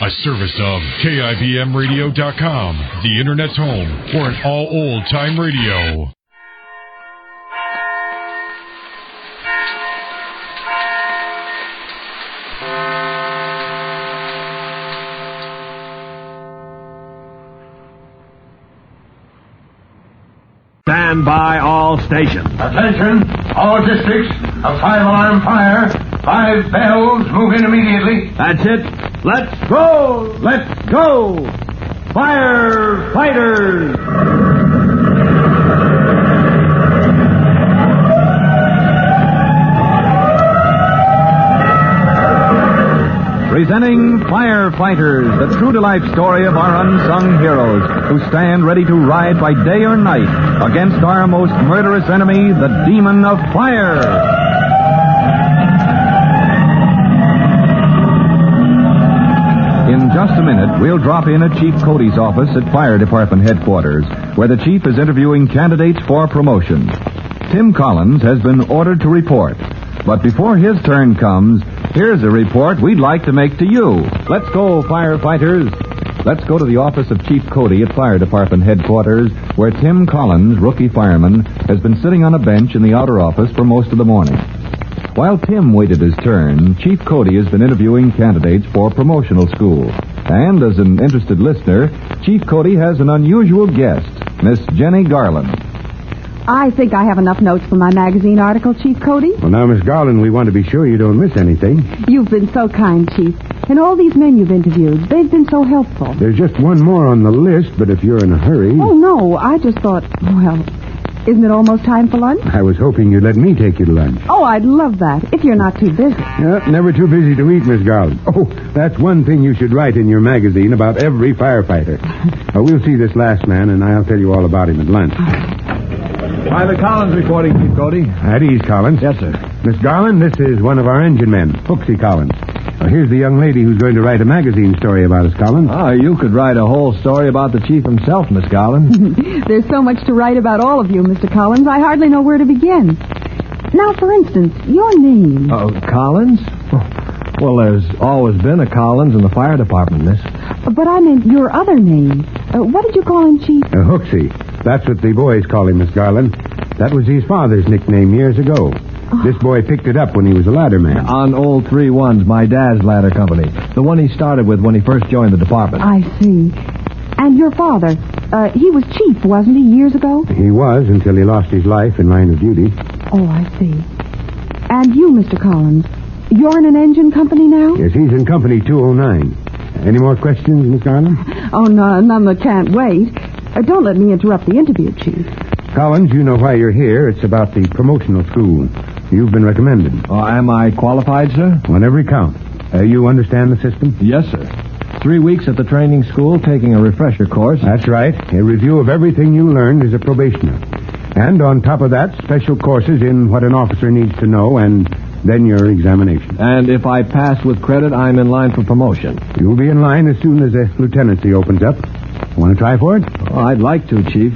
A service of KIBMradio.com, the Internet's home for an all old-time radio. Stand by all stations. Attention, all districts. A 5-alarm fire. 5 bells. Move in immediately. That's it. Let's go! Let's go! Firefighters! Presenting Firefighters, the true-to-life story of our unsung heroes who stand ready to ride by day or night against our most murderous enemy, the demon of fire. In just a minute, we'll drop in at Chief Cody's office at Fire Department headquarters, where the chief is interviewing candidates for promotion. Tim Collins has been ordered to report. But before his turn comes, here's a report we'd like to make to you. Let's go, firefighters. Let's go to the office of Chief Cody at Fire Department headquarters, where Tim Collins, rookie fireman, has been sitting on a bench in the outer office for most of the morning. While Tim waited his turn, Chief Cody has been interviewing candidates for promotional school. And as an interested listener, Chief Cody has an unusual guest, Miss Jenny Garland. I think I have enough notes for my magazine article, Chief Cody. Well, now, Miss Garland, we want to be sure you don't miss anything. You've been so kind, Chief. And all these men you've interviewed, they've been so helpful. There's just one more on the list, but if you're in a hurry... Oh, no, I just thought, well, isn't it almost time for lunch? I was hoping you'd let me take you to lunch. Oh, I'd love that, if you're not too busy. Yeah, never too busy to eat, Miss Garland. Oh, that's one thing you should write in your magazine about every firefighter. We'll see this last man, and I'll tell you all about him at lunch. Private Collins reporting, Chief Cody. At ease, Collins. Yes, sir. Miss Garland, this is one of our engine men, Hooksy Collins. Here's the young lady who's going to write a magazine story about us, Collins. Ah, you could write a whole story about the chief himself, Miss Garland. There's so much to write about all of you, Mr. Collins, I hardly know where to begin. Now, for instance, your name. Collins? Well, there's always been a Collins in the fire department, miss. But I meant your other name. What did you call him, Chief? Hooksy. That's what the boys call him, Miss Garland. That was his father's nickname years ago. This boy picked it up when he was a ladder man. On old 3-1's, my dad's ladder company. The one he started with when he first joined the department. I see. And your father, he was chief, wasn't he, years ago? He was, until he lost his life in line of duty. Oh, I see. And you, Mr. Collins, you're in an engine company now? Yes, he's in company 209. Any more questions, Miss Garland? Oh, no, none that can't wait. Don't let me interrupt the interview, Chief. Collins, you know why you're here. It's about the promotional school. You've been recommended. Am I qualified, sir? On every count. You understand the system? Yes, sir. 3 weeks at the training school, taking a refresher course. That's right. A review of everything you learned as a probationer. And on top of that, special courses in what an officer needs to know, and then your examination. And if I pass with credit, I'm in line for promotion. You'll be in line as soon as a lieutenancy opens up. Want to try for it? Oh, I'd like to, Chief.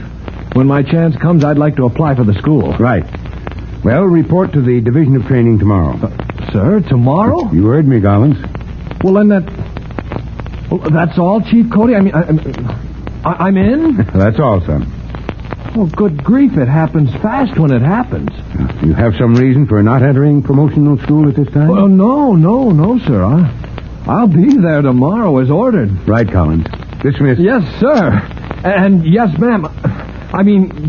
When my chance comes, I'd like to apply for the school. Right. Well, report to the Division of Training tomorrow. Sir, tomorrow? You heard me, Collins. Well, then that's all, Chief Cody? I'm in? That's all, son. Oh, good grief, it happens fast when it happens. You have some reason for not entering promotional school at this time? Well, no, sir. I'll be there tomorrow as ordered. Right, Collins. Dismiss. Yes, sir. And yes, ma'am.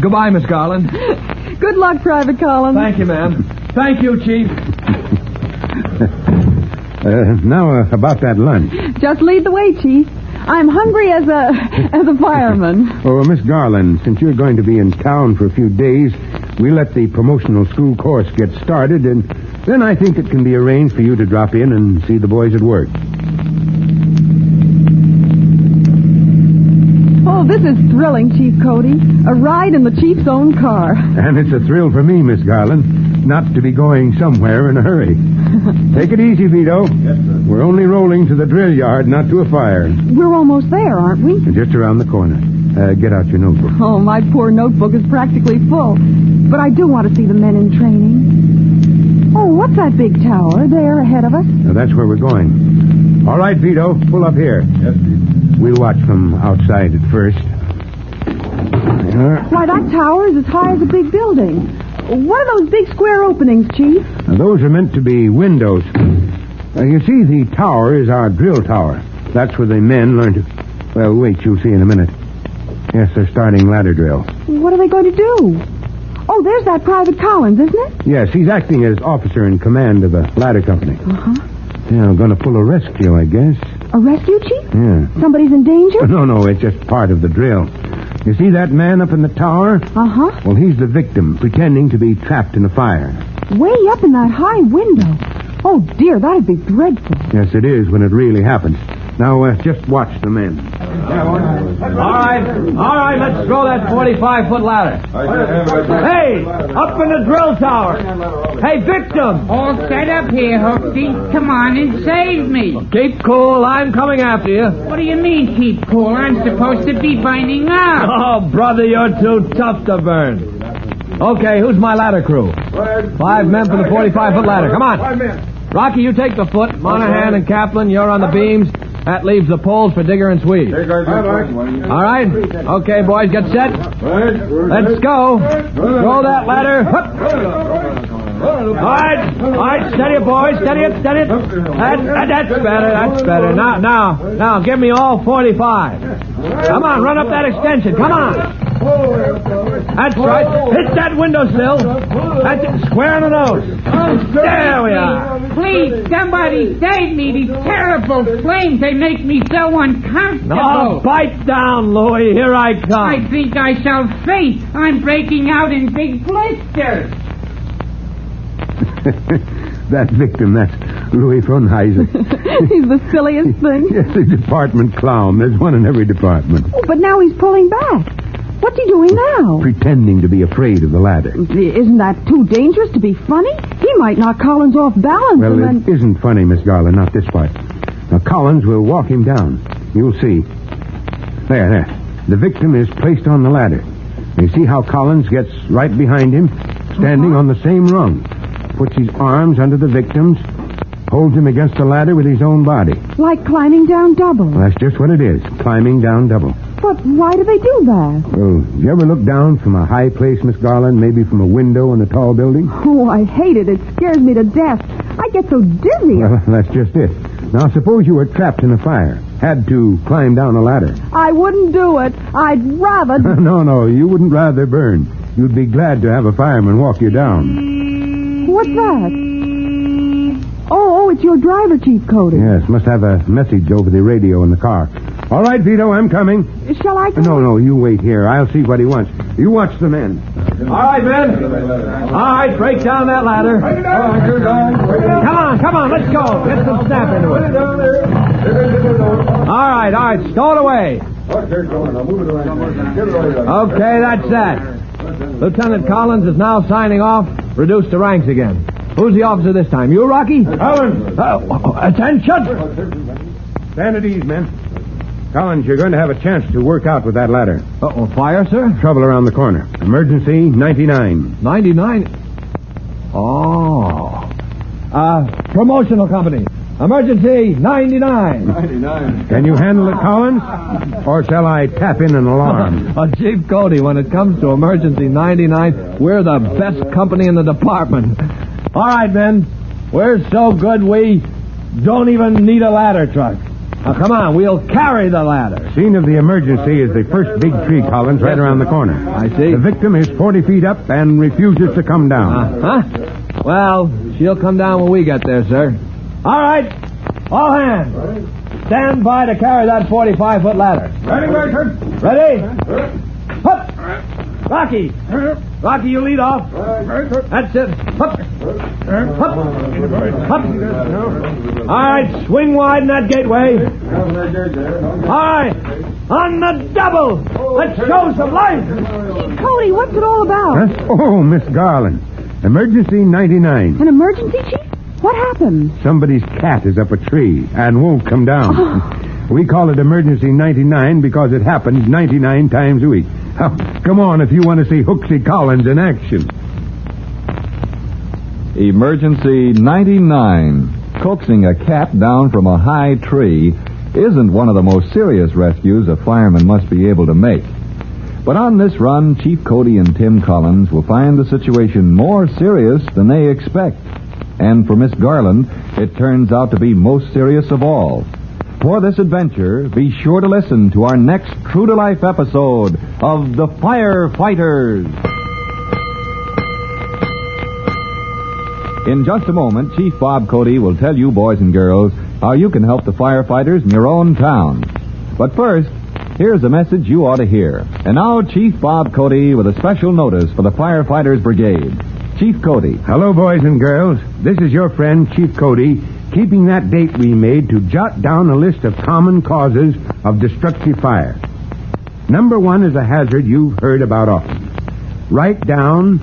Goodbye, Miss Garland. Good luck, Private Collins. Thank you, ma'am. Thank you, Chief. Now, about that lunch. Just lead the way, Chief. I'm hungry as a fireman. Oh, Miss Garland, since you're going to be in town for a few days, we let the promotional school course get started, and then I think it can be arranged for you to drop in and see the boys at work. Oh, this is thrilling, Chief Cody. A ride in the Chief's own car. And it's a thrill for me, Miss Garland, not to be going somewhere in a hurry. Take it easy, Vito. Yes, sir. We're only rolling to the drill yard, not to a fire. We're almost there, aren't we? Just around the corner. Get out your notebook. Oh, my poor notebook is practically full. But I do want to see the men in training. Oh, what's that big tower there ahead of us? Now, that's where we're going. All right, Vito, pull up here. Yes, Chief. We'll watch from outside at first. Why, that tower is as high as a big building. What are those big square openings, Chief? Now, those are meant to be windows. You see, the tower is our drill tower. That's where the men learn to... Well, wait, you'll see in a minute. Yes, they're starting ladder drill. What are they going to do? Oh, there's that Private Collins, isn't it? Yes, he's acting as officer in command of the ladder company. Uh-huh. Yeah, I'm going to pull a rescue, I guess. A rescue, Chief? Yeah. Somebody's in danger? No, it's just part of the drill. You see that man up in the tower? Uh-huh. Well, he's the victim, pretending to be trapped in a fire. Way up in that high window. Oh, dear, that'd be dreadful. Yes, it is when it really happens. Now, just watch the men. All right, let's throw that 45-foot ladder. Hey, up in the drill tower. Hey, victim. All set up here, Hoopsie. Come on and save me. Keep cool, I'm coming after you. What do you mean, keep cool? I'm supposed to be binding up. Oh, brother, you're too tough to burn. Okay, who's my ladder crew? 5 men for the 45-foot ladder. Come on. Rocky, you take the foot. Monahan and Kaplan, you're on the beams. That leaves the poles for Digger and Swede. All right? Okay, boys, get set. Let's go. Throw that ladder. All right, steady it, boys. Steady it. That's better. Now, give me all 45. Come on, run up that extension. Come on. That's right. Hit that windowsill. That's it. Square in the nose. There we are. Please, somebody save me. These terrible flames, they make me so uncomfortable. Oh, bite down, Louie. Here I come. I think I shall faint. I'm breaking out in big blisters. That victim, that's Louis Fronheiser. He's the silliest thing. Yes, the department clown. There's one in every department. Oh, but now he's pulling back. What's he doing now? Pretending to be afraid of the ladder. Isn't that too dangerous to be funny? He might knock Collins off balance. Well, and it isn't funny, Miss Garland, not this part. Now, Collins will walk him down. You'll see. There. The victim is placed on the ladder. You see how Collins gets right behind him, standing on the same rung. Puts his arms under the victim's, holds him against the ladder with his own body. Like climbing down double. Well, that's just what it is, climbing down double. But why do they do that? Well, you ever look down from a high place, Miss Garland, maybe from a window in a tall building? Oh, I hate it. It scares me to death. I get so dizzy. Well, that's just it. Now, suppose you were trapped in a fire, had to climb down a ladder. I wouldn't do it. I'd rather... No, you wouldn't rather burn. You'd be glad to have a fireman walk you down. What's that? Oh, it's your driver, Chief Cody. Yes, must have a message over the radio in the car. All right, Vito, I'm coming. Shall I go? No, you wait here. I'll see what he wants. You watch the men. All right, men. All right, break down that ladder. Come on, let's go. Get some snap into it. All right, stow it away. Okay, that's that. Lieutenant Collins is now signing off, reduced to ranks again. Who's the officer this time? You, Rocky? Collins! Attention! Stand at ease, men. Collins, you're going to have a chance to work out with that ladder. Uh-oh, fire, sir? Trouble around the corner. Emergency 99. 99? Oh. Promotional company. Emergency 99. 99. Can you handle it, Collins? Or shall I tap in an alarm? Chief Cody, when it comes to emergency 99, we're the best company in the department. All right, men. We're so good we don't even need a ladder truck. Now, come on, we'll carry the ladder. Scene of the emergency is the first big tree, Collins, right around the corner. I see. The victim is 40 feet up and refuses to come down. Well, she'll come down when we get there, sir. All right, all hands. Stand by to carry that 45-foot ladder. Ready, Richard? Ready? Hup! Rocky, you lead off. That's it. Hup! Hup! Hup! All right, swing wide in that gateway. All right, on the double. Let's show some life. Cody, what's it all about? Huh? Oh, Miss Garland. Emergency 99. An emergency, Chief? What happened? Somebody's cat is up a tree and won't come down. Oh. We call it Emergency 99 because it happens 99 times a week. Come on if you want to see Hooksy Collins in action. Emergency 99. Coaxing a cat down from a high tree isn't one of the most serious rescues a fireman must be able to make. But on this run, Chief Cody and Tim Collins will find the situation more serious than they expect. And for Miss Garland, it turns out to be most serious of all. For this adventure, be sure to listen to our next true-to-life episode of The Firefighters. In just a moment, Chief Bob Cody will tell you, boys and girls, how you can help the firefighters in your own town. But first, here's a message you ought to hear. And now, Chief Bob Cody with a special notice for the Firefighters Brigade. Chief Cody. Hello, boys and girls. This is your friend, Chief Cody, keeping that date we made to jot down a list of common causes of destructive fire. Number 1 is a hazard you've heard about often. Write down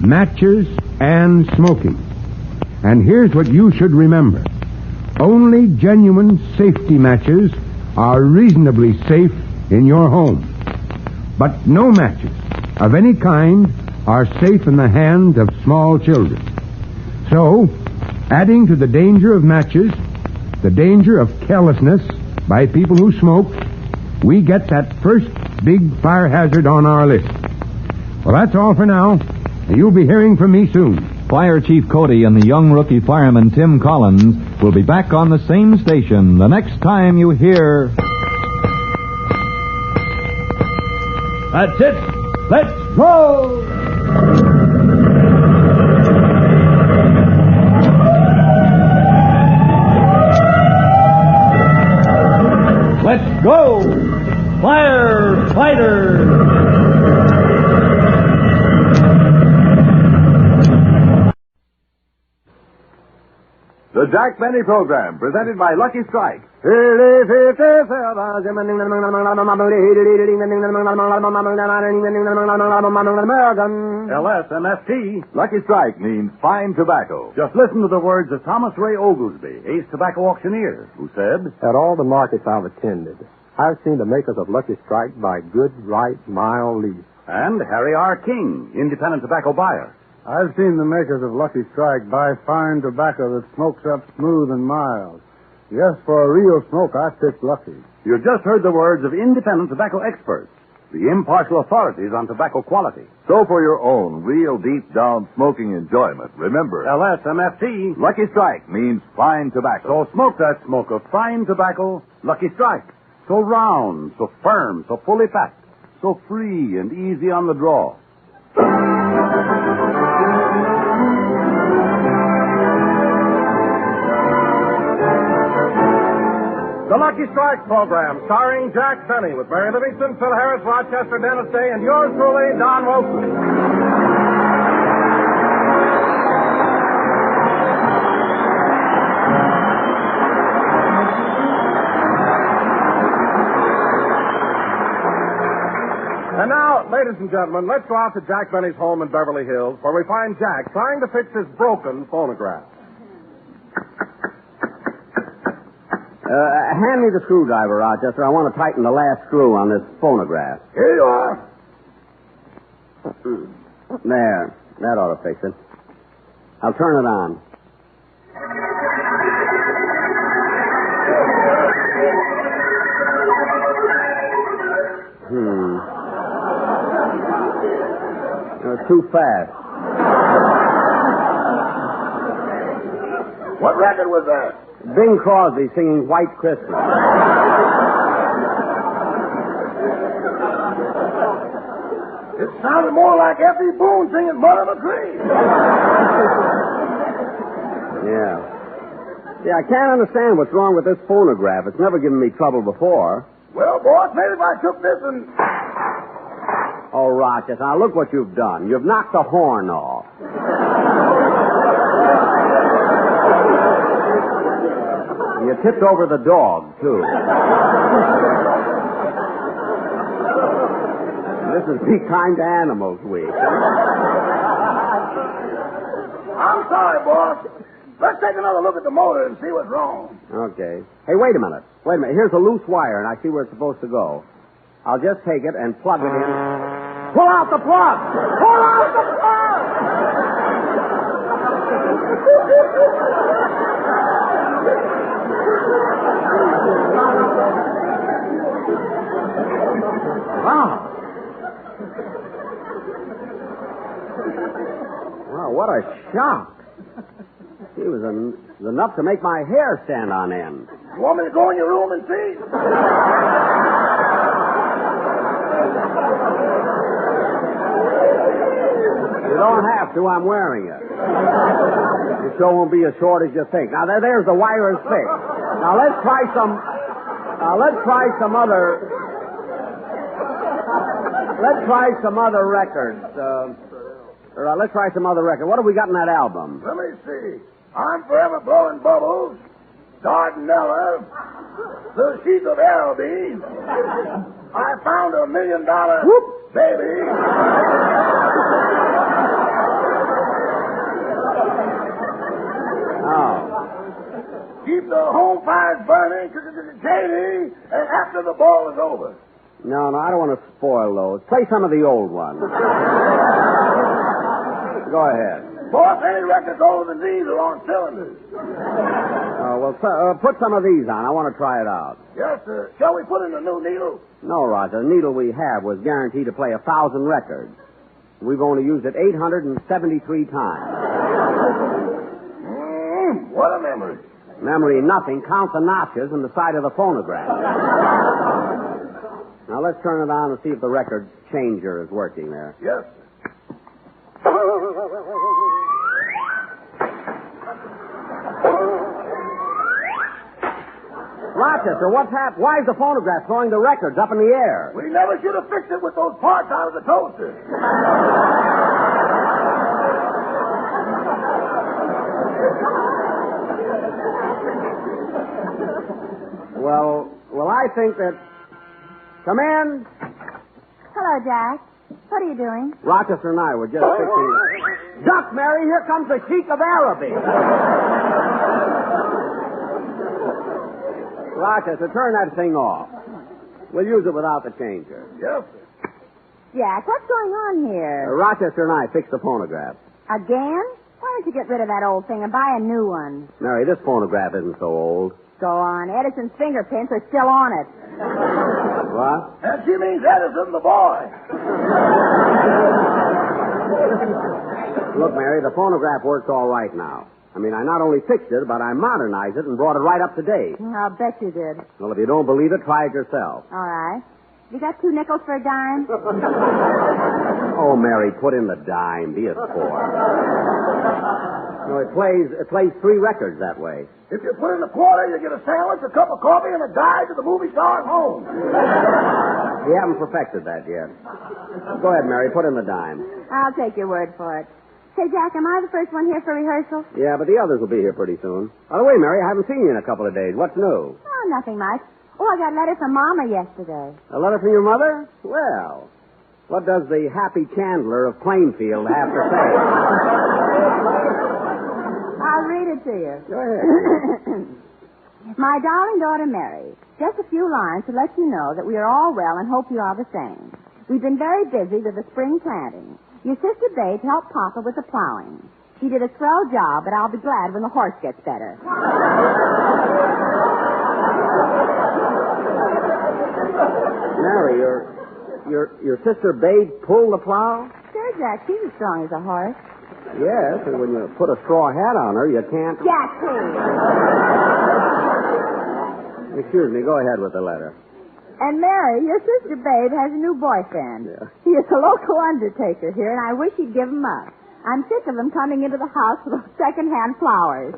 matches and smoking. And here's what you should remember. Only genuine safety matches are reasonably safe in your home. But no matches of any kind are safe in the hands of small children. So, adding to the danger of matches, the danger of carelessness by people who smoke, we get that first big fire hazard on our list. Well, that's all for now. You'll be hearing from me soon. Fire Chief Cody and the young rookie fireman Tim Collins will be back on the same station the next time you hear... That's it. Let's roll! Let's go! Firefighters! The Jack Benny Program, presented by Lucky Strike. LSMFT. Lucky Strike means fine tobacco. Just listen to the words of Thomas Ray Oglesby, ace tobacco auctioneer, who said, "At all the markets I've attended, I've seen the makers of Lucky Strike buy good, right, mild leaf." And Harry R. King, independent tobacco buyer. "I've seen the makers of Lucky Strike buy fine tobacco that smokes up smooth and mild. Yes, for a real smoke, I picked Lucky." You just heard the words of independent tobacco experts, the impartial authorities on tobacco quality. So for your own real deep-down smoking enjoyment, remember, LSMFT. Lucky Strike means fine tobacco. So smoke that smoke of fine tobacco, Lucky Strike. So round, so firm, so fully packed, so free and easy on the draw. The Lucky Strike Program, starring Jack Benny, with Barry Livingston, Phil Harris, Rochester, Dennis Day, and yours truly, Don Wilson. And now, ladies and gentlemen, let's go out to Jack Benny's home in Beverly Hills, where we find Jack trying to fix his broken phonograph. Hand me the screwdriver, Rochester. I want to tighten the last screw on this phonograph. Here you are. There. That ought to fix it. I'll turn it on. It was too fast. What record was that? Bing Crosby singing White Christmas. It sounded more like F.E. Boone singing Mud on a Tree. Yeah. Yeah, I can't understand what's wrong with this phonograph. It's never given me trouble before. Well, boss, maybe if I took this and... Oh, Rochester, now look what you've done. You've knocked the horn off. You tipped over the dog, too. This is Be Kind to Animals Week. I'm sorry, boss. Let's take another look at the motor and see what's wrong. Okay. Hey, wait a minute. Here's a loose wire, and I see where it's supposed to go. I'll just take it and plug it in. Pull out the plug! Pull out the plug! Oh, what a shock. It was enough to make my hair stand on end. You want me to go in your room and see? You don't have to. I'm wearing it. The show won't be as short as you think. Now, there's the wire is fixed. Now, let's try some other... Let's try some other records. Let's try some other records. What have we got in that album? Let me see. I'm Forever Blowing Bubbles, Dardanella, The Sheep of Araby, I Found $1 Million Baby. Oh. Keep the home fires burning, Katie, and after the ball is over. No, I don't want to spoil those. Play some of the old ones. Go ahead. Boss, any records older than these are on cylinders. Put some of these on. I want to try it out. Yes, sir. Shall we put in a new needle? No, Roger. The needle we have was guaranteed to play 1,000 records. We've only used it 873 times. What a memory. Memory nothing. Count the notches in the side of the phonograph. Now, let's turn it on and see if the record changer is working there. Yes, sir. Rochester, what's happened? Why is the phonograph throwing the records up in the air? We never should have fixed it with those parts out of the toaster. Well, I think that... Come in. Hello, Jack. What are you doing? Rochester and I were just fixing... Duck, Mary, here comes the Sheik of Araby. Rochester, turn that thing off. We'll use it without the changer. Yes, sir. Jack, what's going on here? Rochester and I fixed the phonograph. Again? Why don't you get rid of that old thing and buy a new one? Mary, this phonograph isn't so old. Go on. Edison's fingerprints are still on it. What? And she means Edison, the boy. Look, Mary, the phonograph works all right now. I mean, I not only fixed it, but I modernized it and brought it right up to date. I'll bet you did. Well, if you don't believe it, try it yourself. All right. You got 2 nickels for a dime? Oh, Mary, put in the dime. Be a sport. No, it plays 3 records that way. If you put in a quarter, you get a sandwich, a cup of coffee, and a guide to the movie star at home. We haven't perfected that yet. Go ahead, Mary, put in the dime. I'll take your word for it. Say, Jack, am I the first one here for rehearsal? Yeah, but the others will be here pretty soon. By the way, Mary, I haven't seen you in a couple of days. What's new? Oh, nothing much. Oh, I got a letter from Mama yesterday. A letter from your mother? Well, what does the happy Chandler of Plainfield have to say? I'll read it to you. Go ahead. My darling daughter Mary, just a few lines to let you know that we are all well and hope you are the same. We've been very busy with the spring planting. Your sister Babe helped Papa with the plowing. She did a swell job, but I'll be glad when the horse gets better. Mary, your sister Babe pulled the plow? Sure, Jack. She's as strong as a horse. Yes, and when you put a straw hat on her, you can't... Jack, please. Excuse me, go ahead with the letter. And Mary, your sister Babe has a new boyfriend. Yeah. He is a local undertaker here, and I wish he'd give him up. I'm sick of him coming into the house with those second-hand flowers.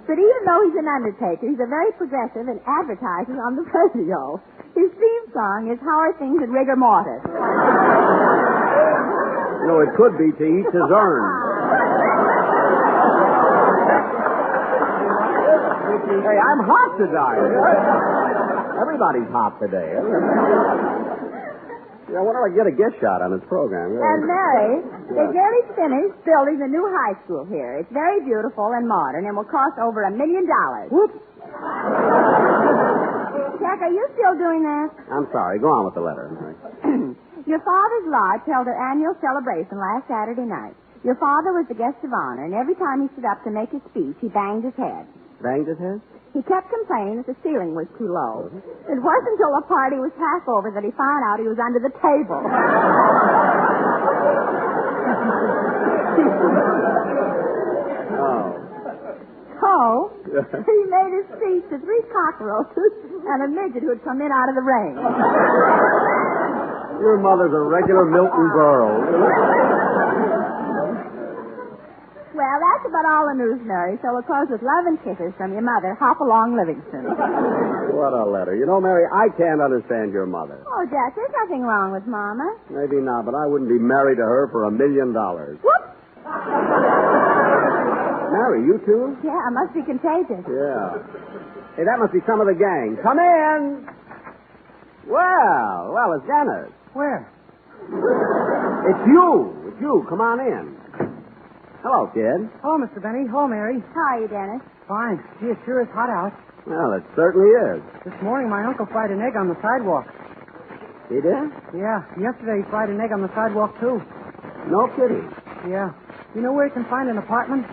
But even though he's an undertaker, he's a very progressive and advertises on the radio. His theme song is How Are Things at Rigor Mortis? No, it could be To Each His Own. Hey, I'm hot today. Everybody's hot today. I wonder if I can get a guest shot on this program. And Mary, they nearly finished building the new high school here. It's very beautiful and modern and will cost over $1 million. Whoops. Jack, are you still doing that? I'm sorry. Go on with the letter. Your father's lodge held their annual celebration last Saturday night. Your father was the guest of honor, and every time he stood up to make his speech, he banged his head. Banged his head? He kept complaining that the ceiling was too low. It wasn't until the party was half over that he found out he was under the table. Oh, he made a speech to 3 cockroaches and a midget who had come in out of the rain. Your mother's a regular Milton Berle. Well, that's about all the news, Mary, so we'll close with love and kisses from your mother, Hop Along Livingston. What a letter. You know, Mary, I can't understand your mother. Oh, Jack, there's nothing wrong with Mama. Maybe not, but I wouldn't be married to her for $1 million. Whoop! Mary, you too? Yeah, it must be contagious. Yeah. Hey, that must be some of the gang. Come in! Well, it's Dennis. Where? It's you. Come on in. Hello, kid. Hello, Mr. Benny. Hello, Mary. How are you, Dennis? Fine. Gee, it sure is hot out. Well, it certainly is. This morning, my uncle fried an egg on the sidewalk. He did? Yeah. Yesterday, he fried an egg on the sidewalk, too. No kidding. Yeah. You know where you can find an apartment?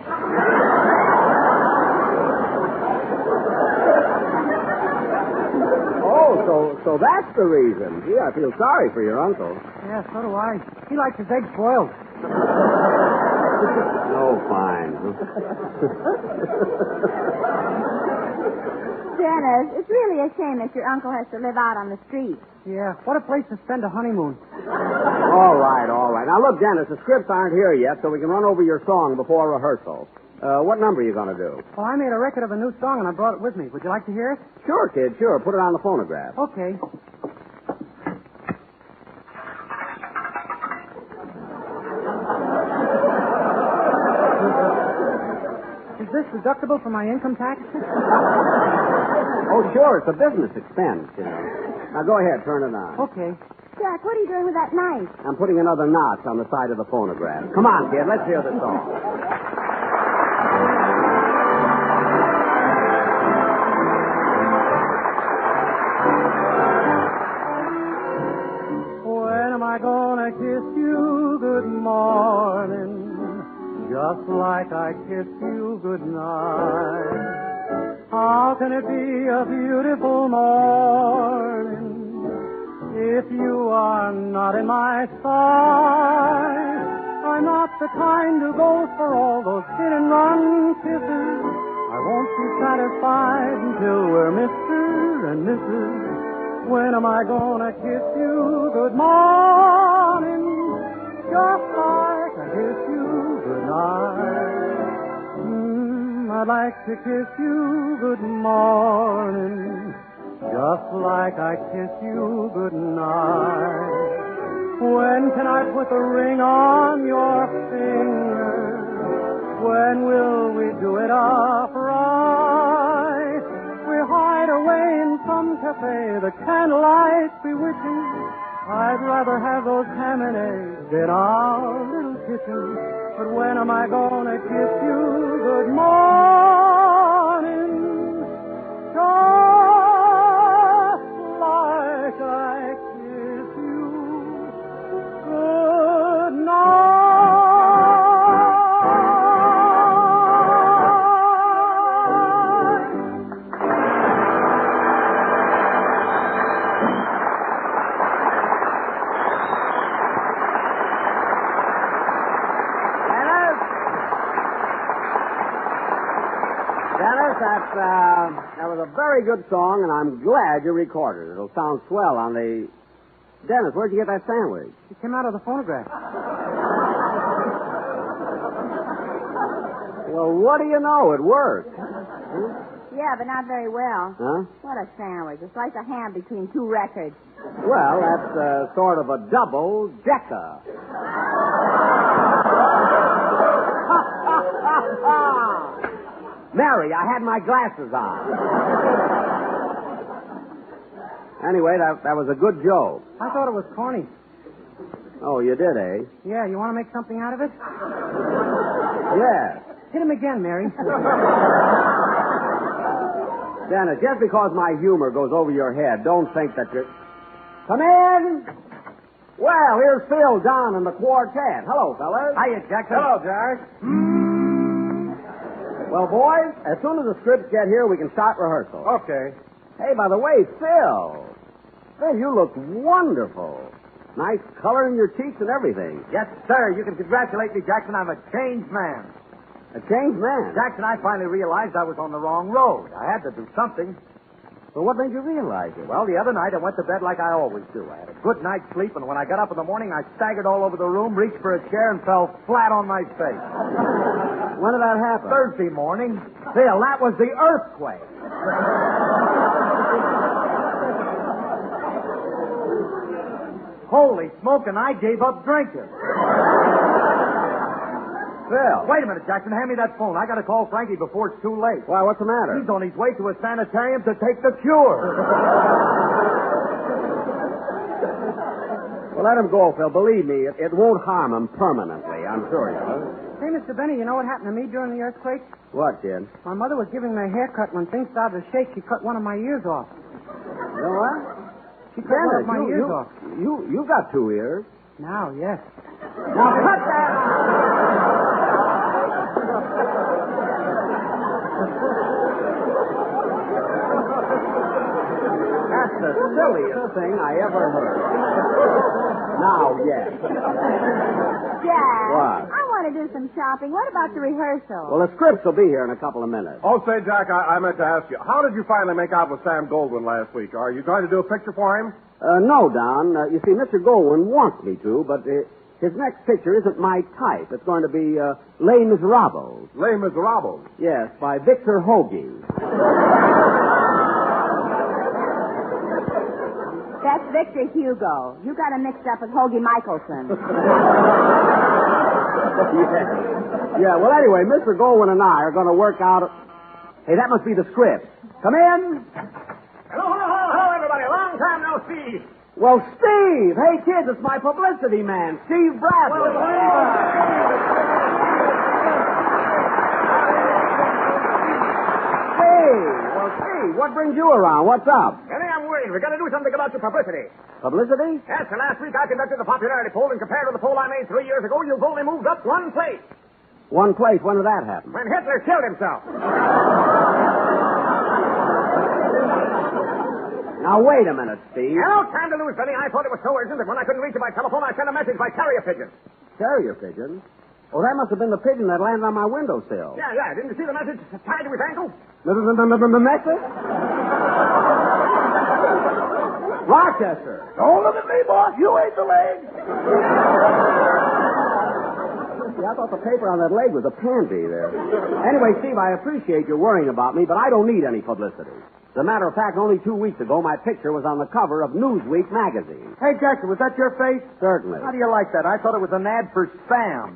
Oh, so that's the reason. Gee, I feel sorry for your uncle. Yeah, so do I. He likes his eggs boiled. Oh, fine. Dennis, it's really a shame that your uncle has to live out on the street. Yeah, what a place to spend a honeymoon. All right. Now, look, Dennis, the scripts aren't here yet, so we can run over your song before rehearsal. What number are you going to do? Well, I made a record of a new song, and I brought it with me. Would you like to hear it? Sure, kid, sure. Put it on the phonograph. Okay. Is this deductible for my income tax? Oh, sure. It's a business expense, you know. Now, go ahead. Turn it on. Okay. Jack, what are you doing with that knife? I'm putting another notch on the side of the phonograph. Come on, kid. Let's hear the song. When am I gonna kiss you good morning? Just like I kiss you good night. How can it be a beautiful morning if you are not in my sight? I'm not the kind who goes for all those hit and run kisses. I won't be satisfied until we're Mr. and Mrs. When am I gonna kiss you good morning? Just like I kiss you good night. I'd like to kiss you good morning, just like I kiss you good night. When can I put the ring on your finger? When will we do it upright? We'll hide away in some cafe, the candlelight bewitching. I'd rather have those ham and eggs in our little kitchen. But when am I gonna kiss you good morning? Just like I kiss you good night. That was a very good song, and I'm glad you recorded it. It'll sound swell on the... Dennis, where'd you get that sandwich? It came out of the phonograph. Well, what do you know? It worked. Yeah, but not very well. Huh? What a sandwich. It's like a ham between 2 records. Well, that's sort of a double decker. Mary, I had my glasses on. Anyway, that was a good joke. I thought it was corny. Oh, you did, eh? Yeah, you want to make something out of it? Yes. Hit him again, Mary. Dennis, just because my humor goes over your head, don't think that you're... Come in! Well, here's Phil, Don, and the quartet. Hello, fellas. Hiya, Jackson. Hello, Jack. Well, boys, as soon as the scripts get here, we can start rehearsal. Okay. Hey, by the way, Phil, you look wonderful. Nice color in your cheeks and everything. Yes, sir. You can congratulate me, Jackson. I'm a changed man. A changed man? Jackson, I finally realized I was on the wrong road. I had to do something. Well, what made you realize it? Well, the other night I went to bed like I always do. I had a good night's sleep, and when I got up in the morning, I staggered all over the room, reached for a chair, and fell flat on my face. When did that happen? Thursday morning. Phil, that was the earthquake. Holy smoke, and I gave up drinking. Phil. Wait a minute, Jackson. Hand me that phone. I got to call Frankie before it's too late. Why, what's the matter? He's on his way to a sanitarium to take the cure. Well, let him go, Phil. Believe me, it won't harm him permanently. I'm sure you will. Hey, Mr. Benny, you know what happened to me during the earthquake? What, kid? My mother was giving me a haircut. When things started to shake, she cut one of my ears off. You know what? She cut one of my ears off. You got 2 ears. Now, yes. Now, cut that! That's the silliest thing I ever heard. Now, yes. Jack. What? I want to do some shopping. What about the rehearsal? Well, the scripts will be here in a couple of minutes. Oh, say, Jack, I meant to ask you, how did you finally make out with Sam Goldwyn last week? Are you going to do a picture for him? No, Don. You see, Mr. Goldwyn wants me to, but his next picture isn't my type. It's going to be Les Miserables. Les Miserables? Yes, by Victor Hoagie. That's Victor Hugo. You got him mixed up with Hoagie Michelson. Yeah, well, anyway, Mr. Goldwyn and I are going to work out... Hey, that must be the script. Come in. Hello, everybody. Long time no see. Well, Steve! Hey, kids, it's my publicity man, Steve Bradley. Steve, what brings you around? What's up? Benny, I'm worried. We've got to do something about your publicity. Publicity? Yes, and last week I conducted the popularity poll, and compared to the poll I made 3 years ago, you've only moved up 1 place. 1 place? When did that happen? When Hitler killed himself. Now, wait a minute, Steve. No time to lose, Benny. I thought it was so urgent that when I couldn't reach you by telephone, I sent a message by carrier pigeon. Carrier pigeon? Oh, that must have been the pigeon that landed on my windowsill. Yeah. Didn't you see the message tied to his ankle? The message? Rochester. Don't look at me, boss. You ain't the leg. See, I thought the paper on that leg was a pansy there. Anyway, Steve, I appreciate you worrying about me, but I don't need any publicity. As a matter of fact, only 2 weeks ago, my picture was on the cover of Newsweek magazine. Hey, Jackson, was that your face? Certainly. How do you like that? I thought it was an ad for Spam.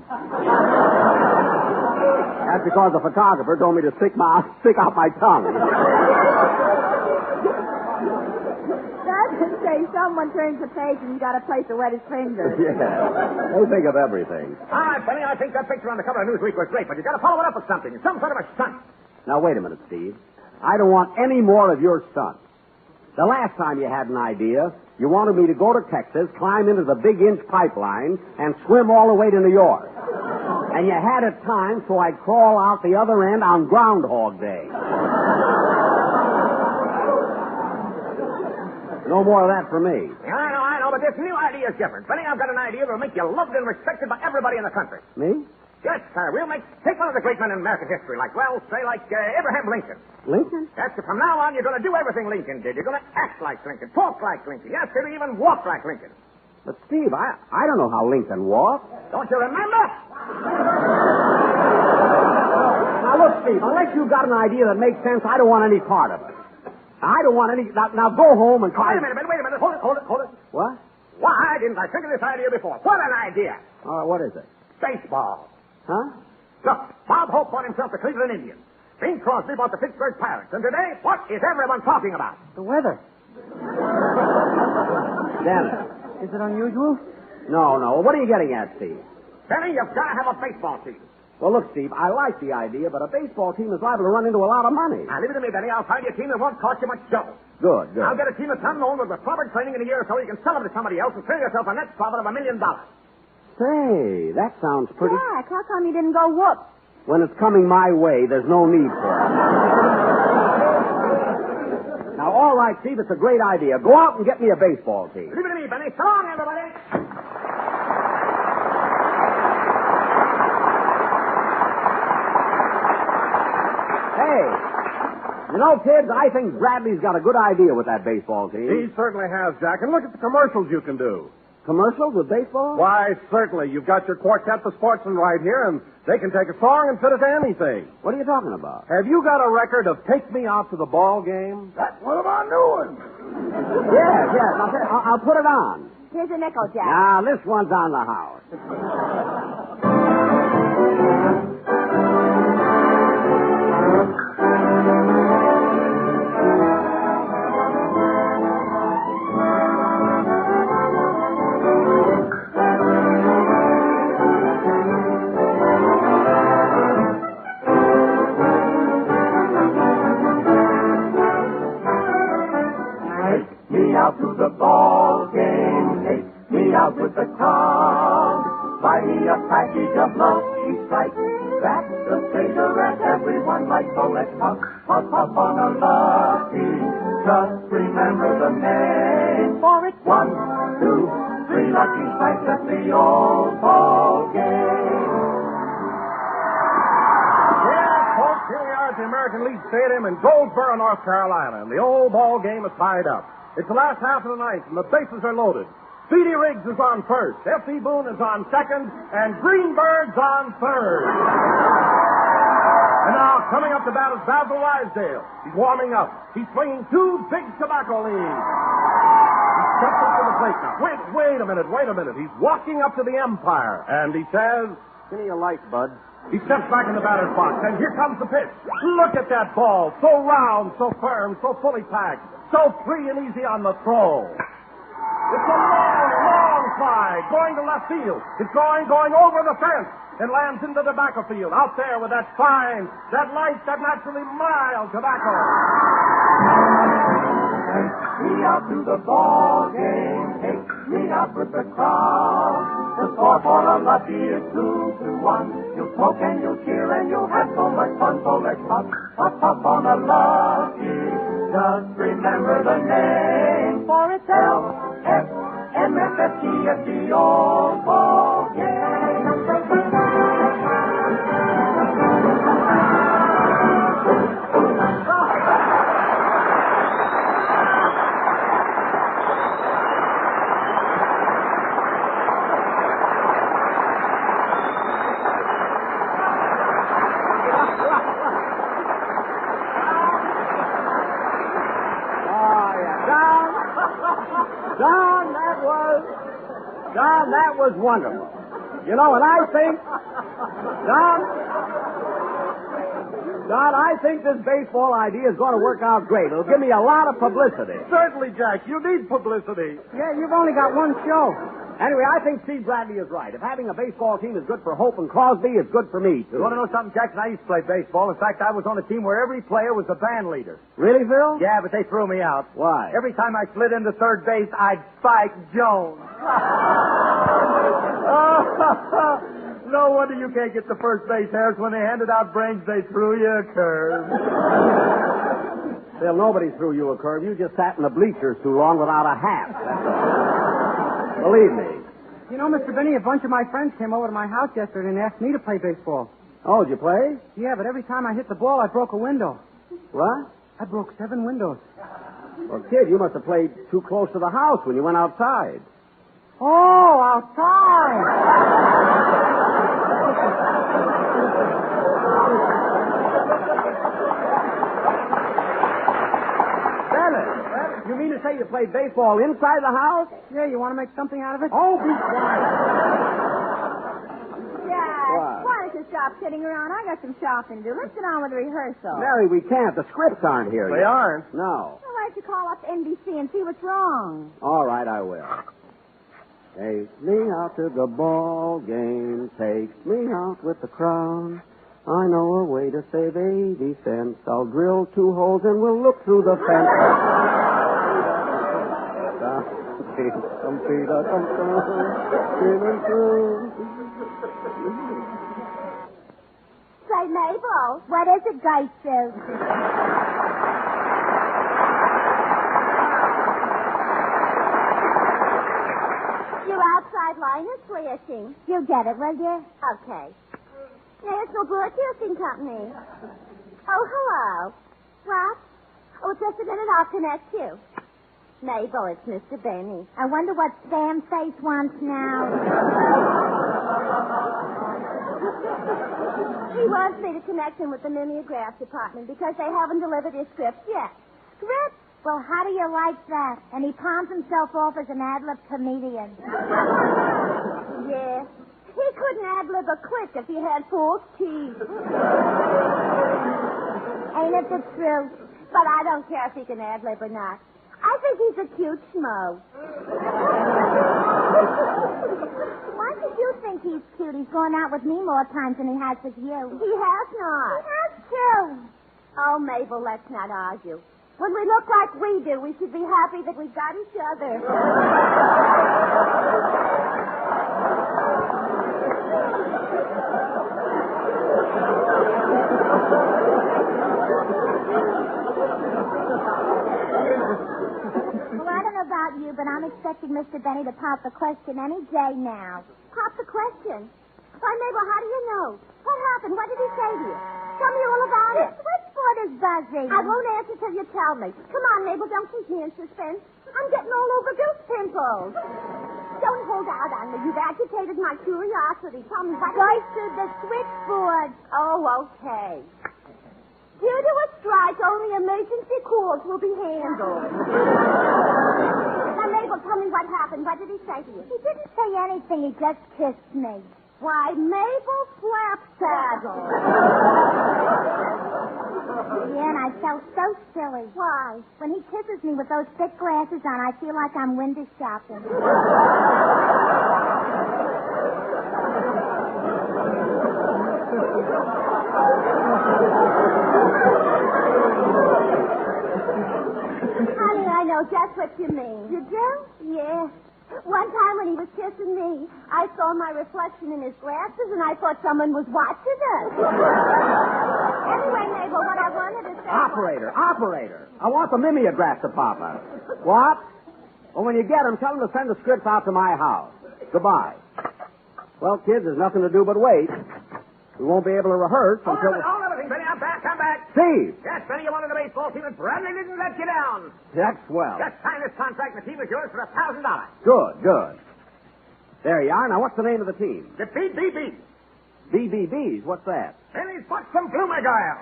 That's because the photographer told me to stick out my tongue. Doesn't say someone turns the page and you got a place to wet his fingers. Yeah. They think of everything. All right, Benny, I think that picture on the cover of Newsweek was great, but you got to follow it up with something. Some sort of a stunt. Now, wait a minute, Steve. I don't want any more of your stunts. The last time you had an idea, you wanted me to go to Texas, climb into the Big Inch pipeline, and swim all the way to New York. And you had it timed so I'd crawl out the other end on Groundhog Day. No more of that for me. I know, but this new idea is different. Benny, I've got an idea that'll make you loved and respected by everybody in the country. Me? Yes, sir. Take one of the great men in American history, like Abraham Lincoln. Lincoln? Yes, from now on, you're going to do everything Lincoln did. You're going to act like Lincoln, talk like Lincoln. Yes, maybe even walk like Lincoln. But, Steve, I don't know how Lincoln walked. Don't you remember? Now, look, Steve, unless you've got an idea that makes sense, I don't want any part of it. I don't want any... Now go home and try... Wait a minute. Hold it. What? Why didn't I think of this idea before? What an idea. All right, what is it? Baseball. Huh? Look, Bob Hope bought himself the Cleveland Indians. Bing Crosby bought the Pittsburgh Pirates. And today, what is everyone talking about? The weather. Dennis. Is it unusual? No. What are you getting at, Steve? Benny, you've got to have a baseball team. Well, look, Steve, I like the idea, but a baseball team is liable to run into a lot of money. Now, leave it to me, Benny. I'll find you a team that won't cost you much dough. Good. I'll get a team that's unknown with proper training in a year or so. You can sell them to somebody else and turn yourself a net profit of $1 million. Say, that sounds pretty... Jack, how come you didn't go whoop? When it's coming my way, there's no need for it. Now, all right, Steve, it's a great idea. Go out and get me a baseball team. Leave it to me, Benny. So long, everybody. Hey, you know, kids, I think Bradley's got a good idea with that baseball team. He certainly has, Jack. And look at the commercials you can do. Commercials with baseball? Why, certainly. You've got your quartet, the Sportsmen, right here, and they can take a song and fit it to anything. What are you talking about? Have you got a record of Take Me Out to the Ball Game? That's one of our new ones. Yes. I'll put it on. Here's a nickel, Jack. Now, this one's on the house. Out to the ball game, take me out with the crowd. Buy me a package of Lucky Strike, that's the cigarette everyone likes. So let's puff, puff, puff on a Lucky. Just remember the name. For it's 1, 2, 3 Lucky Strikes at the old ball game. Yeah, folks, here we are at the American League Stadium in Goldsboro, North Carolina, and the old ball game is tied up. It's the last half of the ninth, and the bases are loaded. Speedy Riggs is on first, F.C. Boone is on second, and Greenberg's on third. And now, coming up to bat is Basil Rysdale. He's warming up. He's swinging 2 big tobacco leaves. He steps up to the plate now. Wait a minute. He's walking up to the umpire, and he says, "Give me a light, bud." He steps back in the batter's box, and here comes the pitch. Look at that ball, so round, so firm, so fully packed. So free and easy on the throw. It's a long fly going to left field. It's going over the fence and lands into the tobacco field out there with that fine, that light, that naturally mild tobacco. Take me out to the ball game. Take me out with the crowd. The score for a Lucky is 2-1. You'll smoke and you'll cheer and you'll have so much fun. So let's pop, pop, pop on a Lucky. Just remember the name, for it's L-F-M-F-F-T at the old ball game. Don, that was wonderful. You know, and I think, Don, I think this baseball idea is going to work out great. It'll give me a lot of publicity. Certainly, Jack. You need publicity. Yeah, you've only got one show. Anyway, I think Steve Bradley is right. If having a baseball team is good for Hope and Crosby, it's good for me, too. You want to know something, Jackson? I used to play baseball. In fact, I was on a team where every player was the band leader. Really, Phil? Yeah, but they threw me out. Why? Every time I slid into third base, I'd spike Jones. No wonder you can't get the first base, Harris. When they handed out brains, they threw you a curve. Phil, nobody threw you a curve. You just sat in the bleachers too long without a hat. Believe me. You know, Mr. Benny, a bunch of my friends came over to my house yesterday and asked me to play baseball. Oh, did you play? Yeah, but every time I hit the ball, I broke a window. What? I broke 7 windows. Well, kid, you must have played too close to the house when you went outside. Oh, outside! You mean to say you played baseball inside the house? Yeah, you want to make something out of it? Oh, be quiet. Jack, why don't you stop sitting around? I got some shopping to do. Let's get on with the rehearsal. Mary, we can't. The scripts aren't here yet. They aren't? No. Well, why don't you call up NBC and see what's wrong? All right, I will. Take me out to the ball game. Take me out with the crowd. I know a way to save 80 cents. I'll drill 2 holes and we'll look through the fence. Say, Mabel, what is it, Geist? sideline is flashing. You'll get it, will you? Okay. National Broadcasting Company. Oh, hello. What? Oh, just a minute, I'll connect you. Mabel, it's Mr. Benny. I wonder what Sam Face wants now. He wants me to connect him with the mimeograph department because they haven't delivered his script yet. Script? Well, how do you like that? And he palms himself off as an ad-lib comedian. Yeah. He couldn't ad-lib a click if he had false teeth. Ain't it the truth? But I don't care if he can ad-lib or not. I think he's a cute schmo. Why did you think he's cute? He's gone out with me more times than he has with you. He has not. He has too. Oh, Mabel, let's not argue. When we look like we do, we should be happy that we've got each other. Well, I don't know about you, but I'm expecting Mr. Benny to pop the question any day now. Pop the question? Why, Mabel, how do you know? What happened? What did he say to you? Tell me all about it. The switchboard is buzzing. I won't answer till you tell me. Come on, Mabel, don't keep me in suspense. I'm getting all over goose pimples. Don't hold out on me. You've agitated my curiosity. Tell me what... Right to the switchboard. Oh, okay. Due to a strike, only emergency calls will be handled. Now, Mabel, tell me what happened. What did he say to you? He didn't say anything. He just kissed me. Why, Mabel Flapsaddle. Yeah, and I felt so silly. Why? When he kisses me with those thick glasses on, I feel like I'm window shopping. Honey, I know just what you mean. You do? Yeah. One time when he was kissing me, I saw my reflection in his glasses, and I thought someone was watching us. Anyway, Mabel, what I wanted to say... Operator! I want the mimeograph to pop out. What? Well, when you get him, tell him to send the scripts out to my house. Goodbye. Well, kids, there's nothing to do but wait. We won't be able to rehearse until... Hold everything, Benny. I'm back. Come back. Steve! Yes, Benny, you wanted the baseball team, and Bradley didn't let you down. That's swell. Just sign this contract, and the team is yours for $1,000. Good. There you are. Now, what's the name of the team? The BBBs. BBBs? What's that? Benny's bought some Bloomer Girls.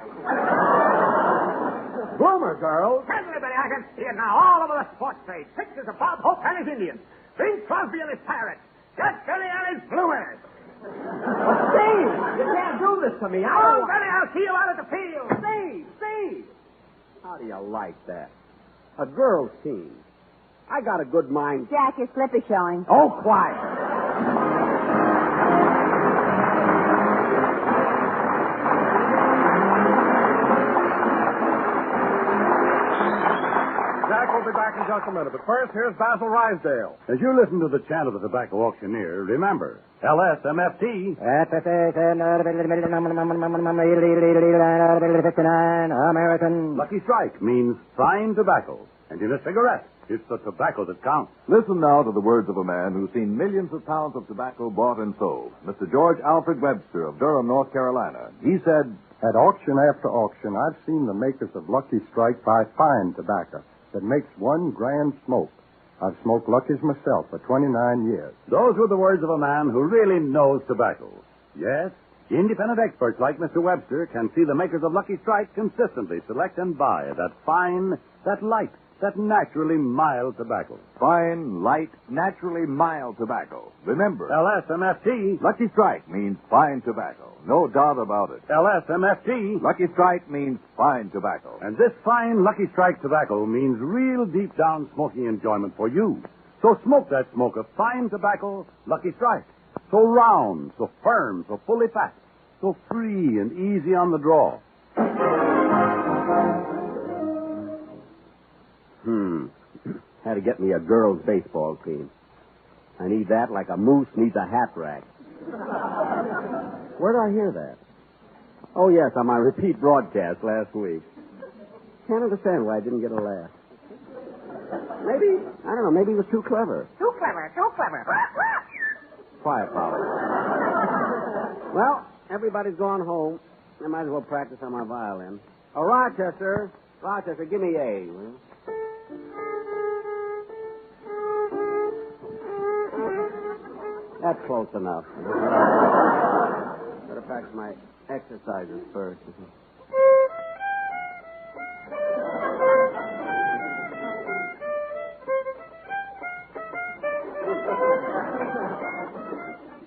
Bloomer Girls? Certainly, Benny, I can see it now all over the sports page. Pictures of Bob Hope and his Indians. Bing Crosby and his Pirates. Just Benny and his Bloomers. Steve! You can't do this to me. Oh, Benny, I'll see you out at the field. Steve! How do you like that? A girls' team. I got a good mind. Jack, your slip is showing. Oh, quiet. Jack will be back in just a minute, but first, here's Basil Rysdale. As you listen to the chant of the tobacco auctioneer, remember, LSMFT. American. Lucky Strike means fine tobacco. And in a cigarette, it's the tobacco that counts. Listen now to the words of a man who's seen millions of pounds of tobacco bought and sold. Mr. George Alfred Webster of Durham, North Carolina. He said, At auction after auction, I've seen the makers of Lucky Strike buy fine tobacco that makes one grand smoke. I've smoked Lucky's myself for 29 years. Those were the words of a man who really knows tobacco. Yes, independent experts like Mr. Webster can see the makers of Lucky Strike consistently select and buy that fine, that light, that naturally mild tobacco. fine, light, naturally mild tobacco. Remember, LSMFT. Lucky Strike means fine tobacco. No doubt about it. LSMFT. Lucky Strike means fine tobacco. And this fine Lucky Strike tobacco means real deep down smoking enjoyment for you. So smoke that smoke of fine tobacco, Lucky Strike. So round, so firm, so fully packed, so free and easy on the draw. Had to get me a girls' baseball team. I need that like a moose needs a hat rack. Where did I hear that? Oh, yes, on my repeat broadcast last week. Can't understand why I didn't get a laugh. Maybe, I don't know, maybe he was too clever. Too clever, too clever. firepower. Well, everybody's gone home. I might as well practice on my violin. Oh, Rochester, give me A, will you? That's close enough. Better practice my exercises first.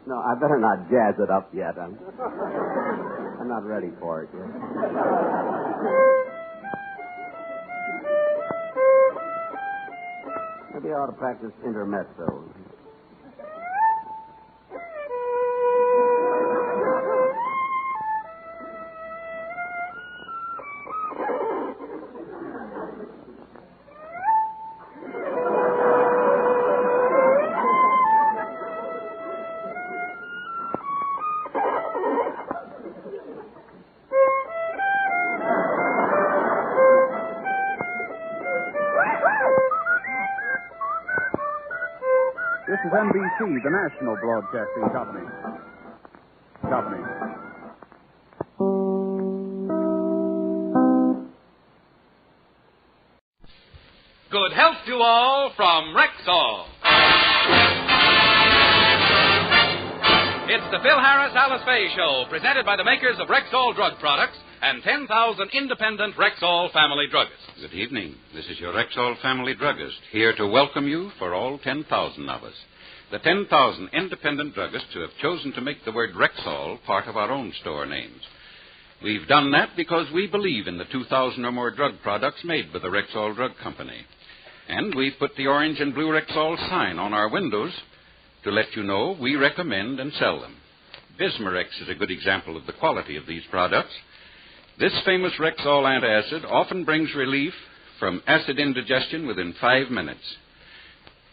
No, I better not jazz it up yet. I'm not ready for it yet. Maybe I ought to practice intermezzo. This is NBC, the national broadcasting company. Good health to all from Rexall. It's the Phil Harris Alice Faye Show, presented by the makers of Rexall drug products and 10,000 independent Rexall family druggists. Good evening. This is your Rexall family druggist, here to welcome you for all 10,000 of us. The 10,000 independent druggists who have chosen to make the word Rexall part of our own store names. We've done that because we believe in the 2,000 or more drug products made by the Rexall Drug Company. And we've put the orange and blue Rexall sign on our windows to let you know we recommend and sell them. Bismarex is a good example of the quality of these products. This famous Rexall antacid often brings relief from acid indigestion within 5 minutes,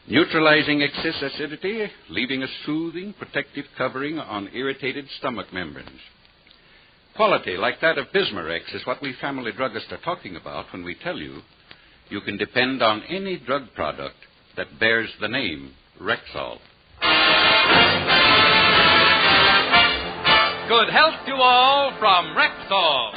neutralizing excess acidity, leaving a soothing, protective covering on irritated stomach membranes. Quality like that of Bismarex is what we family druggists are talking about when we tell you you can depend on any drug product that bears the name Rexall. Good health to all from Rexall.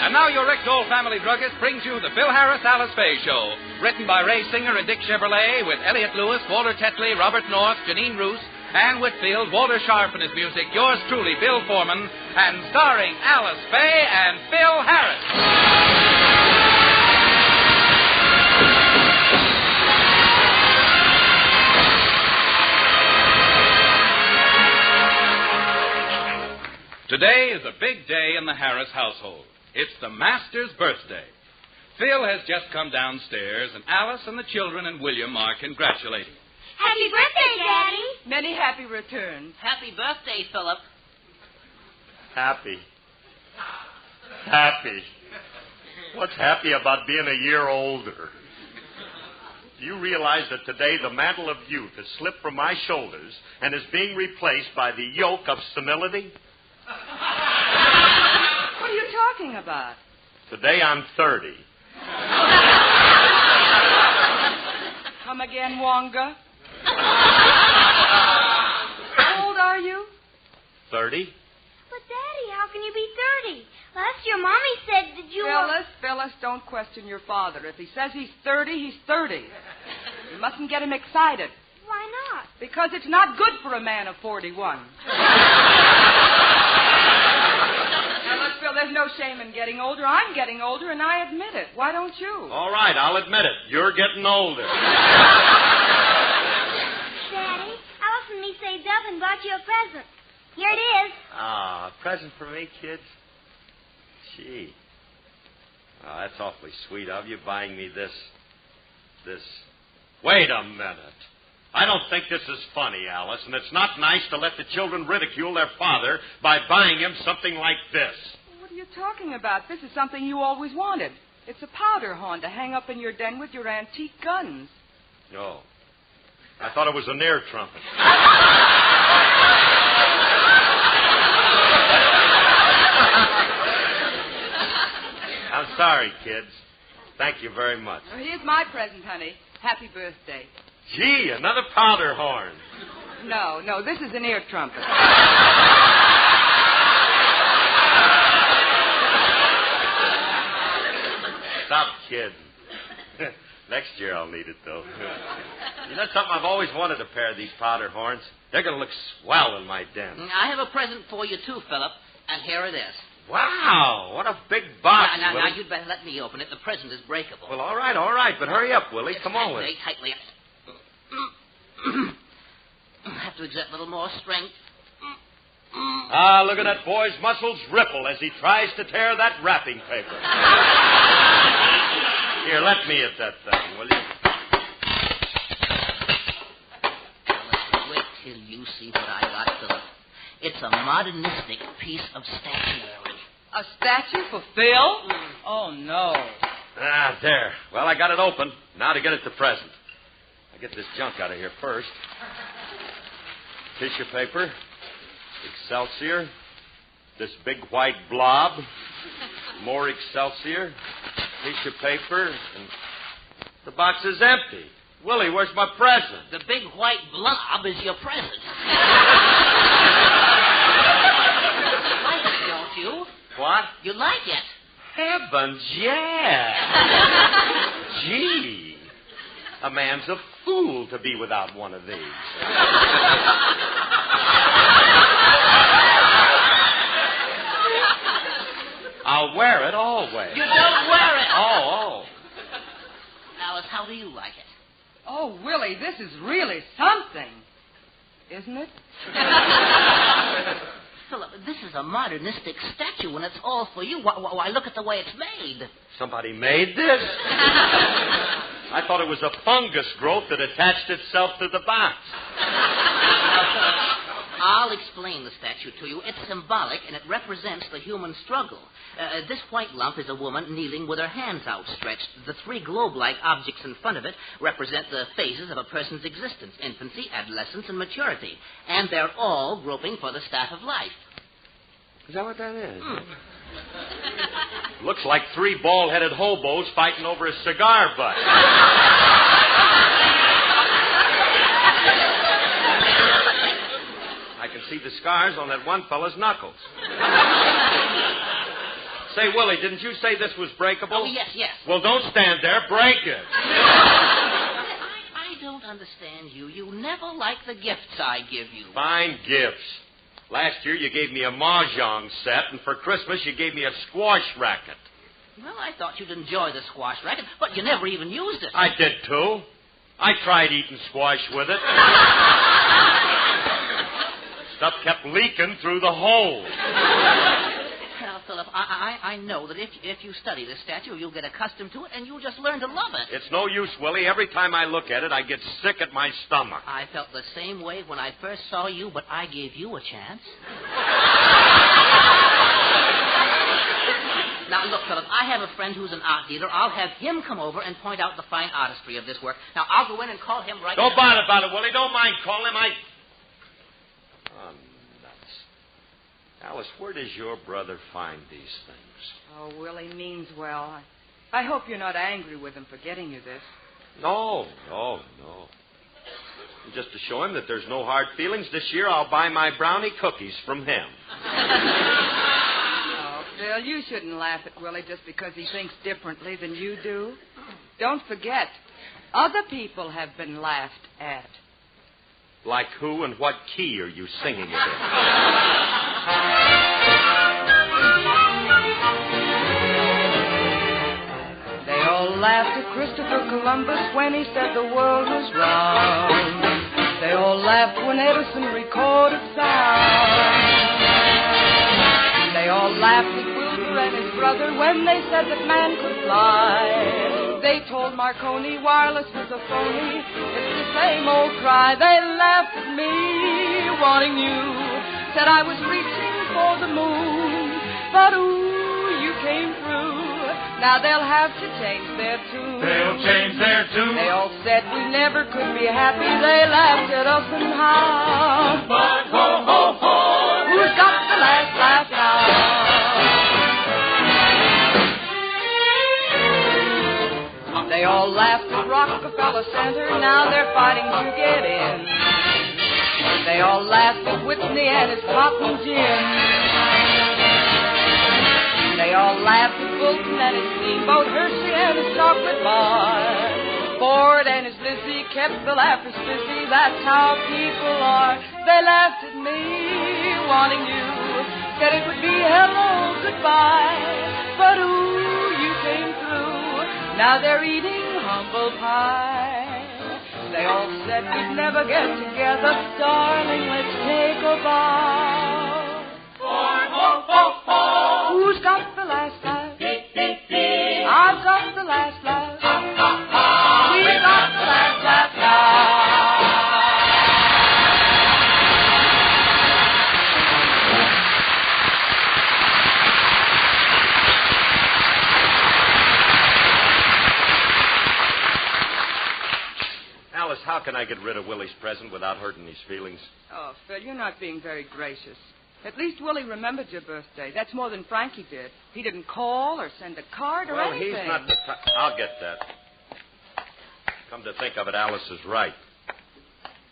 And now your Rexall family druggist brings you the Phil Harris Alice Faye Show, written by Ray Singer and Dick Chevrolet, with Elliot Lewis, Walter Tetley, Robert North, Janine Roos, Ann Whitfield, Walter Sharp and his music, yours truly, Bill Foreman, and starring Alice Faye and Phil Harris. Today is a big day in the Harris household. It's the master's birthday. Phil has just come downstairs, and Alice and the children and William are congratulating him. Happy birthday, Daddy. Many happy returns. Happy birthday, Philip. Happy. What's happy about being a year older? Do you realize that today the mantle of youth has slipped from my shoulders and is being replaced by the yoke of senility? What are you talking about? Today I'm 30. Come again, Wonga. How old are you? 30. But, Daddy, how can you be 30? Last year, Mommy said that you Phyllis, don't question your father. If he says he's 30, he's 30. You mustn't get him excited. Why not? Because it's not good for a man of 41. Now, look, Phil, there's no shame in getting older. I'm getting older, and I admit it. Why don't you? All right, I'll admit it. You're getting older. Daddy, Alice and me saved up and bought you a present. Here it is. Ah, a present for me, kids? Gee. Oh, that's awfully sweet of you, buying me this. Wait a minute. I don't think this is funny, Alice, and it's not nice to let the children ridicule their father by buying him something like this. What are you talking about? This is something you always wanted. It's a powder horn to hang up in your den with your antique guns. Oh. I thought it was an air trumpet. I'm sorry, kids. Thank you very much. Well, here's my present, honey. Happy birthday. Gee, another powder horn. No, this is an ear trumpet. Stop kidding. Next year I'll need it, though. You know something? I've always wanted a pair of these powder horns. They're going to look swell in my den. I have a present for you, too, Philip. And here it is. Wow, what a big box, Now, Willie. you'd better let me open it. The present is breakable. Well, all right, but hurry up, Willie. Come on with it. Tightly. Have to exert a little more strength. Ah, look at that boy's muscles ripple as he tries to tear that wrapping paper. Here, let me at that thing, will you? Wait till you see what I got, Philip. It's a modernistic piece of statuary. A statue for Phil? Oh, no. Ah, there. Well, I got it open. Now to get it to present. I'll get this junk out of here first. Tissue paper. Excelsior. This big white blob. More Excelsior. Tissue paper. And the box is empty. Willie, where's my present? The big white blob is your present. Like it, don't you? What? You like it? Heavens, yeah. Gee. A man's a fool to be without one of these. I'll wear it always. You don't wear it. Oh. Alice, how do you like it? Oh, Willie, this is really something. Isn't it? Philip, this is a modernistic statue, and it's all for you. Why, look at the way it's made. Somebody made this? I thought it was a fungus growth that attached itself to the box. I'll explain the statue to you. It's symbolic, and it represents the human struggle. This white lump is a woman kneeling with her hands outstretched. The three globe-like objects in front of it represent the phases of a person's existence: infancy, adolescence, and maturity. And they're all groping for the staff of life. Is that what that is? Looks like three bald-headed hobos fighting over a cigar butt. I can see the scars on that one fella's knuckles. Say, Willie, didn't you say this was breakable? Oh, yes. Well, don't stand there. Break it. I don't understand you. You never like the gifts I give you. Fine gifts. Last year you gave me a mahjong set, and for Christmas you gave me a squash racket. Well, I thought you'd enjoy the squash racket, but you never even used it. I did, too. I tried eating squash with it. Stuff kept leaking through the hole. Well, Philip, I know that if you study this statue, you'll get accustomed to it, and you'll just learn to love it. It's no use, Willie. Every time I look at it, I get sick at my stomach. I felt the same way when I first saw you, but I gave you a chance. Now, look, Philip, I have a friend who's an art dealer. I'll have him come over and point out the fine artistry of this work. Now, I'll go in and call him right now. Don't bother about it, Willie. Don't mind calling him. Oh, nuts. Alice, where does your brother find these things? Oh, Willie means well. I hope you're not angry with him for getting you this. No. Just to show him that there's no hard feelings, this year I'll buy my brownie cookies from him. Oh, Phil, you shouldn't laugh at Willie just because he thinks differently than you do. Don't forget, other people have been laughed at. Like who and what key are you singing it in? They all laughed at Christopher Columbus when he said the world was round. They all laughed when Edison recorded sound. They all laughed at Wilbur and his brother when they said that man could fly. They told Marconi wireless was a phony. It's the same old cry. They laughed at me, wanting you. Said I was reaching for the moon. But ooh, you came through. Now they'll have to change their tune. They'll change their tune. They all said we never could be happy. They laughed at us and how. But ho, ho, ho. Who's got the last laugh now? They all laughed at Rockefeller Center, now they're fighting to get in. They all laughed at Whitney and his cotton gin. They all laughed at Fulton and his steamboat, Hershey and his chocolate bar. Ford and his Lizzie kept the laughers busy, that's how people are. They laughed at me, wanting you, said it would be hello, goodbye. But ooh, you came through, now they're eating humble pie. They all said we'd never get together, darling, let's take a bow. Who's got the last laugh? I've got the last laugh. We've got the last laugh now. Alice, how can I get rid of Willie's present without hurting his feelings? Oh, Phil, you're not being very gracious. At least Willie remembered your birthday. That's more than Frankie did. He didn't call or send a card or anything. Well, he's not the I'll get that. Come to think of it, Alice is right.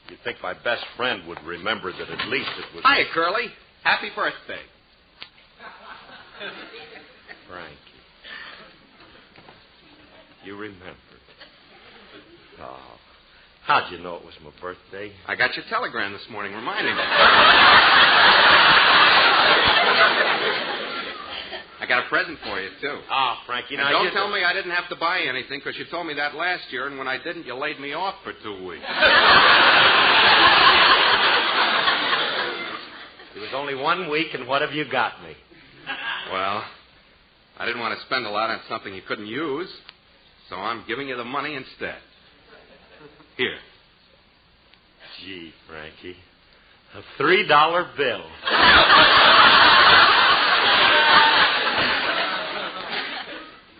You'd think my best friend would remember that at least it was... Hiya, Curly. Happy birthday. Frankie. You remembered. Oh. How'd you know it was my birthday? I got your telegram this morning reminding me. I got a present for you, too. Ah, Frankie, now don't tell me I didn't have to buy anything, because you told me that last year, and when I didn't, you laid me off for 2 weeks. It was only 1 week, and what have you got me? Well, I didn't want to spend a lot on something you couldn't use, so I'm giving you the money instead. Here. Gee, Frankie. A $3 bill.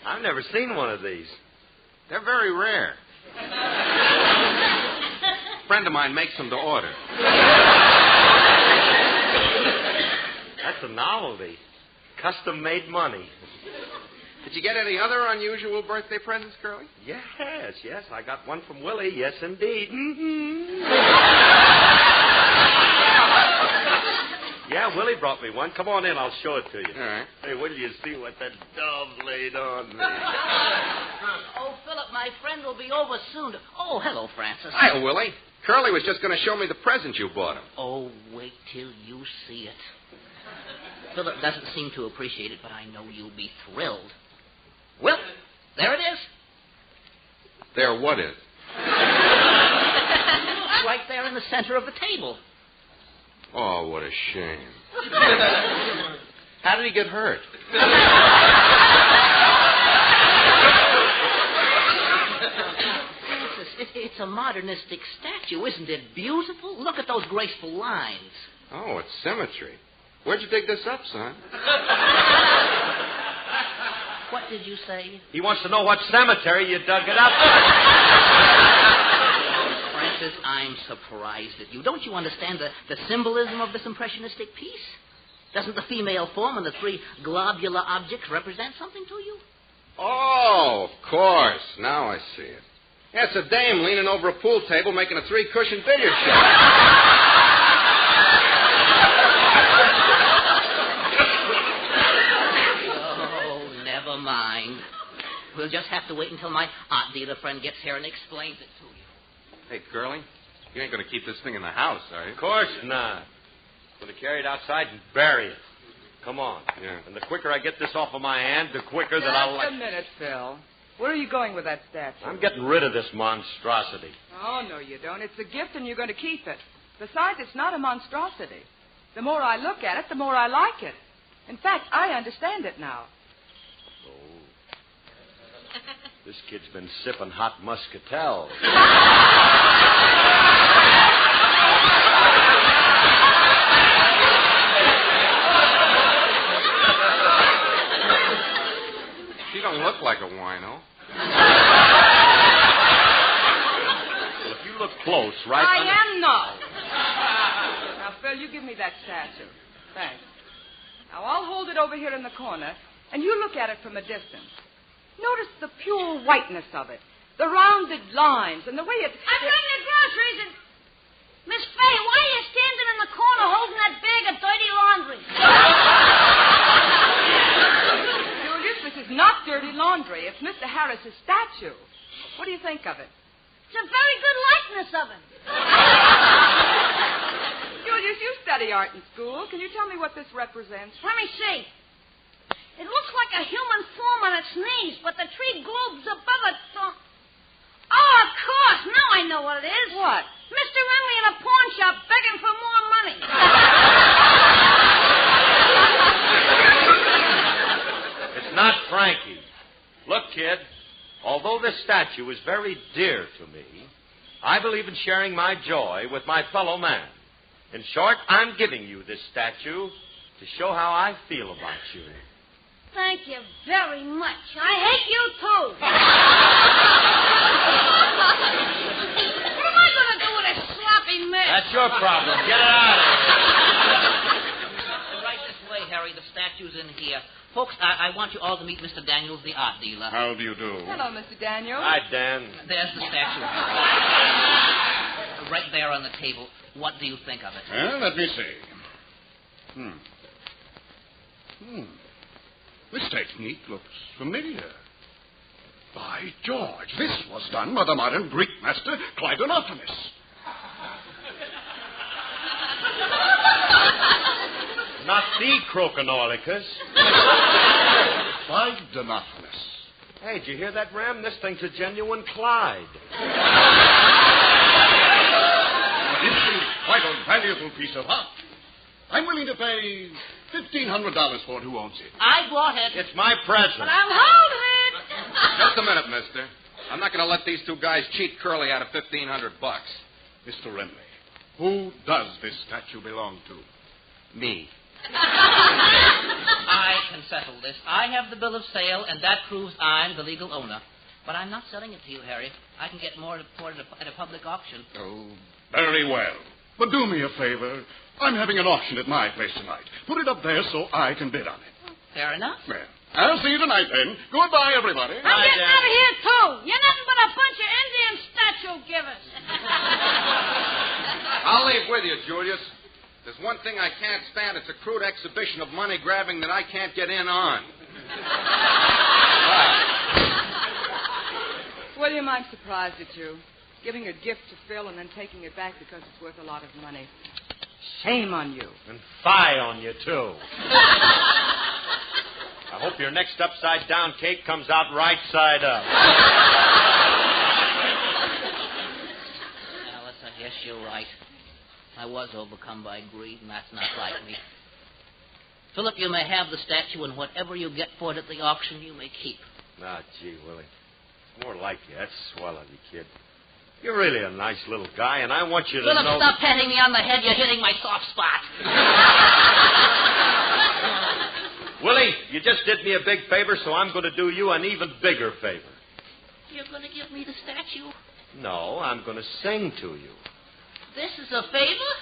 I've never seen one of these. They're very rare. A friend of mine makes them to order. That's a novelty. Custom-made money. Did you get any other unusual birthday presents, Curly? Yes. I got one from Willie. Yes, indeed. Mm-hmm. Yeah, Willie brought me one. Come on in. I'll show it to you. All right. Hey, will you see what that dove laid on me? Oh, Philip, my friend will be over soon. Oh, hello, Francis. Hi, Willie. Curly was just going to show me the present you bought him. Oh, wait till you see it. Philip doesn't seem to appreciate it, but I know you'll be thrilled. Well, there it is. There what is? Right there in the center of the table. Oh, what a shame. How did he get hurt? Francis, it's a modernistic statue, isn't it? Beautiful. Look at those graceful lines. Oh, it's symmetry. Where'd you dig this up, son? What did you say? He wants to know what cemetery you dug it up. Francis, I'm surprised at you. Don't you understand the symbolism of this impressionistic piece? Doesn't the female form and the 3 globular objects represent something to you? Oh, of course. Now I see it. Yeah, it's a dame leaning over a pool table making a 3-cushion billiard shot. Never mind. We'll just have to wait until my art dealer friend gets here and explains it to you. Hey, Curly, you ain't going to keep this thing in the house, are you? Of course not. I'm going to carry it outside and bury it. Come on. Yeah. And the quicker I get this off of my hand, the quicker that I'll... Just a minute, Phil. Where are you going with that statue? I'm getting rid of this monstrosity. Oh, no, you don't. It's a gift, and you're going to keep it. Besides, it's not a monstrosity. The more I look at it, the more I like it. In fact, I understand it now. This kid's been sipping hot muscatel. She don't look like a wino. Well, if you look close, right... I am not. Now, Phil, you give me that statue. Thanks. Now, I'll hold it over here in the corner, and you look at it from a distance. Notice the pure whiteness of it. The rounded lines and the way it... I'm bringing the groceries and... Miss Faye, why are you standing in the corner holding that bag of dirty laundry? Julius, this is not dirty laundry. It's Mr. Harris's statue. What do you think of it? It's a very good likeness of him. Julius, you study art in school. Can you tell me what this represents? Let me see. It looks like a human form on its knees, but the three globes above it don't... Oh, of course. Now I know what it is. What? Mr. Emily in a pawn shop begging for more money. It's not Frankie. Look, kid, although this statue is very dear to me, I believe in sharing my joy with my fellow man. In short, I'm giving you this statue to show how I feel about you. Thank you very much. I hate you, too. What am I going to do with a sloppy mess? That's your problem. Get it out of here. Right this way, Harry. The statue's in here. Folks, I want you all to meet Mr. Daniels, the art dealer. How do you do? Hello, Mr. Daniels. Hi, Dan. There's the statue. Right there on the table. What do you think of it? Well, let me see. This technique looks familiar. By George, this was done by the modern Greek master, Clydenophanes. Not the Crocanolicus. Clydenophanes. Hey, did you hear that, Ram? This thing's a genuine Clyde. This is quite a valuable piece of art. I'm willing to pay $1,500 for it. Who owns it? I bought it. It's my present. But I'm holding it. Just a minute, mister. I'm not going to let these two guys cheat Curly out of $1,500. Mr. Remley, who does this statue belong to? Me. I can settle this. I have the bill of sale, and that proves I'm the legal owner. But I'm not selling it to you, Harry. I can get more for it at a public auction. Oh, very well. But do me a favor. I'm having an auction at my place tonight. Put it up there so I can bid on it. Fair enough. Well, I'll see you tonight, then. Goodbye, everybody. I'm getting out of here, too. You're nothing but a bunch of Indian statue givers. I'll leave with you, Julius. There's one thing I can't stand. It's a crude exhibition of money grabbing that I can't get in on. William, I'm surprised at you. Giving a gift to Phil and then taking it back because it's worth a lot of money. Shame on you. And fie on you, too. I hope your next upside-down cake comes out right side up. Alice, I guess you're right. I was overcome by greed, and that's not like me. Philip, you may have the statue, and whatever you get for it at the auction, you may keep. Ah, gee, Willie. It's more like you. That's swell of you, kid. You're really a nice little guy, and I want you to Philip, know... stop patting me on the head. You're hitting my soft spot. Willie, you just did me a big favor, so I'm going to do you an even bigger favor. You're going to give me the statue? No, I'm going to sing to you. This is a favor?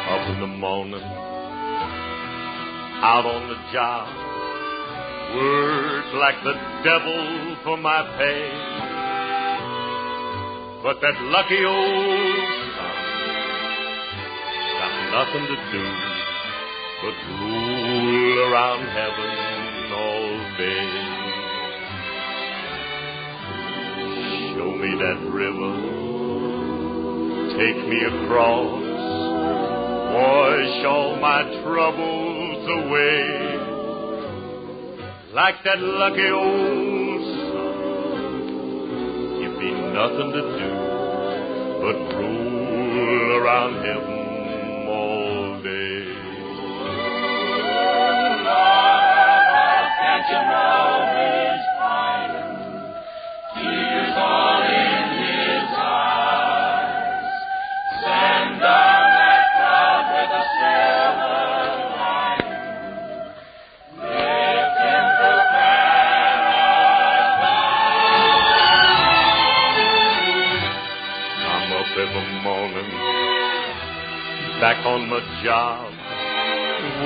Up in the morning, out on the job, work like the devil for my pay. But that lucky old sun got nothing to do but rule around heaven all day. Show me that river, take me across, wash all my troubles away. Like that lucky old sun, give me nothing to do but rule around heaven all day. Lord, can't you know he's crying? Tears all in his eyes. Send down that cloud with a silver lining. Lift him to paradise. on my job.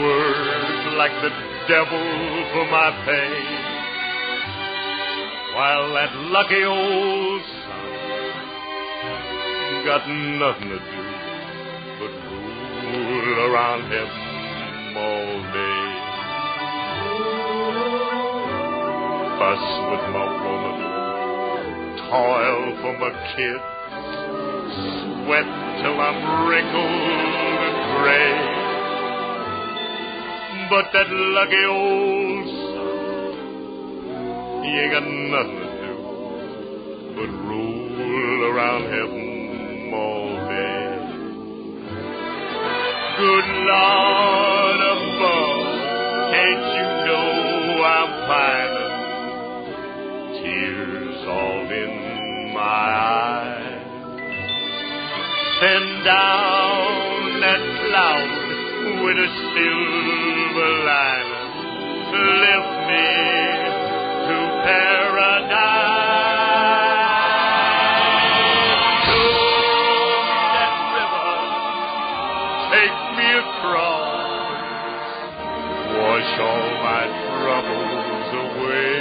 Work like the devil for my pay. While that lucky old son got nothing to do but rule around heaven all day. Fuss with my woman, toil for my kids, sweat till I'm wrinkled and gray. But that lucky old son, he ain't got nothing to do but rule around heaven all day. Good Lord above, can't you know I'm pining? Tears all in my eyes. Send down that cloud with a silver lining. Lift me to paradise. To that river, take me across. Wash all my troubles away.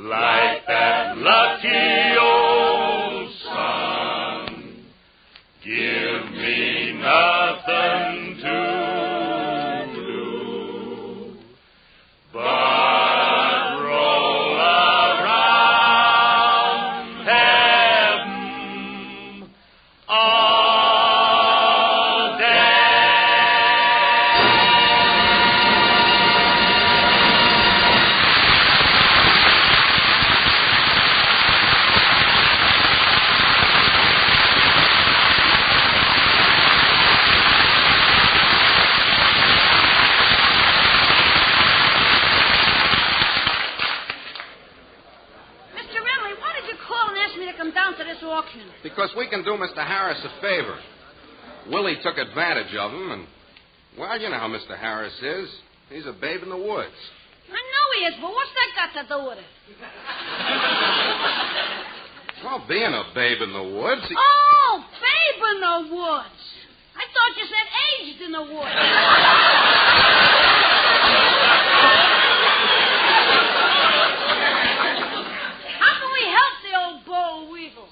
Like that lucky old sun, give me nothing to do but roll around heaven all day. Mr. Rimley, why did you call and ask me to come down to this auction? Because we can do Mr. Harris a favor. Willie took advantage of him, and, well, you know how Mr. Harris is. He's a babe in the woods. I know he is, but what's that got to do with it? Well, being a babe in the woods, he... Oh, babe in the woods. I thought you said aged in the woods. How can we help the old boll weevil?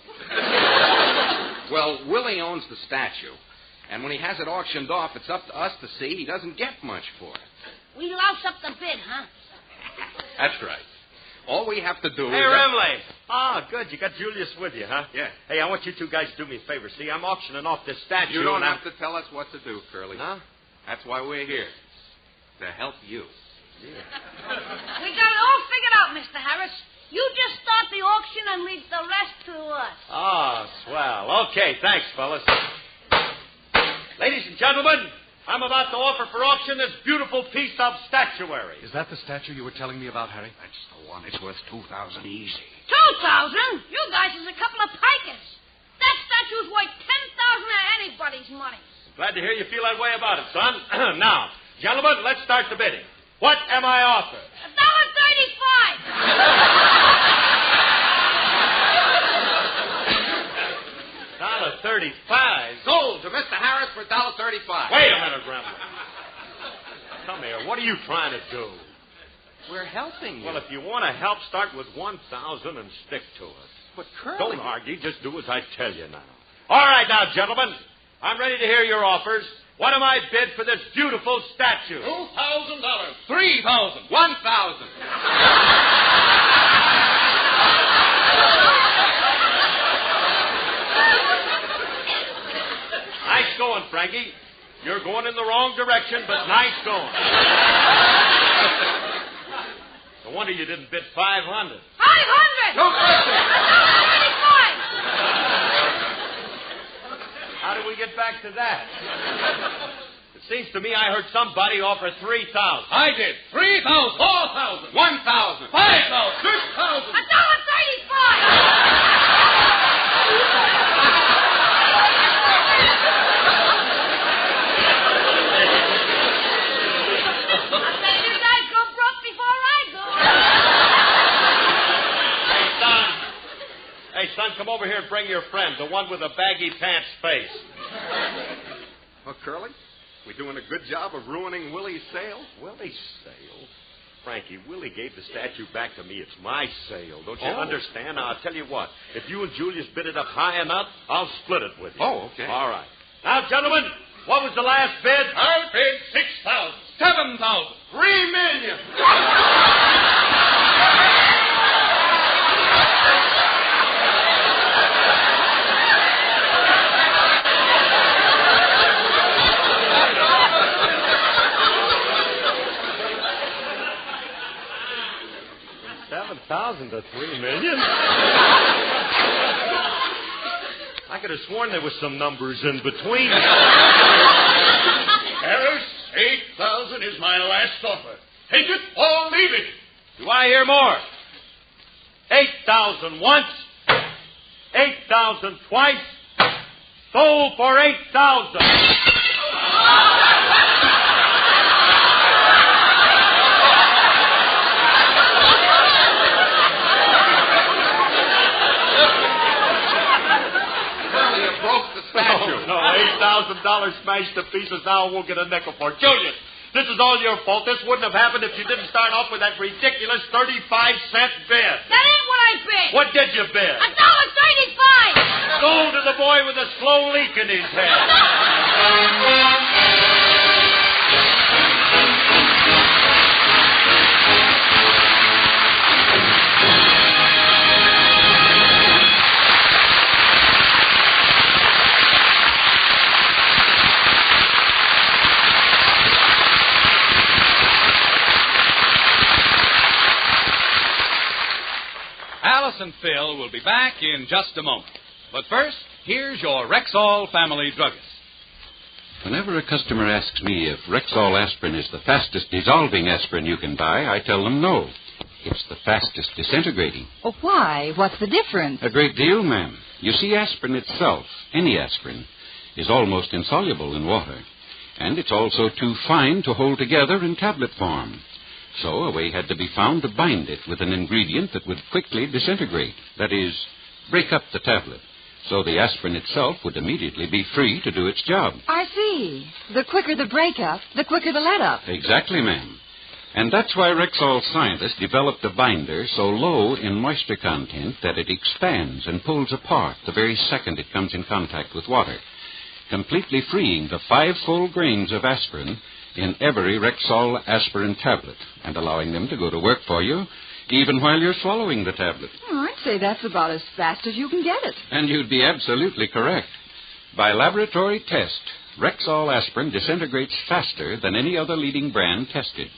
Well, Willie owns the statue, and when he has it auctioned off, it's up to us to see he doesn't get much for it. We louse up the bid, huh? That's right. All we have to do Hey, is... Remley. Ah, good. You got Julius with you, huh? Yeah. Hey, I want you two guys to do me a favor. See, I'm auctioning off this statue. You don't and have to tell us what to do, Curly. Huh? That's why we're here. To help you. We got it all figured out, Mr. Harris. You just start the auction and leave the rest to us. Ah, swell. Okay, thanks, fellas. Ladies and gentlemen, I'm about to offer for auction this beautiful piece of statuary. Is that the statue you were telling me about, Harry? That's the one. It's worth $2,000 easy. 2,000? You guys is a couple of pikers. That statue's worth 10,000 of anybody's money. Glad to hear you feel that way about it, son. Now, gentlemen, let's start the bidding. What am I offered? $1.35. $1.35. Sold to Mr. Harris for $1.35. Wait a minute, Grandma. Come here. What are you trying to do? We're helping you. Well, if you want to help, start with 1,000 and stick to it. But, Curly... Don't argue. Just do as I tell you now. All right, now, gentlemen. I'm ready to hear your offers. What am I bid for this beautiful statue? $2,000. $3,000. $1,000. Nice going, Frankie. You're going in the wrong direction, but nice going. No wonder you didn't bid 500. 500! No question. $1.35. How did we get back to that? It seems to me I heard somebody offer 3,000. I did. 3,000. 4,000. 1,000. 5,000. 6,000. Hey, son, come over here and bring your friend, the one with the baggy pants face. Well, Curly, we doing a good job of ruining Willie's sale? Willie's sale? Frankie, Willie gave the statue back to me. It's my sale. Don't you Oh. understand? Now, I'll tell you what. If you and Julius bid it up high enough, I'll split it with you. Oh, okay. All right. Now, gentlemen, what was the last bid? I paid $6,000. $7,000. $3 million. $7,000 to $3 million? I could have sworn there was some numbers in between. Harris, 8,000 is my last offer. Take it or leave it. Do I hear more? 8,000 once, 8,000 twice, sold for 8,000. Statue. No, $8,000 smashed to pieces. Now I won't get a nickel for it. Julius, this is all your fault. This wouldn't have happened if you didn't start off with that ridiculous 35-cent bid. That ain't what I bid. What did you bid? $1.35. Sold to the boy with a slow leak in his head. Alice and Phil will be back in just a moment. But first, here's your Rexall family druggist. Whenever a customer asks me if Rexall aspirin is the fastest dissolving aspirin you can buy, I tell them no. It's the fastest disintegrating. Oh, why? What's the difference? A great deal, ma'am. You see, aspirin itself, any aspirin, is almost insoluble in water. And it's also too fine to hold together in tablet form. So a way had to be found to bind it with an ingredient that would quickly disintegrate. That is, break up the tablet. So the aspirin itself would immediately be free to do its job. I see. The quicker the breakup, the quicker the let-up. Exactly, ma'am. And that's why Rexall scientists developed a binder so low in moisture content that it expands and pulls apart the very second it comes in contact with water, completely freeing the 5 full grains of aspirin in every Rexall aspirin tablet and allowing them to go to work for you even while you're swallowing the tablet. Oh, I'd say that's about as fast as you can get it. And you'd be absolutely correct. By laboratory test, Rexall aspirin disintegrates faster than any other leading brand tested.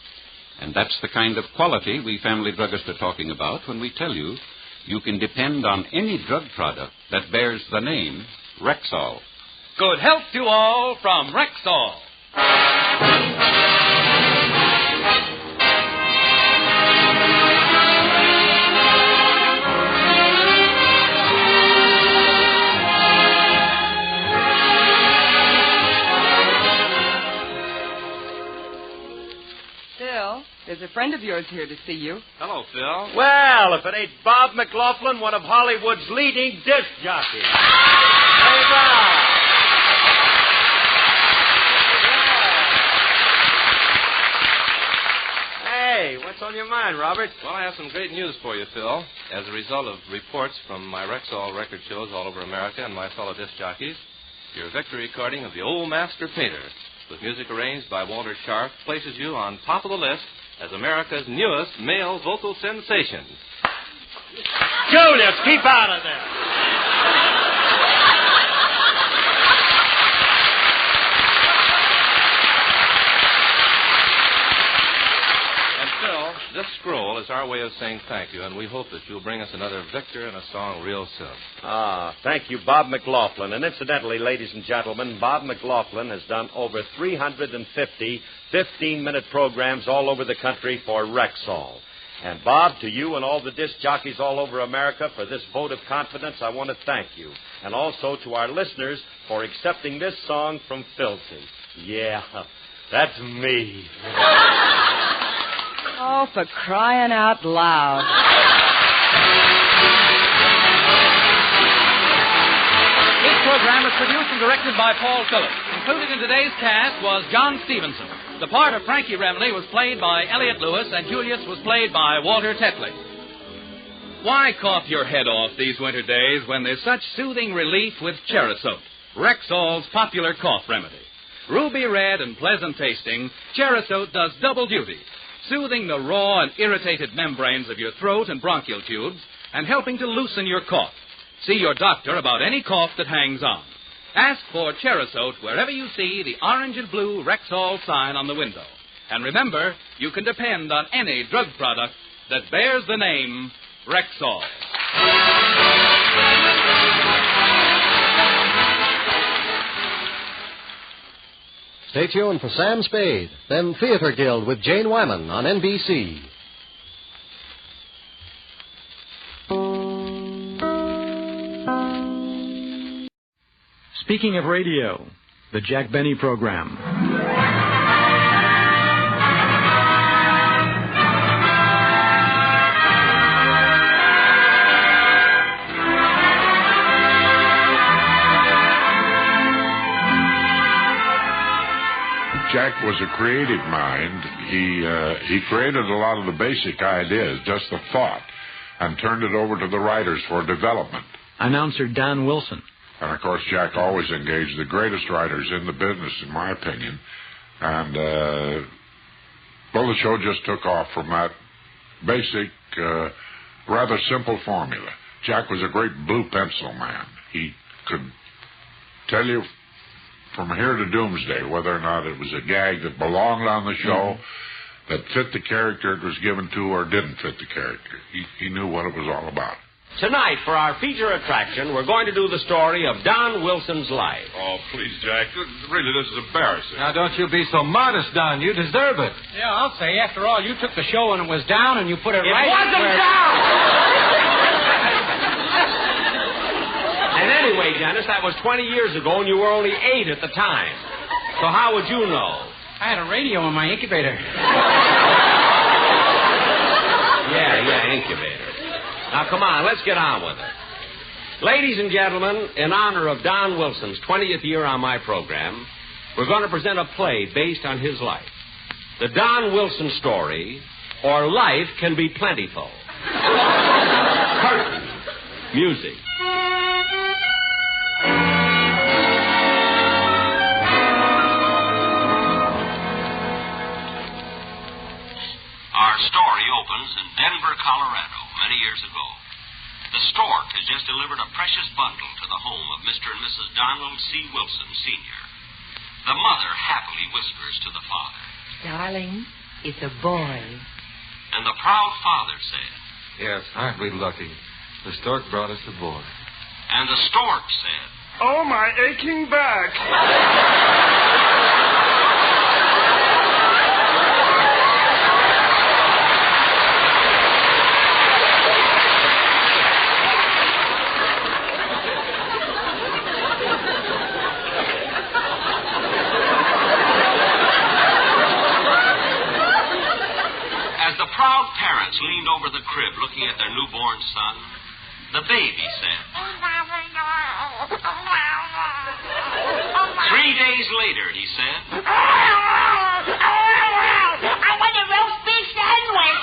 And that's the kind of quality we family druggists are talking about when we tell you you can depend on any drug product that bears the name Rexall. Good health to all from Rexall. Phil, there's a friend of yours here to see you. Hello, Phil. Well, if it ain't Bob McLaughlin, one of Hollywood's leading disc jockeys. Hey, Bob. Hey, what's on your mind, Robert? Well, I have some great news for you, Phil. As a result of reports from my Rexall record shows all over America and my fellow disc jockeys, your victory recording of the Old Master Painter, with music arranged by Walter Scharf, places you on top of the list as America's newest male vocal sensation. Julius, keep out of there. This scroll is our way of saying thank you, and we hope that you'll bring us another victor and a song real soon. Ah, thank you, Bob McLaughlin. And incidentally, ladies and gentlemen, Bob McLaughlin has done over 350 15-minute programs all over the country for Rexall. And Bob, to you and all the disc jockeys all over America for this vote of confidence, I want to thank you. And also to our listeners for accepting this song from Filthy. Yeah, that's me. Oh, for crying out loud. This program was produced and directed by Paul Phillips. Included in today's cast was John Stevenson. The part of Frankie Remley was played by Elliot Lewis, and Julius was played by Walter Tetley. Why cough your head off these winter days when there's such soothing relief with Cherisote, Rexall's popular cough remedy? Ruby red and pleasant tasting, Cherisote does double duty, soothing the raw and irritated membranes of your throat and bronchial tubes and helping to loosen your cough. See your doctor about any cough that hangs on. Ask for Cherisote wherever you see the orange and blue Rexall sign on the window. And remember, you can depend on any drug product that bears the name Rexall. Stay tuned for Sam Spade, then Theater Guild with Jane Wyman on NBC. Speaking of radio, the Jack Benny Program. Jack was a creative mind. He created a lot of the basic ideas, just the thought, and turned it over to the writers for development. Announcer Don Wilson. And, of course, Jack always engaged the greatest writers in the business, in my opinion. And, well, the show just took off from that basic, rather simple formula. Jack was a great blue pencil man. He could tell you from here to doomsday whether or not it was a gag that belonged on the show, that fit the character it was given to, or didn't fit the character. He knew what it was all about. Tonight, for our feature attraction, we're going to do the story of Don Wilson's life. Oh, please, Jack. Really, this is embarrassing. Now, don't you be so modest, Don. You deserve it. Yeah, I'll say. After all, you took the show and it was down, and you put it right... It wasn't down! And anyway, Dennis, that was 20 years ago, and you were only 8 at the time. So how would you know? I had a radio in my incubator. Yeah, incubator. Now, come on, let's get on with it. Ladies and gentlemen, in honor of Don Wilson's 20th year on my program, we're going to present a play based on his life. The Don Wilson story, or Life Can Be Plentiful. Curtain. Music. Our story opens in Denver, Colorado, many years ago. The stork has just delivered a precious bundle to the home of Mr. and Mrs. Donald C. Wilson, Sr. The mother happily whispers to the father, "Darling, it's a boy." And the proud father said, "Yes, aren't we lucky? The stork brought us a boy." And the stork said, "Oh, my aching back." proud parents leaned over the crib looking at their newborn son. The baby said. 3 days later, he said. I want a roast beef sandwich.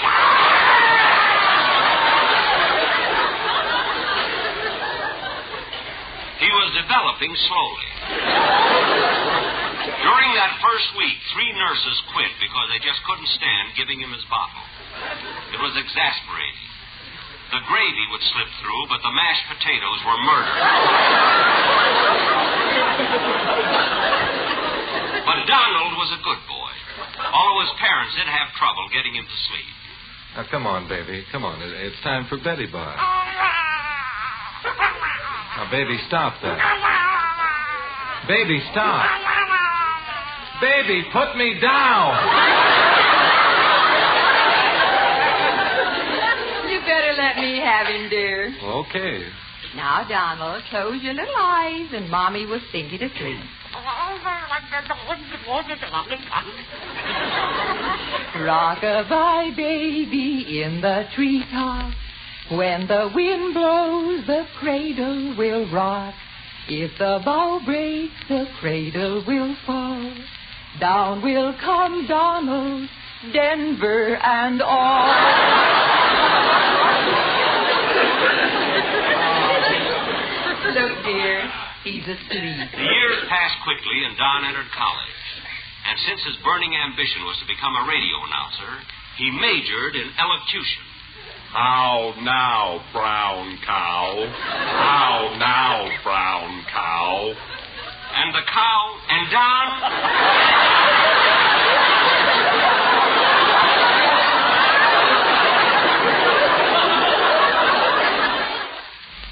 He was developing slowly. During that first week, 3 nurses quit because they just couldn't stand giving him his bottle. It was exasperating. The gravy would slip through, but the mashed potatoes were murder. But Donald was a good boy. Although his parents did have trouble getting him to sleep. Now, come on, baby. Come on. It's time for Betty Bye. Now, baby, stop that. Baby, stop. Baby, put me down. You better let me have him, dear. Okay. Now, Donald, close your little eyes, and Mommy will sing you to sleep. Rock-a-bye, baby, in the treetop. When the wind blows, the cradle will rock. If the bow breaks, the cradle will fall. Down will come Donald, Denver, and all. Look, dear, he's asleep. The years passed quickly, and Don entered college. And since his burning ambition was to become a radio announcer, he majored in elocution. How now, brown cow? How now, brown cow? And the cow and Don...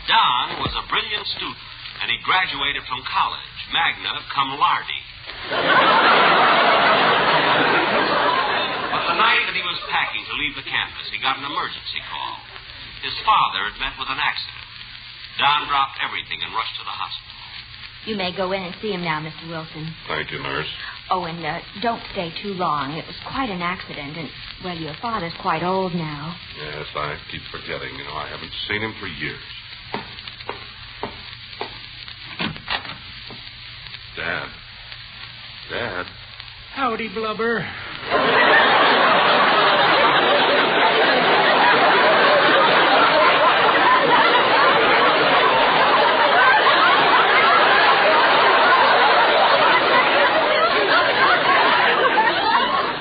Don was a brilliant student, and he graduated from college, magna cum laude. But the night that he was packing to leave the campus, he got an emergency call. His father had met with an accident. Don dropped everything and rushed to the hospital. You may go in and see him now, Mr. Wilson. Thank you, nurse. Oh, and don't stay too long. It was quite an accident, and, well, your father's quite old now. Yes, I keep forgetting. You know, I haven't seen him for years. Dad. Dad. Howdy, Blubber.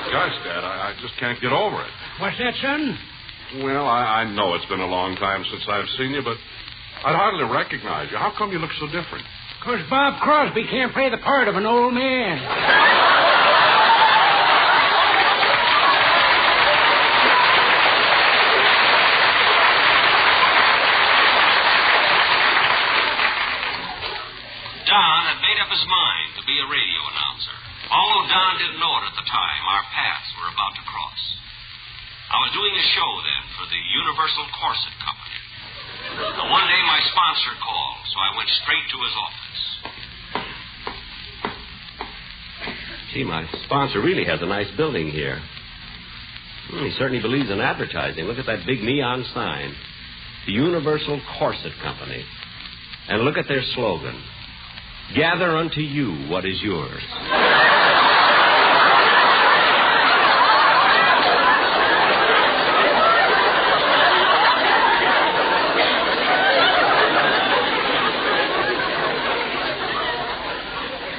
Gosh, Dad, I just can't get over it. What's that, son? Well, I know it's been a long time since I've seen you, but I'd hardly recognize you. How come you look so different? 'Cause Bob Crosby can't play the part of an old man. Don had made up his mind to be a radio announcer. Although Don didn't know it at the time, our paths were about to cross. I was doing a show then for the Universal Corset Company. And one day my sponsor called, so I went straight to his office. Gee, my sponsor really has a nice building here. He certainly believes in advertising. Look at that big neon sign. The Universal Corset Company. And look at their slogan. Gather unto you what is yours.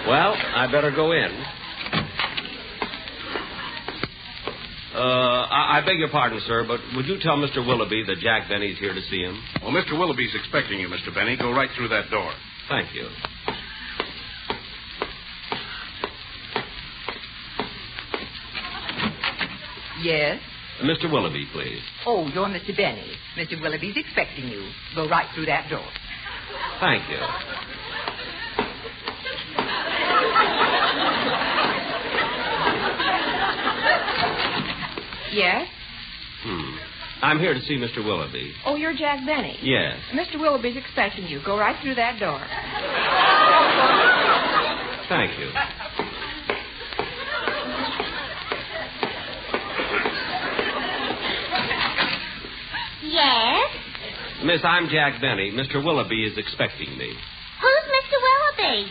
Well, I better go in. I beg your pardon, sir, but would you tell Mr. Willoughby that Jack Benny's here to see him? Well, Mr. Willoughby's expecting you, Mr. Benny. Go right through that door. Thank you. Yes? Mr. Willoughby, please. Oh, you're Mr. Benny. Mr. Willoughby's expecting you. Go right through that door. Thank you. Yes? I'm here to see Mr. Willoughby. Oh, you're Jack Benny. Yes. Mr. Willoughby's expecting you. Go right through that door. Thank you. Yes? Miss, I'm Jack Benny. Mr. Willoughby is expecting me. Who's Mr. Willoughby?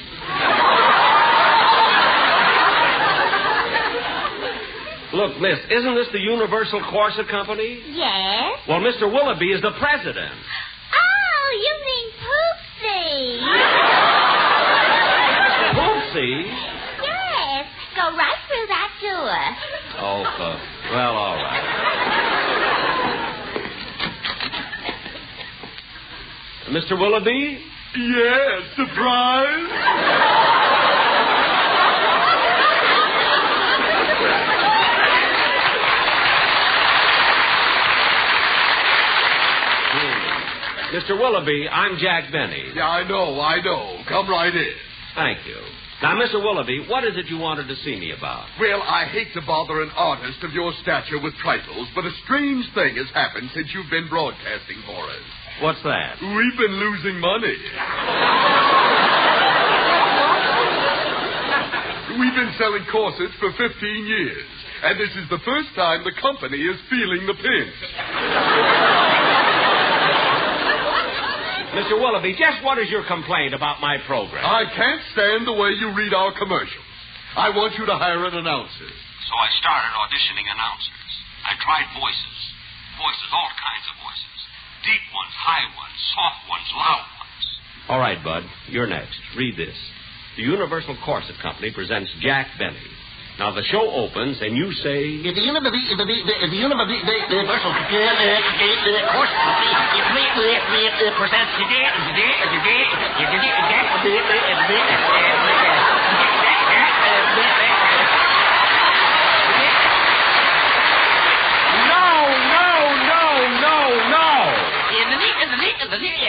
Look, miss, isn't this the Universal Corset Company? Yes? Well, Mr. Willoughby is the president. Oh, you mean Poopsie. Poopsie? Yes. Go right through that door. Oh, well, all right. Mr. Willoughby? Yes, surprise. Mr. Willoughby, I'm Jack Benny. Yeah, I know. Come right in. Thank you. Now, Mr. Willoughby, what is it you wanted to see me about? Well, I hate to bother an artist of your stature with trifles, but a strange thing has happened since you've been broadcasting for us. What's that? We've been losing money. We've been selling corsets for 15 years, and this is the first time the company is feeling the pinch. Mr. Mr. Willoughby, just what is your complaint about my program? I can't stand the way you read our commercials. I want you to hire an announcer. So I started auditioning announcers. I tried voices. Voices, all kinds of voices. Deep ones, high ones, soft ones, loud ones. All right, Bud, you're next. Read this. The Universal Corset Company presents Jack Benny. Now, the show opens, and you say... The Universal Corset Company presents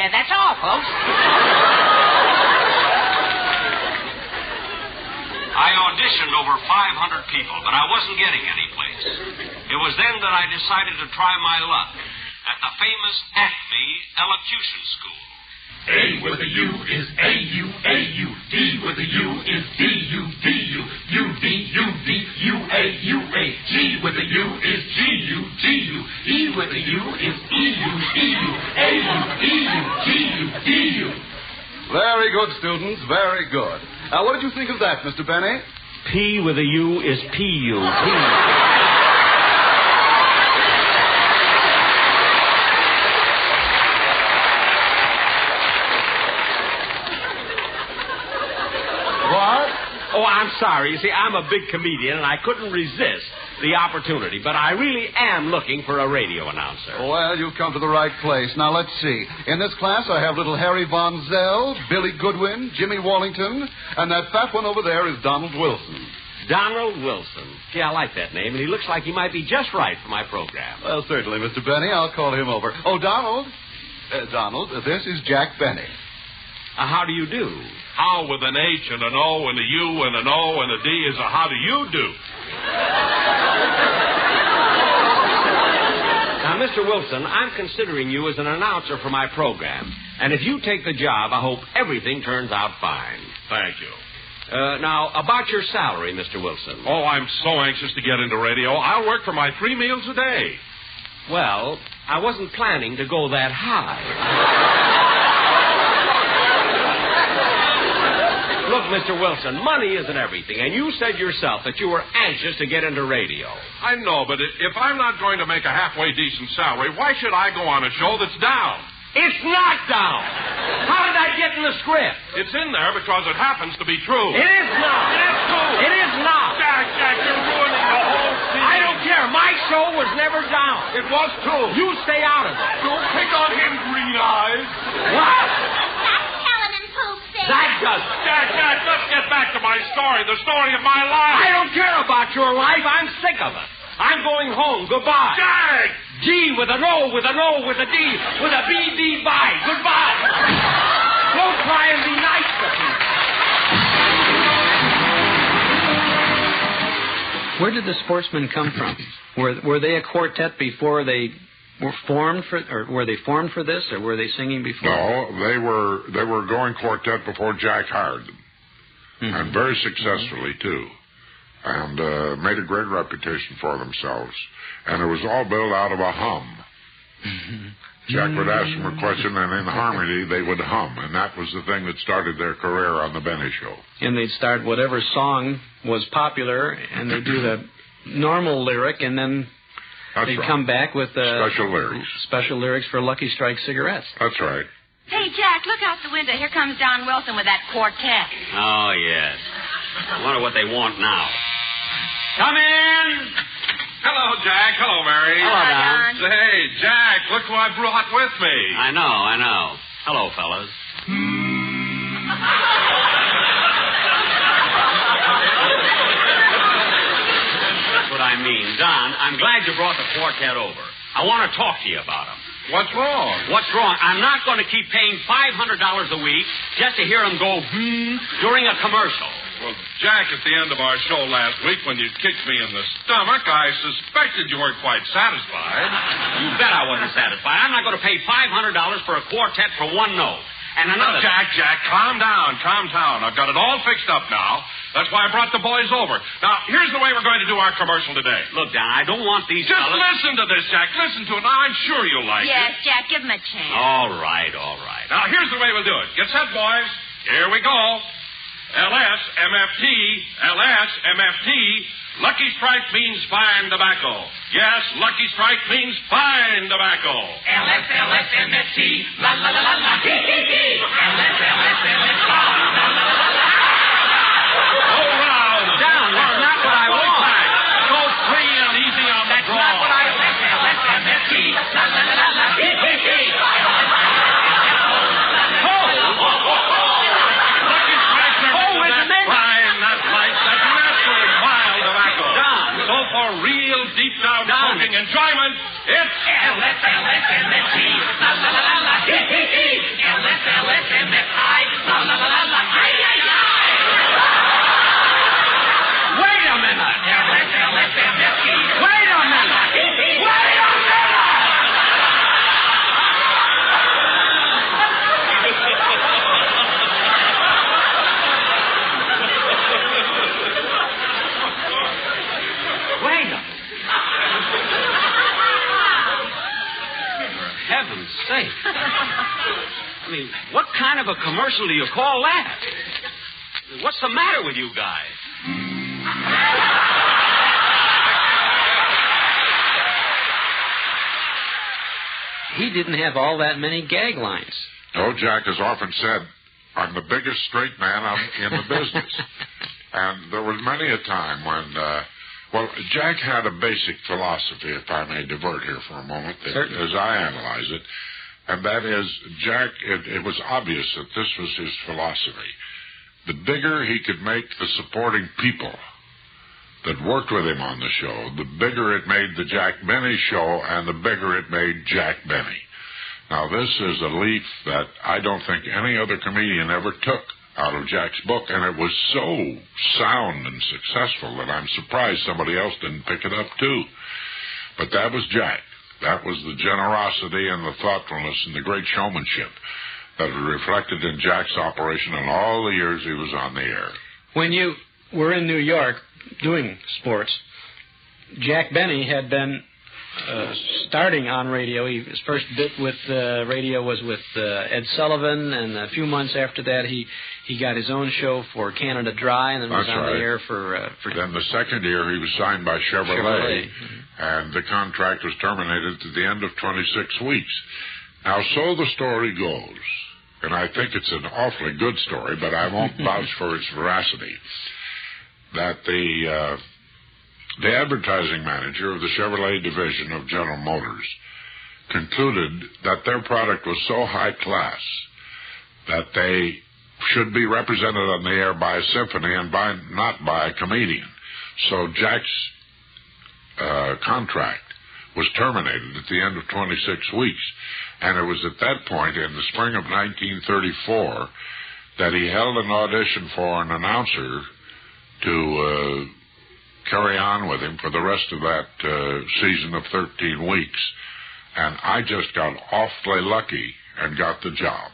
Yeah, that's all, folks. I auditioned over 500 people, but I wasn't getting any place. It was then that I decided to try my luck at the famous Acme Elocution School. A with a U is A-U, A-U. D with a U is D-U, D-U. U-D, U-D, U-A, U-A. G with a U is G-U, G-U. E with a U is E-U, E-U. A-U, E-U, G-U, D-U. Very good, students. Very good. Now, what did you think of that, Mr. Benny? P with a U is P-U. Oh, I'm sorry. You see, I'm a big comedian, and I couldn't resist the opportunity, but I really am looking for a radio announcer. Well, you've come to the right place. Now, let's see. In this class, I have little Harry Von Zell, Billy Goodwin, Jimmy Wallington, and that fat one over there is Donald Wilson. Donald Wilson. Yeah, I like that name, and he looks like he might be just right for my program. Well, certainly, Mr. Benny. I'll call him over. Oh, Donald. Donald, this is Jack Benny. How do you do? How with an H and an O and a U and an O and a D is a how do you do? Now, Mr. Wilson, I'm considering you as an announcer for my program. And if you take the job, I hope everything turns out fine. Thank you. Now, about your salary, Mr. Wilson. Oh, I'm so anxious to get into radio. I'll work for my 3 meals a day. Well, I wasn't planning to go that high. Look, Mr. Wilson, money isn't everything, and you said yourself that you were anxious to get into radio. I know, but if I'm not going to make a halfway decent salary, why should I go on a show that's down? It's not down. How did I get in the script? It's in there because it happens to be true. It is not. It is true. It is not. Jack, you're ruining the whole scene. I don't care. My show was never down. It was true. You stay out of it. Don't pick on him, Green Eyes. What? That does. Jack, let's get back to my story, the story of my life. I don't care about your life. I'm sick of it. I'm going home. Goodbye. Jack! G with an O, with an O, with a D, with a B, D, bye. Goodbye. Don't try and be nice to people. Where did the Sportsmen come from? Were they a quartet before they were formed for, or were they formed for this, or were they singing before? No, they were going quartet before Jack hired them, and very successfully too, and made a great reputation for themselves. And it was all built out of a hum. Jack would ask them a question, and in harmony they would hum, and that was the thing that started their career on the Benny Show. And they'd start whatever song was popular, and they'd do the normal lyric, and then they'd come back with special lyrics for Lucky Strike cigarettes. That's right. Hey, Jack, look out the window. Here comes Don Wilson with that quartet. Oh, yes. I wonder what they want now. Come in. Hello, Jack. Hello, Mary. Hello, Don. Hey, Jack, look who I brought with me. I know. Hello, fellas. That's what I mean. Don, I'm glad you brought the quartet over. I want to talk to you about them. What's wrong? What's wrong? I'm not going to keep paying $500 a week just to hear them go during a commercial. Well, Jack, at the end of our show last week, when you kicked me in the stomach, I suspected you weren't quite satisfied. You bet I wasn't satisfied. I'm not going to pay $500 for a quartet for one note. And another... Now, Jack, calm down. I've got it all fixed up now. That's why I brought the boys over. Now, here's the way we're going to do our commercial today. Look, Don, I don't want these Just fellas... listen to this, Jack. Listen to it. Now, I'm sure you'll like it. Yes, Jack, give him a chance. All right. Now, here's the way we'll do it. Get set, boys. Here we go. LSMFT, LSMFT. Lucky Strike means fine tobacco. Yes, Lucky Strike means fine tobacco. LSMFT, la la la la la, hee hee hee. LSMFT, la la la la la. Go round. Down, that's not what I want. Go free and easy on the draw. That's not what I want. LSMFT, la la la la la, hee hee hee. For real deep-down smoking enjoyment, it's LSMFT, la la la la la, hee hee hee. LSMFT, la la la la la, ay ay ay. Wait a minute. LSMFT, Wait a minute. hee hee. Wait a minute. Heaven's sake. I mean, what kind of a commercial do you call that? What's the matter with you guys? He didn't have all that many gag lines. Oh, Jack has often said, I'm the biggest straight man in the business. And there was many a time when... Well, Jack had a basic philosophy, if I may divert here for a moment, as I analyze it, and that is, Jack, it was obvious that this was his philosophy. The bigger he could make the supporting people that worked with him on the show, the bigger it made the Jack Benny show, and the bigger it made Jack Benny. Now, this is a leaf that I don't think any other comedian ever took out of Jack's book, and it was so sound and successful that I'm surprised somebody else didn't pick it up too. But that was Jack. That was the generosity and the thoughtfulness and the great showmanship that was reflected in Jack's operation in all the years he was on the air. When you were in New York doing sports, Jack Benny had been starting on radio. His first bit with radio was with Ed Sullivan, and a few months after that he got his own show for Canada Dry, and then was on the air for... Then the second year he was signed by Chevrolet. And the contract was terminated at the end of 26 weeks. Now, so the story goes, and I think it's an awfully good story, but I won't vouch for its veracity, that the advertising manager of the Chevrolet division of General Motors concluded that their product was so high class that they should be represented on the air by a symphony and not by a comedian. So Jack's contract was terminated at the end of 26 weeks, and it was at that point in the spring of 1934 that he held an audition for an announcer to carry on with him for the rest of that season of 13 weeks. And I just got awfully lucky and got the job.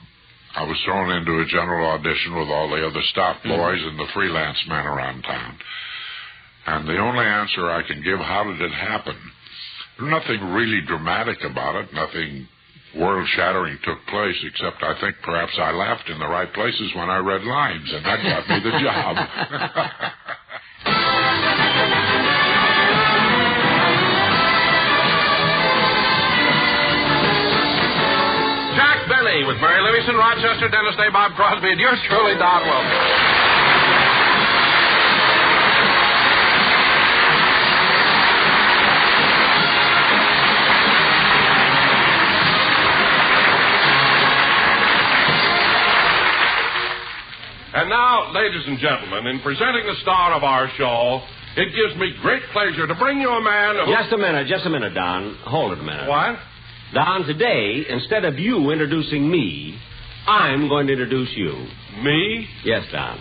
I was thrown into a general audition with all the other stock boys and the freelance men around town. And the only answer I can give, how did it happen? Nothing really dramatic about it. Nothing world-shattering took place, except I think perhaps I laughed in the right places when I read lines, and that got me the job. Jack Benny with Mary Livingston, Rochester, Dennis Day, Bob Crosby, and yours truly, Don Wilson. And now, ladies and gentlemen, in presenting the star of our show, it gives me great pleasure to bring you a man who... Just a minute, Don. Hold it a minute. What? Don, today, instead of you introducing me, I'm going to introduce you. Me? Yes, Don.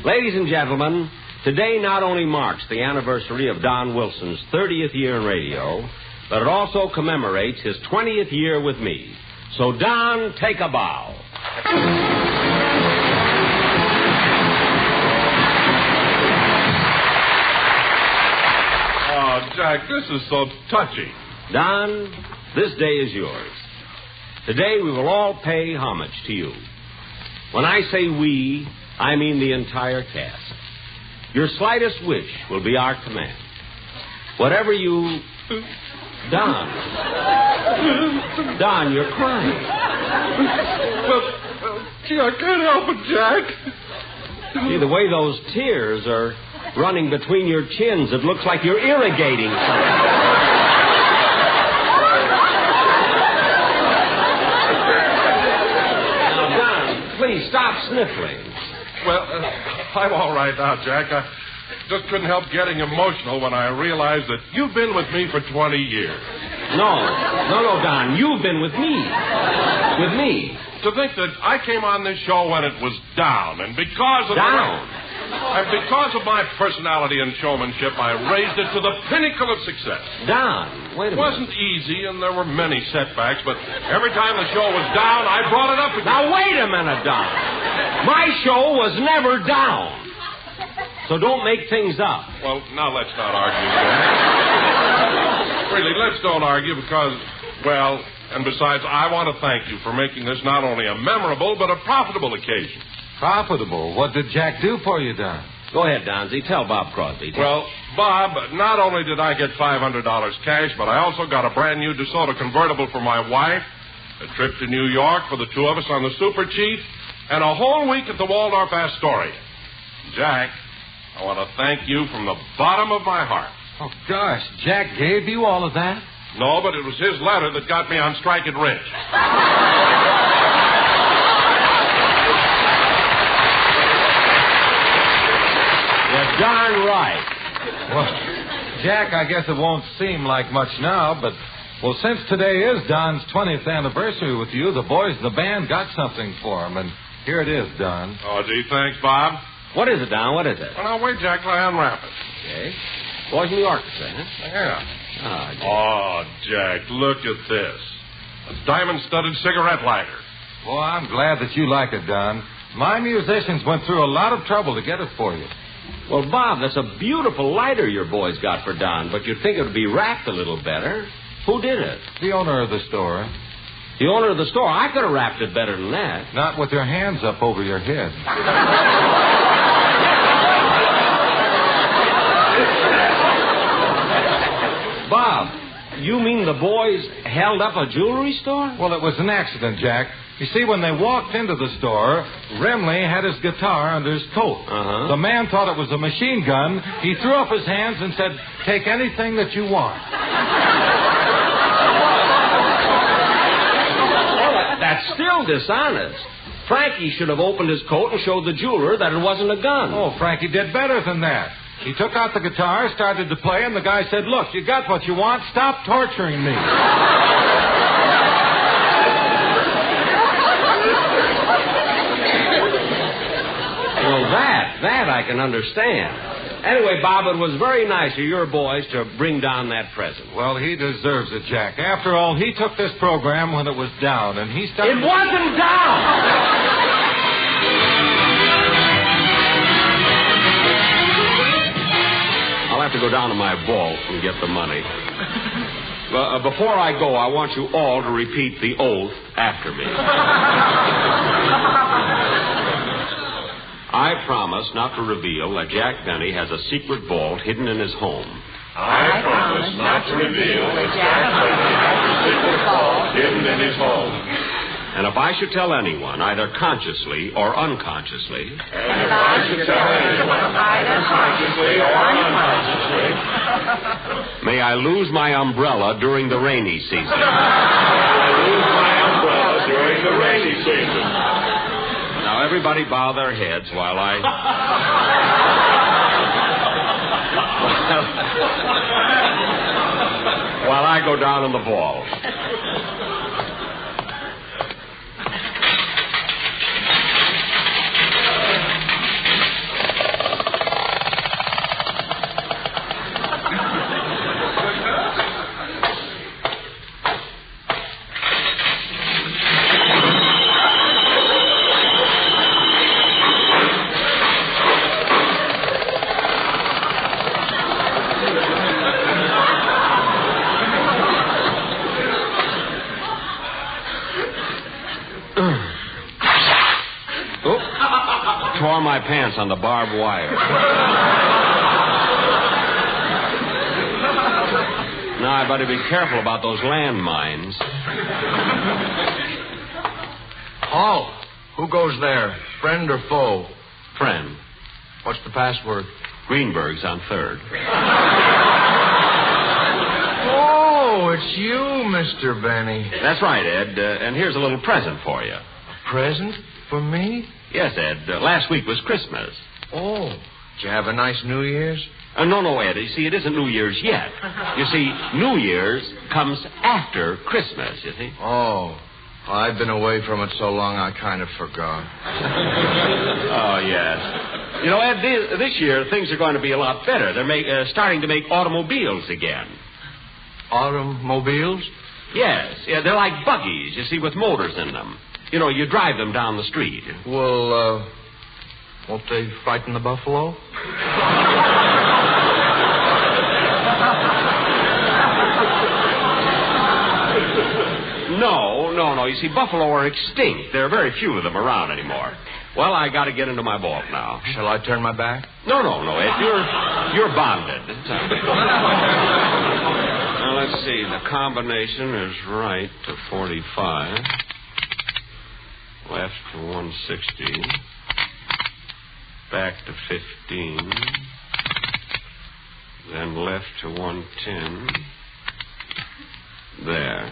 Ladies and gentlemen, today not only marks the anniversary of Don Wilson's 30th year in radio, but it also commemorates his 20th year with me. So, Don, take a bow. Jack, this is so touchy. Don, this day is yours. Today we will all pay homage to you. When I say we, I mean the entire cast. Your slightest wish will be our command. Whatever you... Don, you're crying. Gee, I can't help it, Jack. See, the way those tears are running between your chins, it looks like you're irrigating something. Now, Don, please stop sniffling. Well, I'm all right now, Jack. I just couldn't help getting emotional when I realized that you've been with me for 20 years. No, Don. You've been with me. With me. To think that I came on this show when it was down, and because of my personality and showmanship, I raised it to the pinnacle of success. Don, wait a minute. It wasn't easy, and there were many setbacks, but every time the show was down, I brought it up again. Now, wait a minute, Don. My show was never down. So don't make things up. Well, now let's not argue, Jack. Really, let's don't argue because, well, and besides, I want to thank you for making this not only a memorable, but a profitable occasion. Profitable? What did Jack do for you, Don? Go ahead, Donzie. Tell Bob Crosby. Well, Bob, not only did I get $500 cash, but I also got a brand new DeSoto convertible for my wife, a trip to New York for the two of us on the Super Chief, and a whole week at the Waldorf Astoria. Jack, I want to thank you from the bottom of my heart. Oh, gosh, Jack gave you all of that? No, but it was his letter that got me on strike at Ridge. You're darn right. Well, Jack, I guess it won't seem like much now, but, well, since today is Don's 20th anniversary with you, the boys in the band got something for him, and here it is, Don. Oh, gee, thanks, Bob. What is it, Don? What is it? Well, now, wait, Jack, till I unwrap it. Okay. Boys in the orchestra, huh? Yeah. Oh, Jack, look at this. A diamond-studded cigarette lighter. Well, I'm glad that you like it, Don. My musicians went through a lot of trouble to get it for you. Well, Bob, that's a beautiful lighter your boys got for Don, but you'd think it would be wrapped a little better. Who did it? The owner of the store. The owner of the store? I could have wrapped it better than that. Not with your hands up over your head. Bob, you mean the boys held up a jewelry store? Well, it was an accident, Jack. You see, when they walked into the store, Remley had his guitar under his coat. Uh-huh. The man thought it was a machine gun. He threw up his hands and said, "Take anything that you want." That's still dishonest. Frankie should have opened his coat and showed the jeweler that it wasn't a gun. Oh, Frankie did better than that. He took out the guitar, started to play, and the guy said, "Look, you got what you want. Stop torturing me." Well, that I can understand. Anyway, Bob, it was very nice of your boys to bring down that present. Well, he deserves it, Jack. After all, he took this program when it was down, and he started... It wasn't down! I'll have to go down to my vault and get the money. Before I go, I want you all to repeat the oath after me. I promise not to reveal that Jack Benny has a secret vault hidden in his home. I promise not to reveal that Jack Benny has a secret vault hidden in his home. And if I should tell anyone, either consciously or unconsciously... May I lose my umbrella during the rainy season. Now, everybody bow their heads while I... while I go down in the vault. tore my pants on the barbed wire. Now, I better be careful about those landmines. Oh, who goes there? Friend or foe? Friend. What's the password? Greenberg's on 3rd. Oh, it's you, Mr. Benny. That's right, Ed. And here's a little present for you. A present for me? Yes, Ed. Last week was Christmas. Oh, did you have a nice New Year's? No, Ed. You see, it isn't New Year's yet. You see, New Year's comes after Christmas, you see. Oh, I've been away from it so long I kind of forgot. Oh, yes. You know, Ed, this year things are going to be a lot better. They're starting to make automobiles again. Automobiles? Yes. Yeah, they're like buggies, you see, with motors in them. You know, you drive them down the street. Well, won't they frighten the buffalo? No. You see, buffalo are extinct. There are very few of them around anymore. Well, I got to get into my vault now. Shall I turn my back? No, Ed. You're bonded. Now, let's see. The combination is right to 45. Left to 160. Back to 15. Then left to 110. There.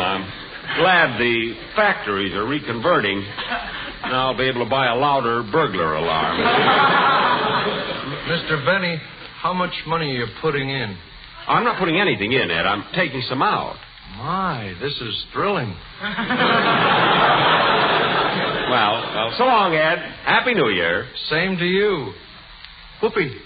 I'm glad the factories are reconverting. Now I'll be able to buy a louder burglar alarm. Mr. Benny, how much money are you putting in? I'm not putting anything in, Ed. I'm taking some out. My, this is thrilling. Well, so long, Ed. Happy New Year. Same to you. Whoopee.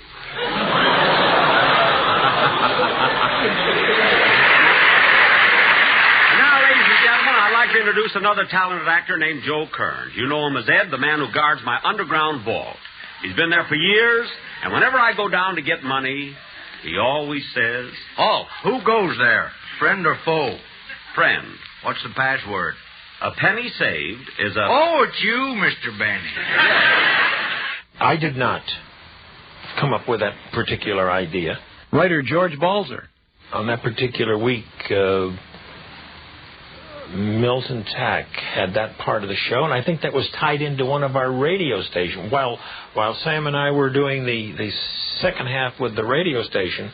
I'd like to introduce another talented actor named Joe Kearns. You know him as Ed, the man who guards my underground vault. He's been there for years, and whenever I go down to get money, he always says... Oh, who goes there? Friend or foe? Friend. What's the password? A penny saved is a... Oh, it's you, Mr. Benny. I did not come up with that particular idea. Writer George Balzer. On that particular week... Milton Tack had that part of the show, and I think that was tied into one of our radio stations. While Sam and I were doing the second half with the radio station,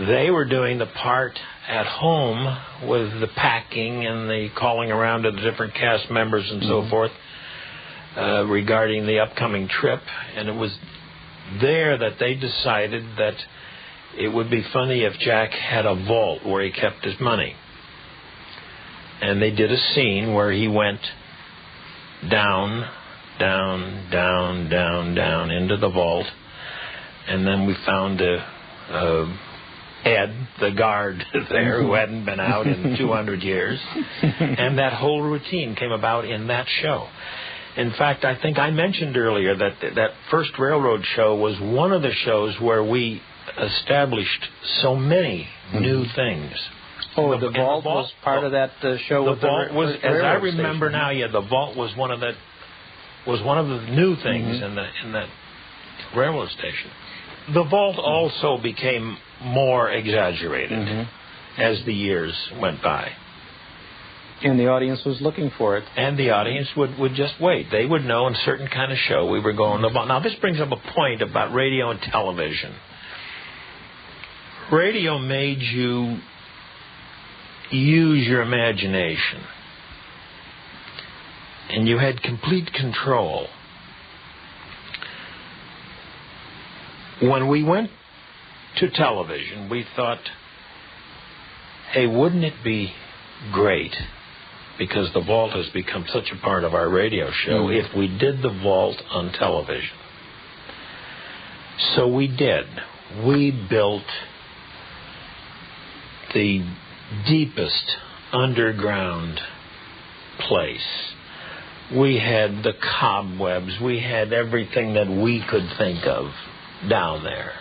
they were doing the part at home with the packing and the calling around to the different cast members and so forth regarding the upcoming trip. And it was there that they decided that it would be funny if Jack had a vault where he kept his money. And they did a scene where he went down into the vault. And then we found Ed, the guard there, who hadn't been out in 200 years. And that whole routine came about in that show. In fact, I think I mentioned earlier that first railroad show was one of the shows where we established so many new things. Oh, the vault was part of that show. The vault was, as I remember now, the vault was one of the new things in that railroad station. The vault also became more exaggerated as the years went by. And the audience was looking for it. And the audience would just wait. They would know in a certain kind of show we were going to. Now, this brings up a point about radio and television. Radio made you use your imagination. And you had complete control. When we went to television, we thought, hey, wouldn't it be great, because the vault has become such a part of our radio show, if we did the vault on television? So we did. We built the deepest underground place. We had the cobwebs. We had everything that we could think of down there.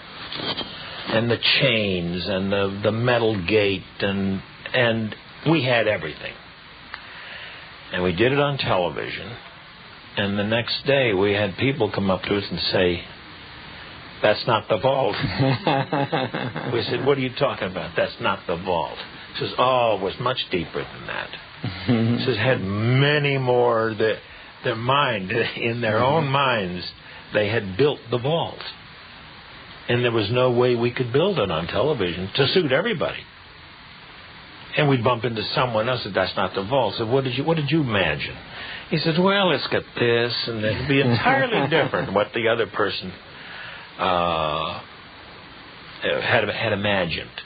And the chains and the metal gate and we had everything. And we did it on television. And the next day we had people come up to us and say, "That's not the vault." We said, "What are you talking about? That's not the vault." He says, "Oh, it was much deeper than that." He says, "Had many more." Their mind, in their own minds, they had built the vault. And there was no way we could build it on television to suit everybody. And we'd bump into someone else and said, "That's not the vault." I said, what did you imagine? He said, "Well, it's got this," and it'd be entirely different what the other person had imagined.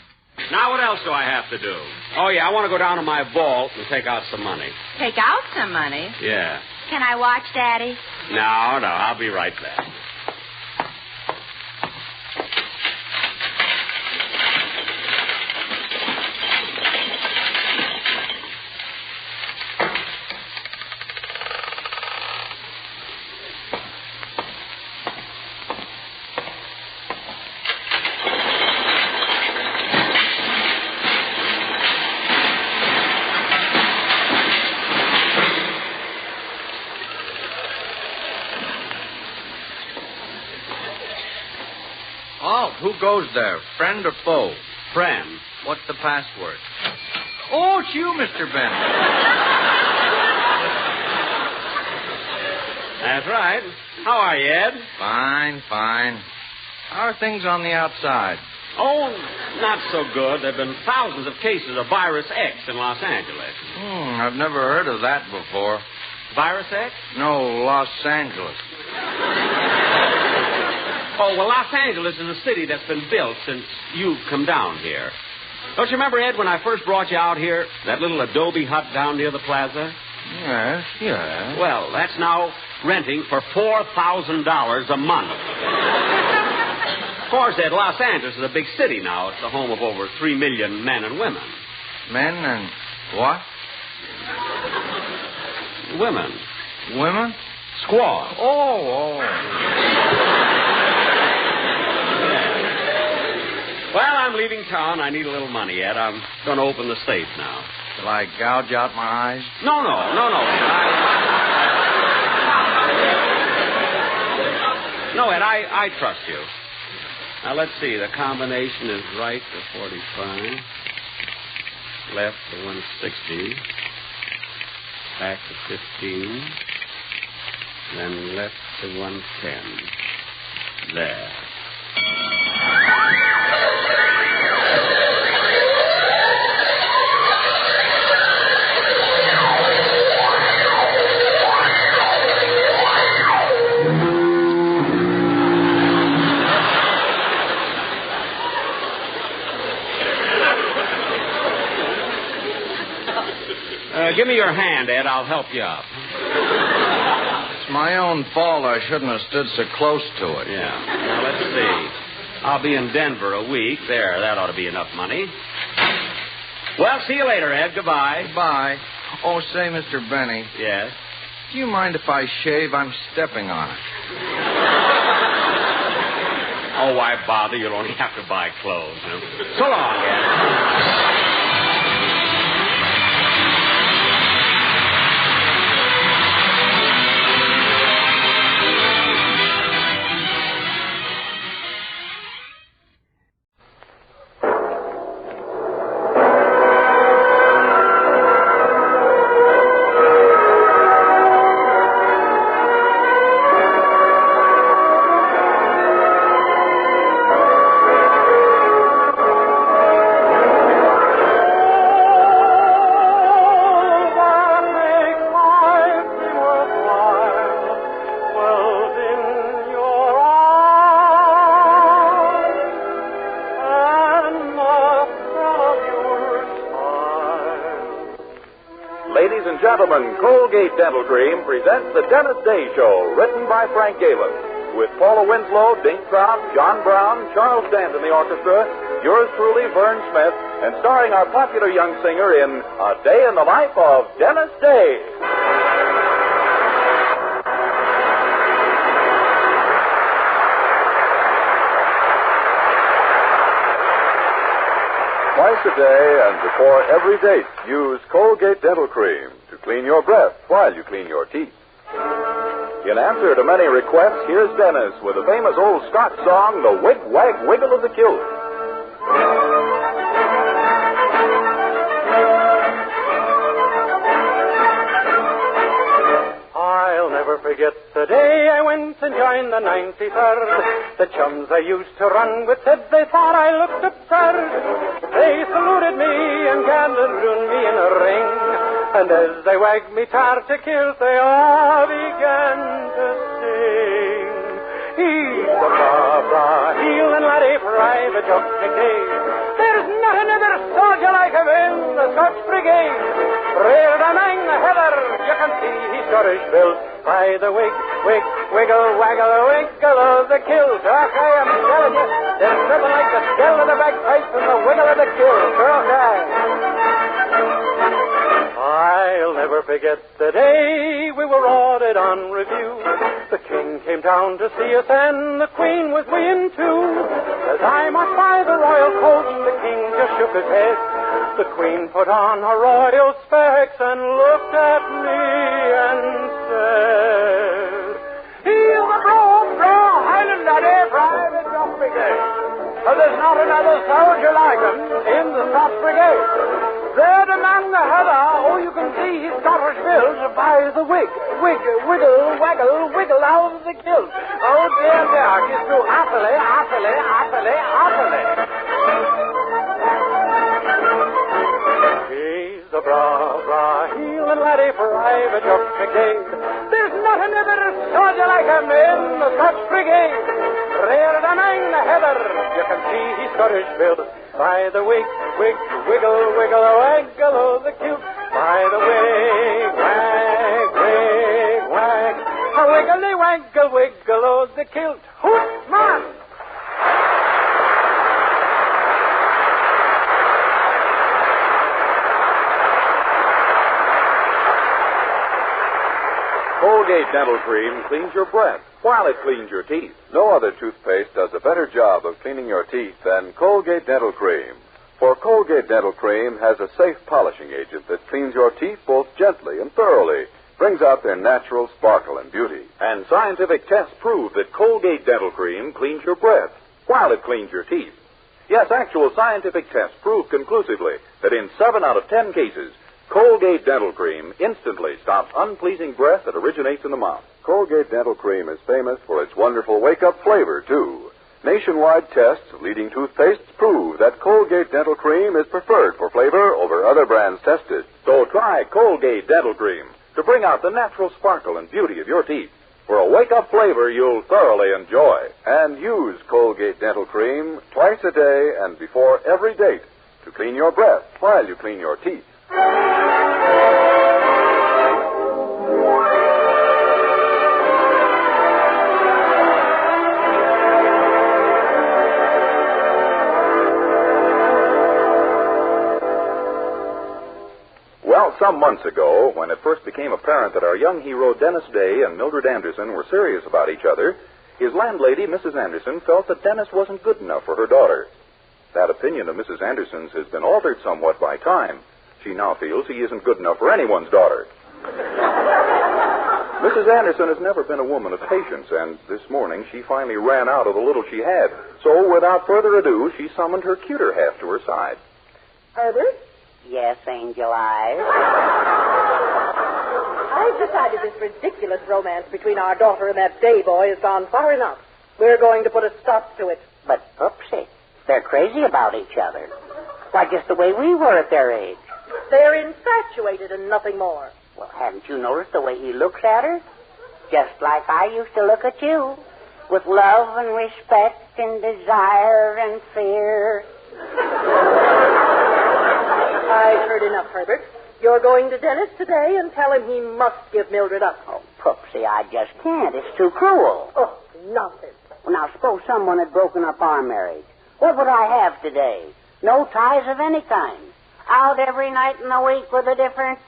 Now what else do I have to do? Oh, yeah, I want to go down to my vault and take out some money. Take out some money? Yeah. Can I watch, Daddy? No, I'll be right back. Who goes there, friend or foe? Friend. What's the password? Oh, it's you, Mr. Bennett. That's right. How are you, Ed? Fine. How are things on the outside? Oh, not so good. There have been thousands of cases of Virus X in Los Angeles. I've never heard of that before. Virus X? No, Los Angeles. Oh, well, Los Angeles is a city that's been built since you've come down here. Don't you remember, Ed, when I first brought you out here, that little adobe hut down near the plaza? Yes. Well, that's now renting for $4,000 a month. Of course, Ed, Los Angeles is a big city now. It's the home of over 3 million men and women. Men and what? Women. Women? Squaws. Oh. Well, I'm leaving town. I need a little money, Ed. I'm going to open the safe now. Shall I gouge out my eyes? No. No, Ed, I trust you. Now, let's see. The combination is right to 45, left to 160, back to 15, then left to 110. There. Give me your hand, Ed. I'll help you up. It's my own fault I shouldn't have stood so close to it. Yeah. Now, let's see. I'll be in Denver a week. There, that ought to be enough money. Well, see you later, Ed. Goodbye. Goodbye. Oh, say, Mr. Benny. Yes? Do you mind if I shave? I'm stepping on it. Oh, why bother? You'll only have to buy clothes. So long, Ed. Ladies and gentlemen, Colgate Dental Cream presents The Dennis Day Show, written by Frank Galen. with Paula Winslow, Dink Brown, John Brown, Charles Dant in the orchestra, yours truly, Vern Smith, and starring our popular young singer in A Day in the Life of Dennis Day. Twice a day and before every date, use Colgate Dental Cream to clean your breath while you clean your teeth. In answer to many requests, here's Dennis with the famous old Scotch song, The Wig Wag Wiggle of the Kilt. I'll never forget the day I went and joined the 93rd. The chums I used to run with said they thought I looked absurd. They saluted me and gathered me in a ring. And as they wagged me tar to kilt, they all began to sing. He's the bra-bra, heel and laddie, private Jock McDade. There's not another soldier like him in the Scotch Brigade. Reared among the heather, you can see he's Scottish built. By the wig, wiggle, waggle, wiggle of the kilt. I am telling you, there's nothing like the skell of the bagpipes and the wiggle of the kilt. I'll never forget the day we were ordered on review. The king came down to see us and the queen was within too. As I marched by the royal coach, the king just shook his head. The queen put on her royal specs and looked at me and said, "He's the broad Highland laddie, private Jock Brigade. There's not another soldier like him in the Scotch Brigade. There among the heather, oh, you can see he's Scottish built by the wig, wiggle, waggle, wiggle out of the kilt. Oh, dear, he's too utterly. He's the bra, heel and laddie, private Jock McDade. There's not another soldier like him in the Scotch Brigade. Reared among the heather, you can see he's Scottish built. By the wig, wiggle, waggle of the kilt. By the wig, wag, a wiggly wiggle of the kilt. Hoot, man! Colgate Dental Cream cleans your breath while it cleans your teeth. No other toothpaste does a better job of cleaning your teeth than Colgate Dental Cream. For Colgate Dental Cream has a safe polishing agent that cleans your teeth both gently and thoroughly, brings out their natural sparkle and beauty. And scientific tests prove that Colgate Dental Cream cleans your breath while it cleans your teeth. Yes, actual scientific tests prove conclusively that in 7 out of 10 cases, Colgate Dental Cream instantly stops unpleasing breath that originates in the mouth. Colgate Dental Cream is famous for its wonderful wake-up flavor, too. Nationwide tests of leading toothpastes prove that Colgate Dental Cream is preferred for flavor over other brands tested. So try Colgate Dental Cream to bring out the natural sparkle and beauty of your teeth. For a wake-up flavor you'll thoroughly enjoy. And use Colgate Dental Cream twice a day and before every date to clean your breath while you clean your teeth. Well, some months ago, when it first became apparent that our young hero Dennis Day and Mildred Anderson were serious about each other, his landlady, Mrs. Anderson, felt that Dennis wasn't good enough for her daughter. That opinion of Mrs. Anderson's has been altered somewhat by time. She now feels he isn't good enough for anyone's daughter. Mrs. Anderson has never been a woman of patience, and this morning she finally ran out of the little she had. So, without further ado, she summoned her cuter half to her side. Herbert? Yes, Angel Eyes. I've decided this ridiculous romance between our daughter and that Day boy has gone far enough. We're going to put a stop to it. But, Poopsie, they're crazy about each other. Why, just the way we were at their age. They're infatuated and nothing more. Well, haven't you noticed the way he looks at her? Just like I used to look at you. With love and respect and desire and fear. I've heard enough, Herbert. You're going to Dennis today and tell him he must give Mildred up. Oh, Poopsie, I just can't. It's too cruel. Oh, Nonsense. Well, now, suppose someone had broken up our marriage. What would I have today? No ties of any kind. Out every night in the week with a different...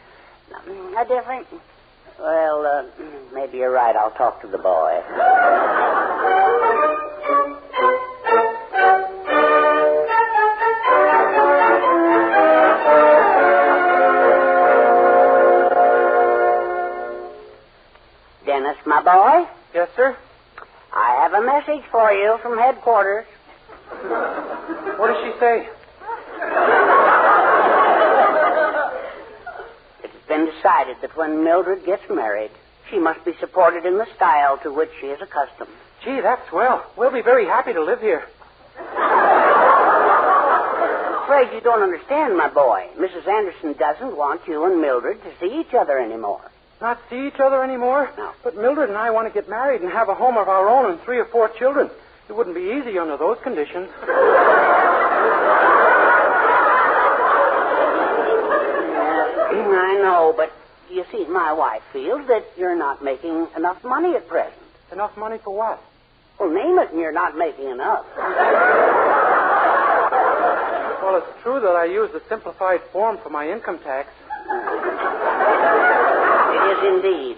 Well, maybe you're right. I'll talk to the boy. Dennis, my boy? Yes, sir? I have a message for you from headquarters. What does she say? It's been decided that when Mildred gets married, she must be supported in the style to which she is accustomed. Gee, that's swell. We'll be very happy to live here. Afraid you don't understand, my boy. Mrs. Anderson doesn't want you and Mildred to see each other anymore. Not see each other anymore? No. But Mildred and I want to get married and have a home of our own and 3 or 4 children. It wouldn't be easy under those conditions. I know, but you see, my wife feels that you're not making enough money at present. Enough money for what? Well, name it and you're not making enough. Well, it's true that I use the simplified form for my income tax. It is indeed.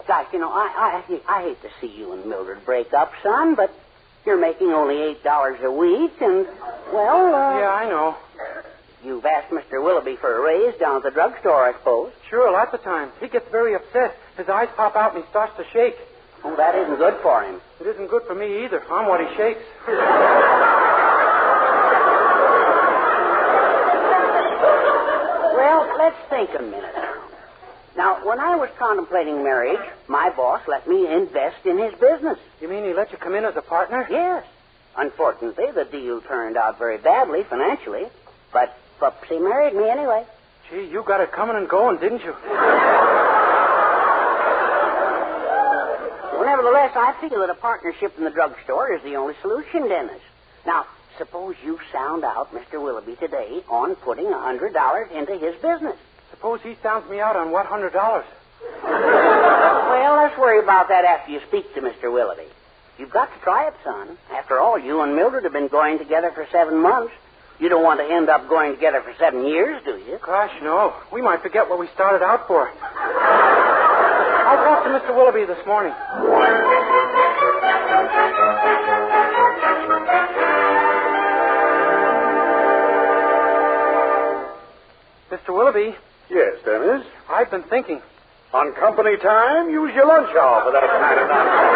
Gosh, you know, I hate to see you and Mildred break up, son, but you're making only $8 a week, and, well, Yeah, I know. You've asked Mr. Willoughby for a raise down at the drugstore, I suppose. Sure, lots of times. He gets very upset. His eyes pop out and he starts to shake. Oh, that isn't good for him. It isn't good for me either. I'm what he shakes. Well, let's think a minute. Now, when I was contemplating marriage, my boss let me invest in his business. You mean he let you come in as a partner? Yes. Unfortunately, the deal turned out very badly financially, but Pupsy married me anyway. Gee, you got it coming and going, didn't you? Well, nevertheless, I feel that a partnership in the drugstore is the only solution, Dennis. Now, suppose you sound out Mr. Willoughby today on putting $100 into his business. Suppose he sounds me out on what $100? Well, let's worry about that after you speak to Mr. Willoughby. You've got to try it, son. After all, you and Mildred have been going together for 7 months. You don't want to end up going together for 7 years, do you? Gosh, no. We might forget what we started out for. I'll talk to Mr. Willoughby this morning. Mr. Willoughby? Yes, Dennis? I've been thinking. On company time, use your lunch hour for that kind of nonsense.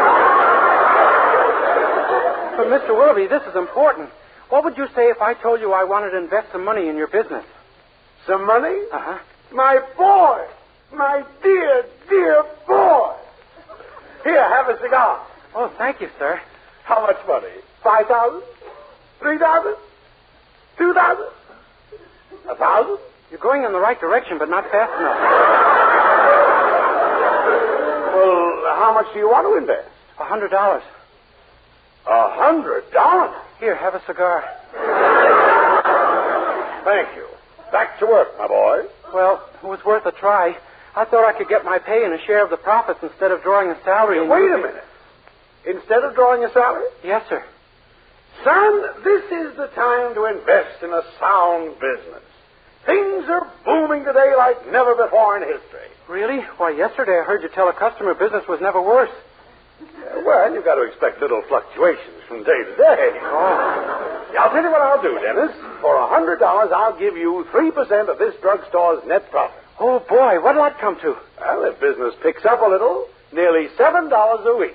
But, Mr. Willoughby, this is important. What would you say if I told you I wanted to invest some money in your business? Some money? Uh-huh. My boy! My dear, dear boy! Here, have a cigar. Oh, thank you, sir. How much money? 5,000? 3,000? 2,000? 1,000? You're going in the right direction, but not fast enough. Well, how much do you want to invest? $100. $100? Here, have a cigar. Thank you. Back to work, my boy. Well, it was worth a try. I thought I could get my pay and a share of the profits instead of drawing a salary. Wait a minute. Instead of drawing a salary? Yes, sir. Son, this is the time to invest in a sound business. Things are booming today like never before in history. Really? Why, yesterday I heard you tell a customer business was never worse. Well, you've got to expect little fluctuations from day to day. Oh. I'll tell you what I'll do, Dennis. For $100, I'll give you 3% of this drugstore's net profit. Oh, boy, what'll that come to? Well, if business picks up a little, nearly $7 a week.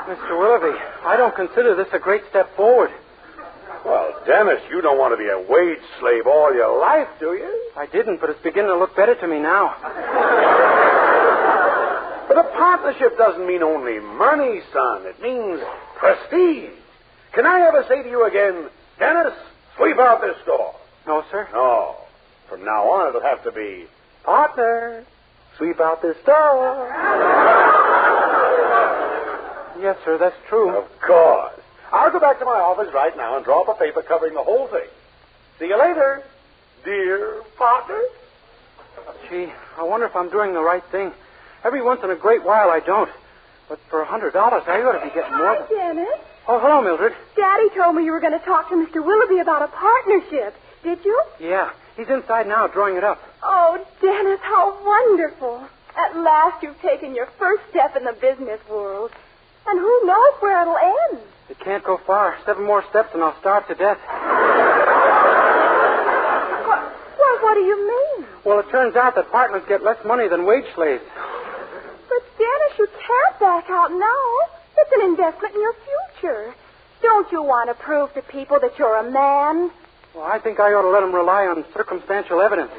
Mr. Willoughby, I don't consider this a great step forward. Well, Dennis, you don't want to be a wage slave all your life, do you? I didn't, but it's beginning to look better to me now. But a partnership doesn't mean only money, son. It means prestige. Can I ever say to you again, Dennis, sweep out this store? No, sir. No. From now on, it'll have to be, partner, sweep out this store. Yes, sir, that's true. Of course. I'll go back to my office right now and draw up a paper covering the whole thing. See you later, dear partner. Gee, I wonder if I'm doing the right thing. Every once in a great while, I don't. But for $100, I ought to be getting more Hi, Dennis. Oh, hello, Mildred. Daddy told me you were going to talk to Mr. Willoughby about a partnership. Did you? Yeah, he's inside now drawing it up. Oh, Dennis, how wonderful. At last you've taken your first step in the business world. And who knows where it'll end? It can't go far. 7 more steps and I'll starve to death. What do you mean? Well, it turns out that partners get less money than wage slaves. But, Dennis, you can't back out now. It's an investment in your future. Don't you want to prove to people that you're a man? Well, I think I ought to let them rely on circumstantial evidence.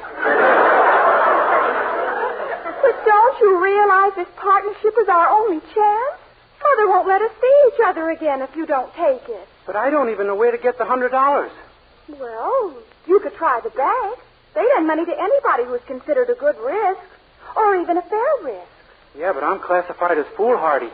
But don't you realize this partnership is our only chance? Mother won't let us see each other again if you don't take it. But I don't even know where to get the $100. Well, you could try the bank. They lend money to anybody who's considered a good risk, or even a fair risk. Yeah, but I'm classified as foolhardy.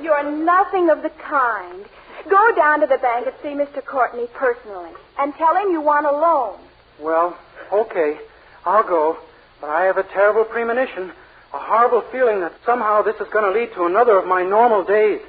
You're nothing of the kind. Go down to the bank and see Mr. Courtney personally, and tell him you want a loan. Well, okay, I'll go. But I have a terrible premonition, a horrible feeling that somehow this is going to lead to another of my normal days.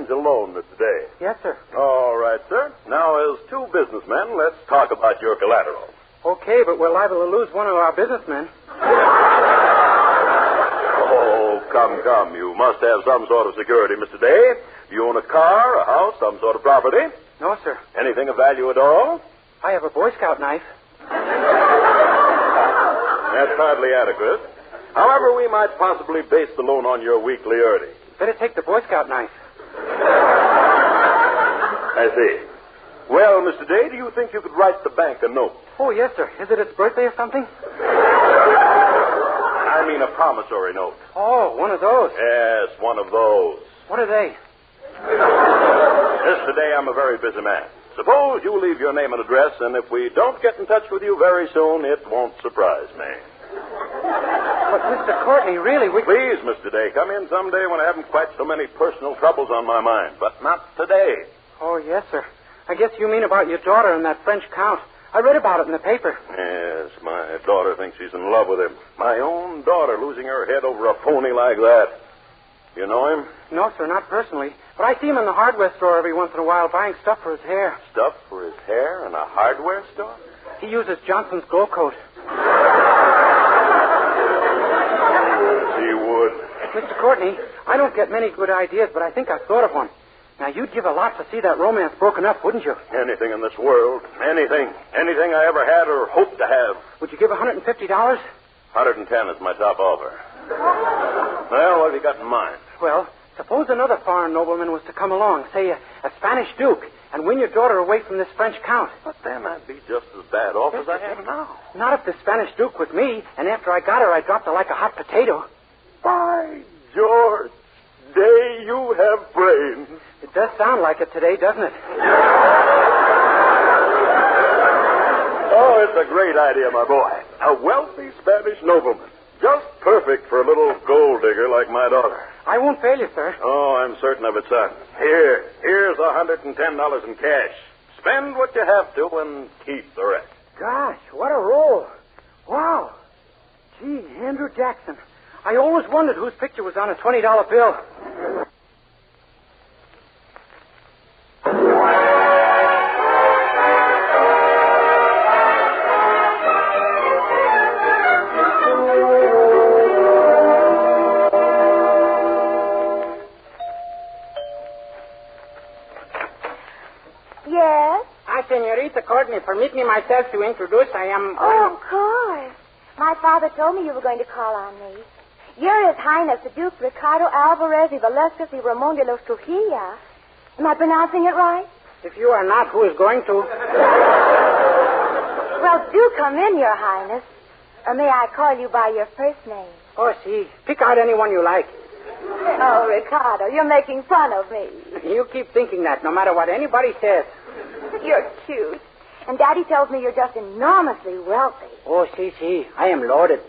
A loan, Mr. Day. Yes, sir. All right, sir. Now, as two businessmen, let's talk about your collateral. Okay, but we're liable to lose one of our businessmen. Oh, come. You must have some sort of security, Mr. Day. Do you own a car, a house, some sort of property? No, sir. Anything of value at all? I have a Boy Scout knife. That's hardly adequate. However, we might possibly base the loan on your weekly earnings. Better take the Boy Scout knife. I see. Well, Mr. Day, do you think you could write the bank a note? Oh, yes, sir. Is it its birthday or something? I mean a promissory note. Oh, one of those. Yes, one of those. What are they? Mr. Day, I'm a very busy man. Suppose you leave your name and address, and if we don't get in touch with you very soon, it won't surprise me. But, Mr. Courtney, really, Please, Mr. Day, come in someday when I haven't quite so many personal troubles on my mind, but not today. Oh, yes, sir. I guess you mean about your daughter and that French count. I read about it in the paper. Yes, my daughter thinks she's in love with him. My own daughter losing her head over a pony like that. You know him? No, sir, not personally. But I see him in the hardware store every once in a while buying stuff for his hair. Stuff for his hair in a hardware store? He uses Johnson's Glow Coat. He would. Mr. Courtney, I don't get many good ideas, but I think I've thought of one. Now, you'd give a lot to see that romance broken up, wouldn't you? Anything in this world. Anything. Anything I ever had or hoped to have. Would you give $150? 110 is my top offer. Well, what have you got in mind? Well, suppose another foreign nobleman was to come along, say a Spanish duke, and win your daughter away from this French count. But then I'd be just as bad off as I am now. Not if the Spanish duke was me, and after I got her, I dropped her like a hot potato. By George, Day, you have brains. It does sound like it today, doesn't it? Oh, it's a great idea, my boy. A wealthy Spanish nobleman. Just perfect for a little gold digger like my daughter. I won't fail you, sir. Oh, I'm certain of it, son. Here's $110 in cash. Spend what you have to and keep the rest. Gosh, what a roll. Wow. Gee, Andrew Jackson. I always wondered whose picture was on a $20 bill. Yes? Senorita Courtney, permit me myself to introduce. I am... Oh, of course. My father told me you were going to call on me. You're His Highness the Duke Ricardo Alvarez y Velasquez y Ramon de los Trujillo. Am I pronouncing it right? If you are not, who is going to? Well, do come in, Your Highness. Or may I call you by your first name? Oh, see. Pick out anyone you like. Oh, Ricardo, you're making fun of me. You keep thinking that, no matter what anybody says. You're cute. And Daddy tells me you're just enormously wealthy. Oh, see. I am loaded.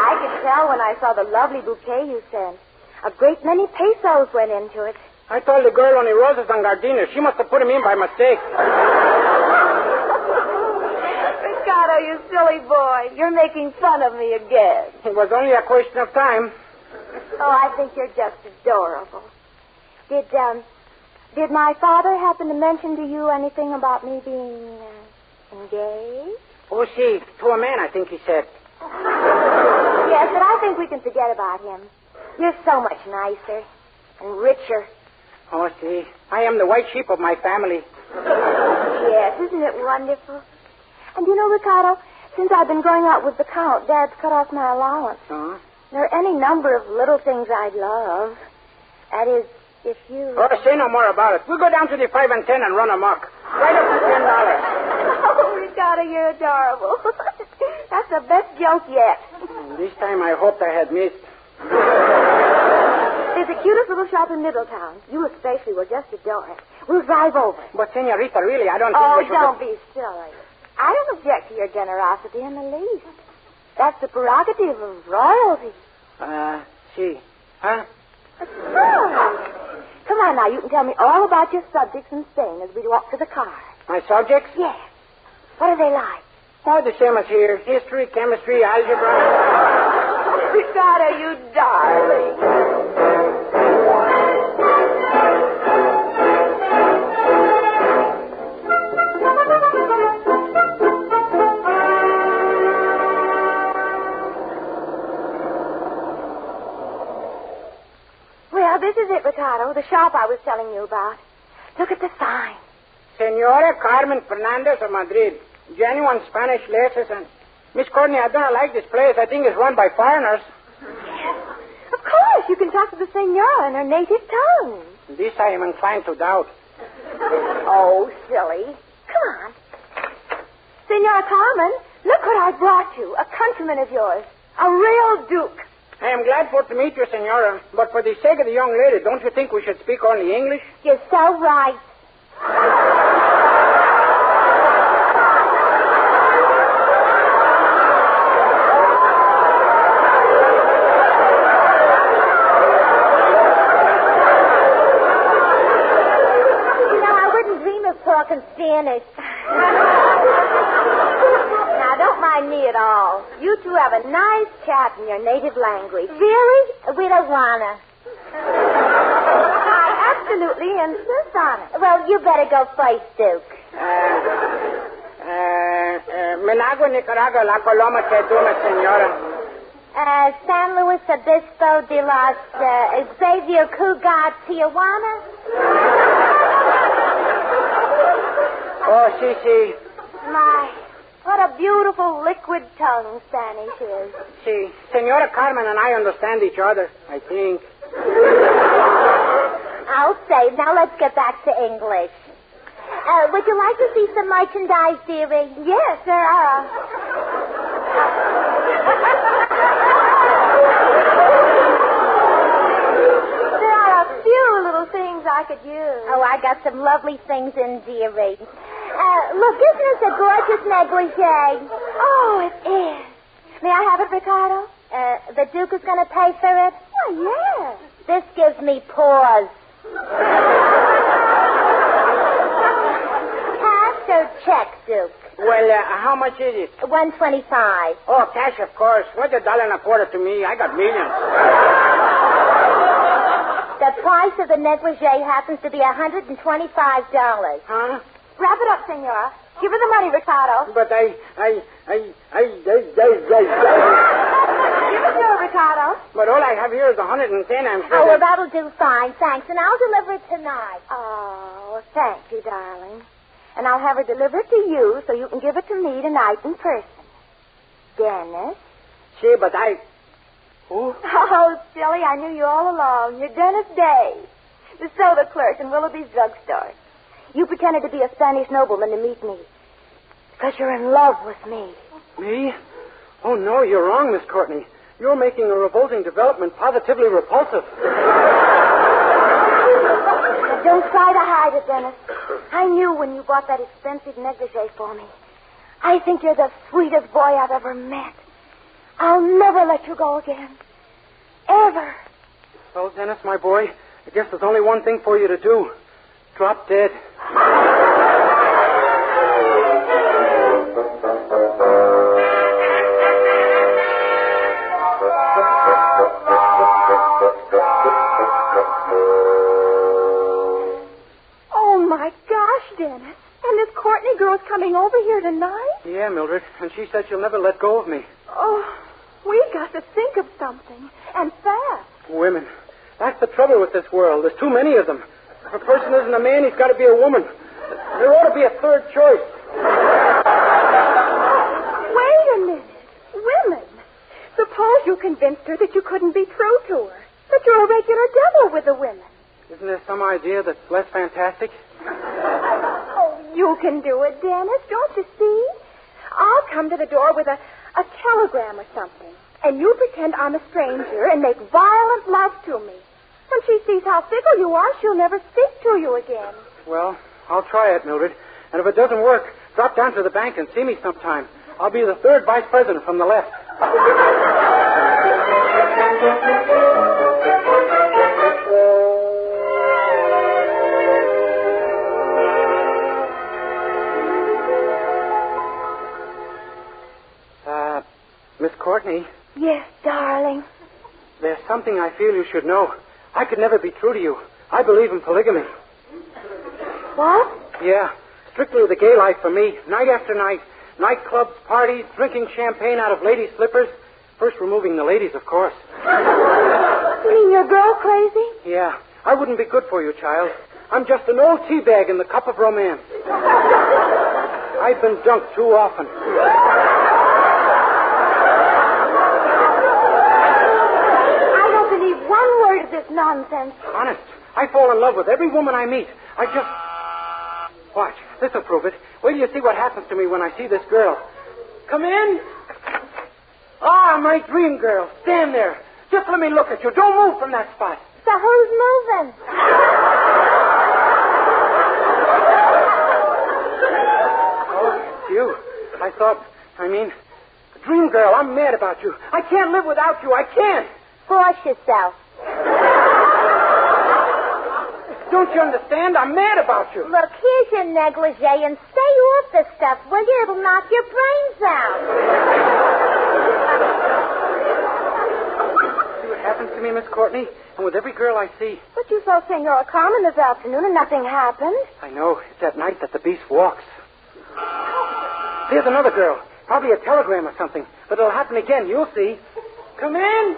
I could tell when I saw the lovely bouquet you sent. A great many pesos went into it. I told the girl only roses and gardenias. She must have put him in by mistake. Ricardo, you silly boy. You're making fun of me again. It was only a question of time. Oh, I think you're just adorable. Did my father happen to mention to you anything about me being engaged? Oh, see, to a man, I think he said. Yes, but I think we can forget about him. You're so much nicer and richer. Oh, see, I am the white sheep of my family. Yes, isn't it wonderful? And you know, Ricardo, since I've been going out with the Count, Dad's cut off my allowance. Huh? There are any number of little things I'd love. That is, if you... Oh, say no more about it. We'll go down to the 5 and 10 and run amok. Right up to $10. Oh, Ricardo, you're adorable. That's the best joke yet. This time I hoped I had missed. There's the cutest little shop in Middletown. You especially will just adore it. We'll drive over. But, Senorita, really, I don't think we should... Oh, don't be silly. I don't object to your generosity in the least. That's the prerogative of royalty. See. Huh? Sure. Come on now, you can tell me all about your subjects in Spain as we walk to the car. My subjects? Yes. What are they like? Oh, the same as here. History, chemistry, algebra. Ricardo, you darling. Well, this is it, Ricardo, the shop I was telling you about. Look at the sign. Senora Carmen Fernandez of Madrid. Genuine Spanish laces and... Miss Courtney, I don't like this place. I think it's run by foreigners. Of course, you can talk to the senora in her native tongue. This I am inclined to doubt. Oh, silly. Come on. Senora Carmen, look what I brought you. A countryman of yours. A real duke. I am glad for to meet you, senora. But for the sake of the young lady, don't you think we should speak only English? You're so right. Talking Spanish. Now, don't mind me at all. You two have a nice chat in your native language. Really? We don't wanna. I absolutely insist on it. Well, you better go first, Duke. Managua, Nicaragua, La Coloma, Cheduma, senora. San Luis Obispo de los Xavier Cugat, Tijuana. Oh, sí. My, what a beautiful liquid tongue Spanish is. Sí. Senora Carmen and I understand each other, I think. I'll say. Now let's get back to English. Would you like to see some merchandise, dearie? Yes, there are. There are a few little things I could use. Oh, I got some lovely things in, dearie. Look, isn't this a gorgeous negligee? Oh, it is. May I have it, Ricardo? The Duke is going to pay for it? Why, yes. This gives me pause. Cash or check, Duke? Well, how much is it? $125. Oh, cash, of course. What's $1.25 to me? I got millions. The price of the negligee happens to be $125. Huh? Wrap it up, senora. Give her the money, Ricardo. But Give it to her, Ricardo. But all I have here is 110, I'm sure. Oh, well, that'll do fine, thanks. And I'll deliver it tonight. Oh, thank you, darling. And I'll have her deliver it to you so you can give it to me tonight in person. Dennis? See, but I... Who? Oh, silly, I knew you all along. You're Dennis Day, the soda clerk in Willoughby's drugstore. You pretended to be a Spanish nobleman to meet me. Because you're in love with me. Me? Oh, no, you're wrong, Miss Courtney. You're making a revolting development positively repulsive. Don't try to hide it, Dennis. I knew when you bought that expensive negligee for me. I think you're the sweetest boy I've ever met. I'll never let you go again. Ever. Well, Dennis, my boy, I guess there's only one thing for you to do. Drop dead. Oh, my gosh, Dennis. And this Courtney girl's coming over here tonight? Yeah, Mildred, and she said she'll never let go of me. Oh, we've got to think of something. And fast. Women. That's the trouble with this world. There's too many of them. If a person isn't a man, he's got to be a woman. There ought to be a third choice. Wait a minute. Women. Suppose you convinced her that you couldn't be true to her. That you're a regular devil with the women. Isn't there some idea that's less fantastic? Oh, you can do it, Dennis. Don't you see? I'll come to the door with a telegram or something. And you pretend I'm a stranger and make violent love to me. When she sees how fickle you are, she'll never speak to you again. Well, I'll try it, Mildred. And if it doesn't work, drop down to the bank and see me sometime. I'll be the third vice president from the left. Miss Courtney? Yes, darling. There's something I feel you should know. I could never be true to you. I believe in polygamy. What? Yeah. Strictly the gay life for me. Night after night. Nightclubs, parties, drinking champagne out of ladies' slippers. First removing the ladies, of course. You mean your girl crazy? Yeah. I wouldn't be good for you, child. I'm just an old tea bag in the cup of romance. I've been dunked too often. One word of this nonsense. Honest. I fall in love with every woman I meet. I just... Watch. This'll prove it. Wait till you see what happens to me when I see this girl. Come in. Ah, my dream girl. Stand there. Just let me look at you. Don't move from that spot. So who's moving? Oh, it's you. Dream girl, I'm mad about you. I can't live without you. I can't. Force yourself. Don't you understand? I'm mad about you. Look, here's your negligee and stay off the stuff, will you? It'll knock your brains out. See what happens to me, Miss Courtney? And with every girl I see. But you saw Senora Carmen this afternoon and nothing happened. I know. It's that night that the beast walks. There's another girl. Probably a telegram or something. But it'll happen again. You'll see. Come in.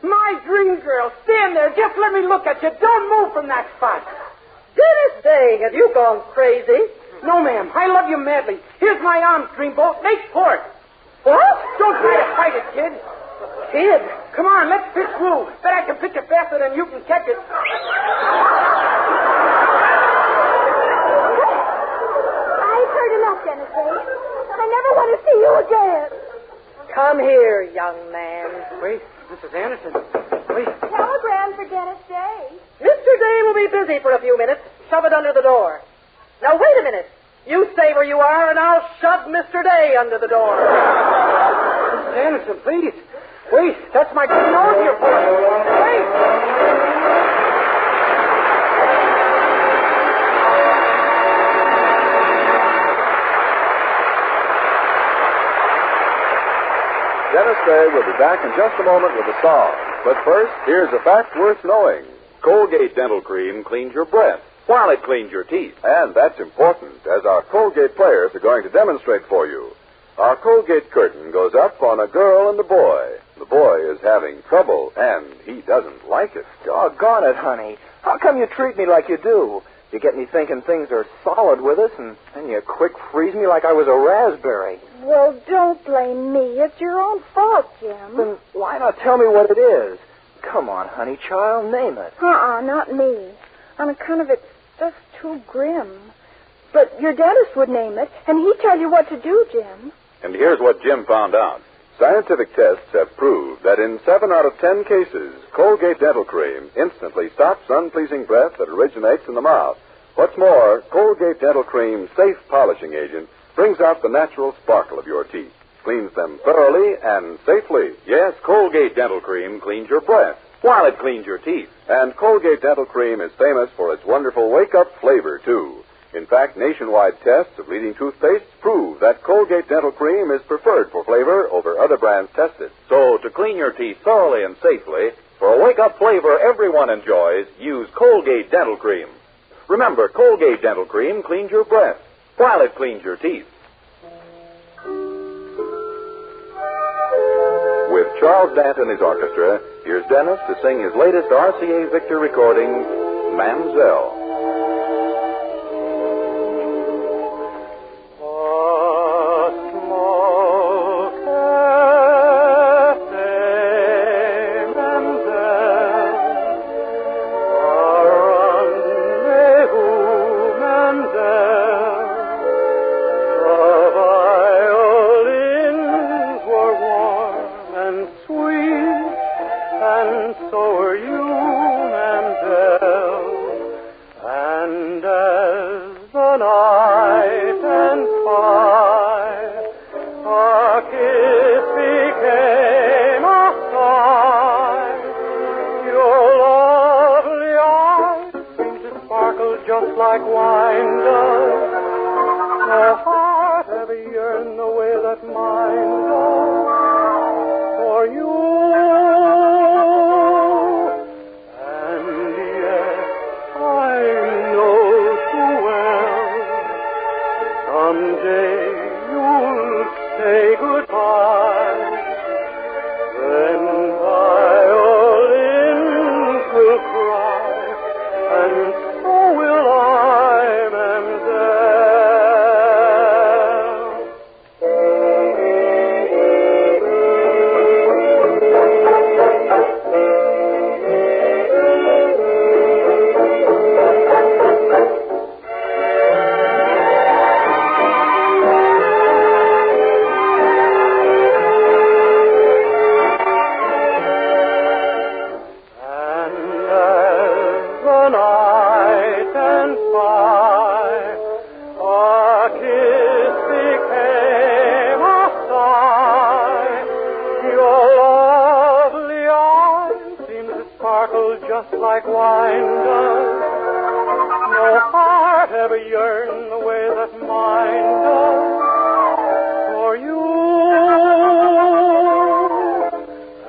My dream girl, stand there. Just let me look at you. Don't move from that spot. Dennis Day, have you gone crazy? No, ma'am. I love you madly. Here's my arm, Dreamboat. Make port. What? Don't try to fight it, kid. Kid? Come on, let's pitch woo. Bet I can pitch it faster than you can catch it. I've heard enough, Dennis Day. I never want to see you again. Come here, young man. Wait. Mrs. Anderson, please. Telegram for Dennis Day. Mr. Day will be busy for a few minutes. Shove it under the door. Now, wait a minute. You stay where you are, and I'll shove Mr. Day under the door. Mrs. Anderson, please. Wait, that's my green nose you're pulling. Wait. Dennis Day will be back in just a moment with a song. But first, here's a fact worth knowing. Colgate Dental Cream cleans your breath while it cleans your teeth. And that's important, as our Colgate players are going to demonstrate for you. Our Colgate curtain goes up on a girl and a boy. The boy is having trouble, and he doesn't like it. Doggone it, honey. How come you treat me like you do? You get me thinking things are solid with us, and then you quick freeze me like I was a raspberry. Well, don't blame me. It's your own fault, Jim. Then why not tell me what it is? Come on, honey child, name it. Not me. On account of it's just too grim. But your dentist would name it, and he'd tell you what to do, Jim. And here's what Jim found out. Scientific tests have proved that in 7 out of 10 cases, Colgate Dental Cream instantly stops unpleasing breath that originates in the mouth. What's more, Colgate Dental Cream's safe polishing agent brings out the natural sparkle of your teeth, cleans them thoroughly and safely. Yes, Colgate Dental Cream cleans your breath while it cleans your teeth. And Colgate Dental Cream is famous for its wonderful wake-up flavor, too. In fact, nationwide tests of leading toothpastes prove that Colgate Dental Cream is preferred for flavor over other brands tested. So, to clean your teeth thoroughly and safely, for a wake-up flavor everyone enjoys, use Colgate Dental Cream. Remember, Colgate Dental Cream cleans your breath while it cleans your teeth. With Charles Dant and his orchestra, here's Dennis to sing his latest RCA Victor recording, Mamselle. Just like wine does, no heart ever yearned the way that mine does for you. And yet I know too well someday you'll say goodbye. Then violins will cry and so will I, Mamselle. Just like wine does, no heart ever yearned the way that mine does for you.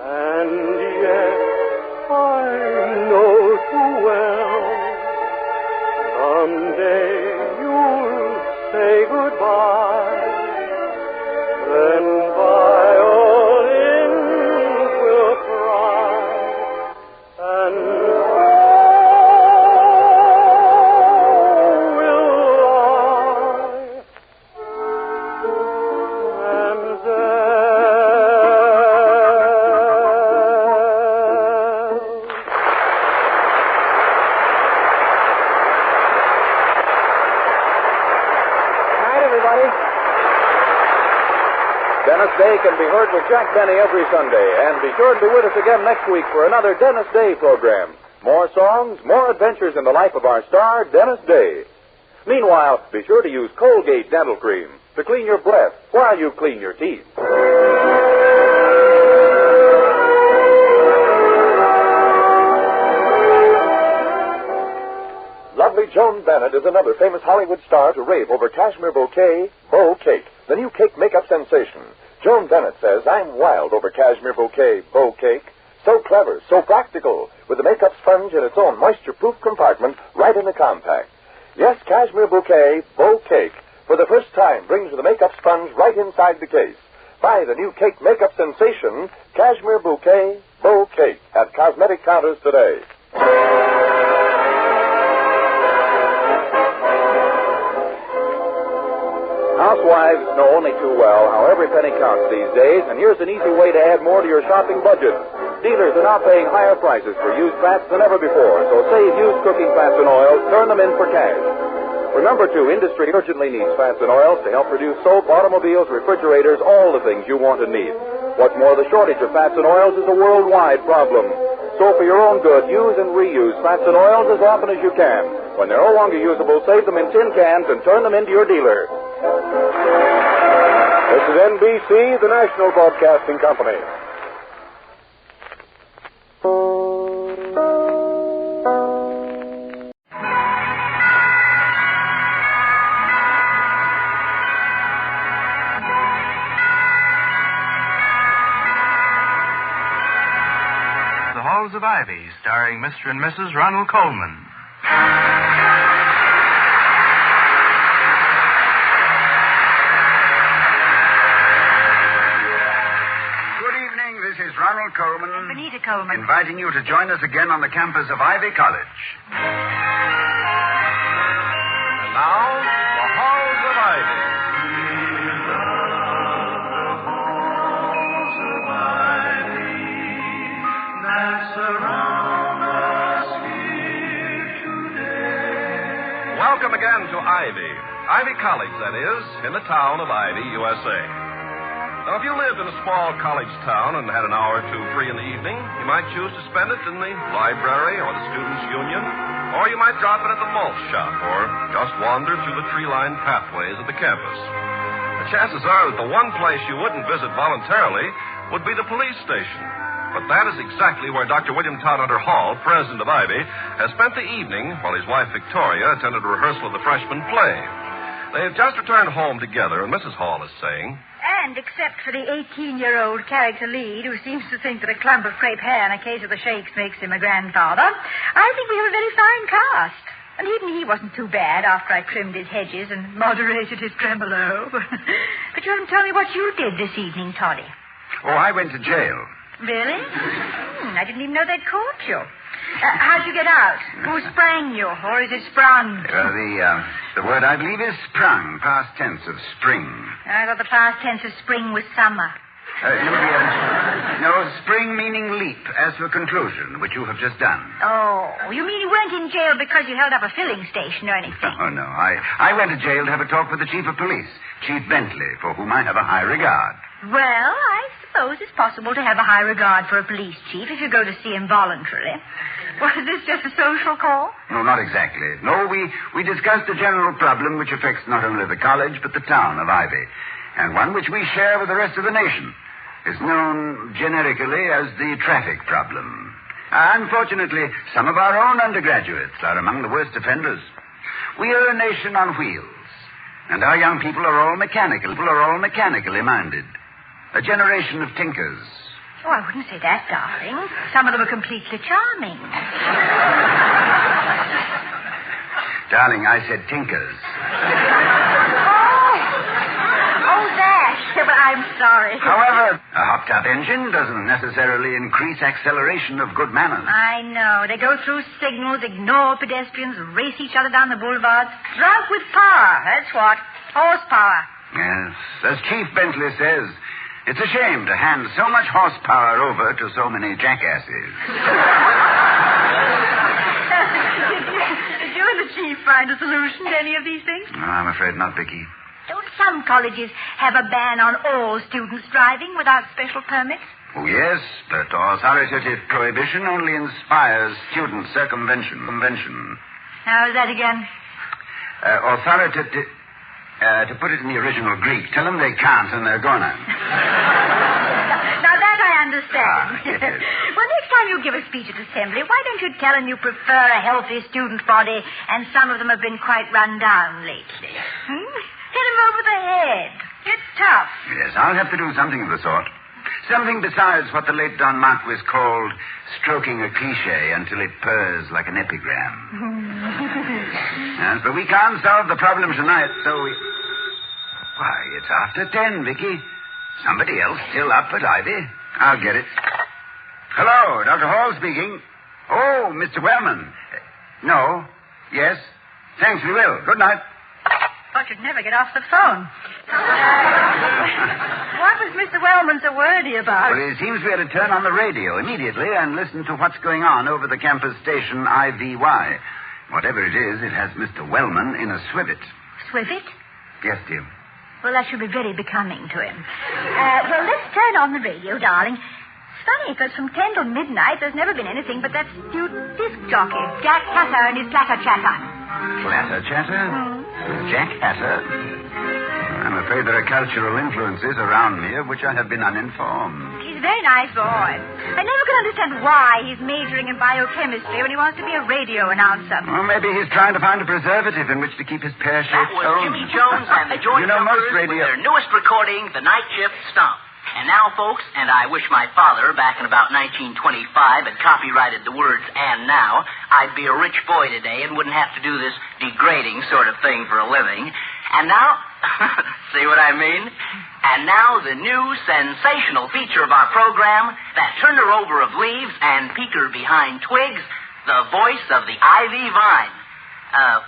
And yet I know too well someday you'll say goodbye. Then violins will cry and Dennis Day can be heard with Jack Benny every Sunday, and be sure to be with us again next week for another Dennis Day program. More songs, more adventures in the life of our star, Dennis Day. Meanwhile, be sure to use Colgate Dental Cream to clean your breath while you clean your teeth. Lovely Joan Bennett is another famous Hollywood star to rave over Cashmere Bouquet Beau Cake, the new cake makeup sensation. Joan Bennett says, I'm wild over Cashmere Bouquet Beau Cake. So clever, so practical, with the makeup sponge in its own moisture-proof compartment right in the compact. Yes, Cashmere Bouquet Beau Cake, for the first time, brings the makeup sponge right inside the case. Buy the new cake makeup sensation, Cashmere Bouquet Beau Cake, at cosmetic counters today. Housewives know only too well how every penny counts these days, and here's an easy way to add more to your shopping budget. Dealers are now paying higher prices for used fats than ever before, so save used cooking fats and oils, turn them in for cash. Remember, too, industry urgently needs fats and oils to help produce soap, automobiles, refrigerators, all the things you want and need. What's more, the shortage of fats and oils is a worldwide problem. So for your own good, use and reuse fats and oils as often as you can. When they're no longer usable, save them in tin cans and turn them into your dealer. This is NBC, the National Broadcasting Company. Ivy, starring Mr. and Mrs. Ronald Colman. This is Ronald Colman. And Benita Colman. Inviting you to join us again on the campus of Ivy College. And now, the halls of Ivy. Welcome again to Ivy. Ivy College, that is, in the town of Ivy, USA. Now, if you lived in a small college town and had an hour or two free in the evening, you might choose to spend it in the library or the Students' Union, or you might drop in at the malt shop, or just wander through the tree-lined pathways of the campus. The chances are that the one place you wouldn't visit voluntarily would be the police station. But that is exactly where Dr. William Todhunter Hall, president of Ivy, has spent the evening while his wife Victoria attended a rehearsal of the freshman play. They have just returned home together, and Mrs. Hall is saying... And except for the 18-year-old character lead who seems to think that a clump of crepe hair in a case of the shakes makes him a grandfather, I think we have a very fine cast. And even he wasn't too bad after I trimmed his hedges and moderated his tremolo. But you haven't told me what you did this evening, Toddy. Oh, I went to jail. Really? I didn't even know they'd caught you. How'd you get out? Who sprang you, or is it sprung? The word, I believe, is sprung, past tense of spring. I thought the past tense of spring was summer. No, spring meaning leap, as for conclusion, which you have just done. Oh, you mean you weren't in jail because you held up a filling station or anything? Oh, no. I went to jail to have a talk with the chief of police, Chief Bentley, for whom I have a high regard. Well, I suppose it's possible to have a high regard for a police chief if you go to see him voluntarily. Was this just a social call? No, not exactly. No, we discussed a general problem which affects not only the college, but the town of Ivy, and one which we share with the rest of the nation. It's known generically as the traffic problem. Unfortunately, some of our own undergraduates are among the worst offenders. We are a nation on wheels, and our young people are all mechanically minded. A generation of tinkers. Oh, I wouldn't say that, darling. Some of them are completely charming. Darling, I said tinkers. Oh, that. But I'm sorry. However, a hopped-up engine doesn't necessarily increase acceleration of good manners. I know. They go through signals, ignore pedestrians, race each other down the boulevards. Drunk with power, that's what. Horsepower. Yes. As Chief Bentley says, it's a shame to hand so much horsepower over to so many jackasses. Did you and the chief find a solution to any of these things? No, I'm afraid not, Vicky. Don't some colleges have a ban on all students driving without special permits? Oh, yes, but authoritative prohibition only inspires student circumvention. How is that again? Authoritative... to put it in the original Greek, tell them they can't and they're gonna. Now that I understand. Yes. Well, next time you give a speech at assembly, why don't you tell them you prefer a healthy student body and some of them have been quite run down lately? Hit him over the head. It's tough. Yes, I'll have to do something of the sort. Something besides what the late Don Marquis called stroking a cliché until it purrs like an epigram. Yes, but we can't solve the problem tonight, so we... Why, it's after 10, Vicky. Somebody else still up at Ivy? I'll get it. Hello, Dr. Hall speaking. Oh, Mr. Wellman. No. Yes. Thanks, we will. Good night. Thought you'd never get off the phone. What was Mr. Wellman so wordy about? Well, it seems we had to turn on the radio immediately and listen to what's going on over the campus station IVY. Whatever it is, it has Mr. Wellman in a swivet. Swivet? Yes, dear. Well, that should be very becoming to him. Well, let's turn on the radio, darling. It's funny, because from 10 till midnight, there's never been anything but that stupid disc jockey, Jack Hatter, and his clatter-chatter. Clatter-chatter? Jack Hatter? I'm afraid there are cultural influences around me of which I have been uninformed. He's a very nice boy. I never could understand why he's majoring in biochemistry when he wants to be a radio announcer. Well, maybe he's trying to find a preservative in which to keep his pear-shaped That was tone. Jimmy Jones and the Joint You know, most Jumpers radio... with their newest recording, The Night Shift Stomp. And now, folks, and I wish my father, back in about 1925, had copyrighted the words "and now," I'd be a rich boy today and wouldn't have to do this degrading sort of thing for a living. And now, see what I mean? And now the new sensational feature of our program, that turner over of leaves and peeker behind twigs, the voice of the ivy vine.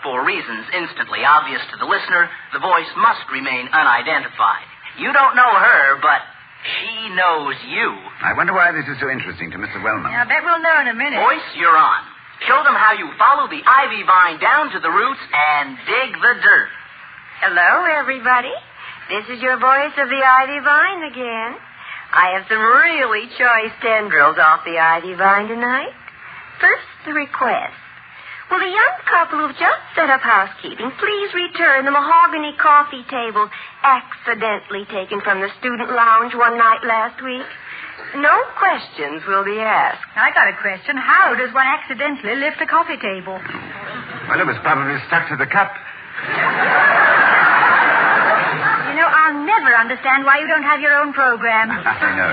For reasons instantly obvious to the listener, the voice must remain unidentified. You don't know her, but she knows you. I wonder why this is so interesting to Mr. Wellman. I bet we'll know in a minute. Voice, you're on. Show them how you follow the ivy vine down to the roots and dig the dirt. Hello, everybody. This is your voice of the ivy vine again. I have some really choice tendrils off the ivy vine tonight. First, the request. Will the young couple who've just set up housekeeping please return the mahogany coffee table accidentally taken from the student lounge one night last week? No questions will be asked. I got a question. How does one accidentally lift a coffee table? Well, it was probably stuck to the cup. You know, I'll never understand why you don't have your own program. I know.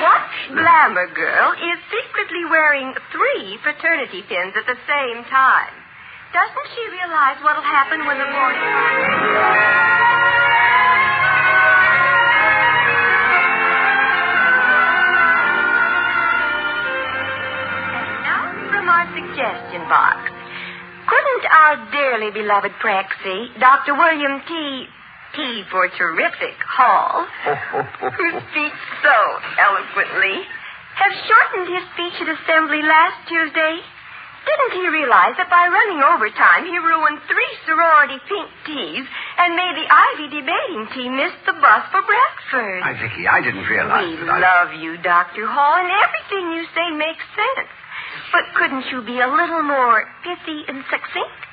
What glamour girl is secretly wearing 3 fraternity pins at the same time? Doesn't she realize what'll happen when the boy... And now from our suggestion box. Couldn't our dearly beloved Prexy, Dr. William T for terrific, Hall, who speaks so eloquently, have shortened his speech at Assembly last Tuesday? Didn't he realize that by running overtime, he ruined 3 sorority pink teas and made the Ivy debating team miss the bus for Bradford? Why, Vicky, I didn't realize We that love you, Dr. Hall, and everything you say makes sense. But couldn't you be a little more pithy and succinct?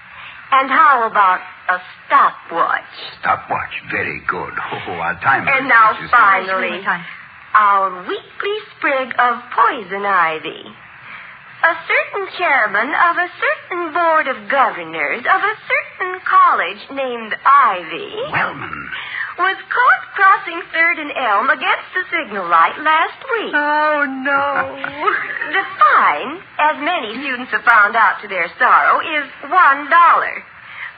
And how about a stopwatch? Stopwatch. Very good. Our time. And now, finally, our weekly sprig of poison ivy. A certain chairman of a certain board of governors of a certain college named Ivy... Wellman. ...was caught crossing 3rd and Elm against the signal light last week. Oh, no. The fine, as many students have found out to their sorrow, is $1.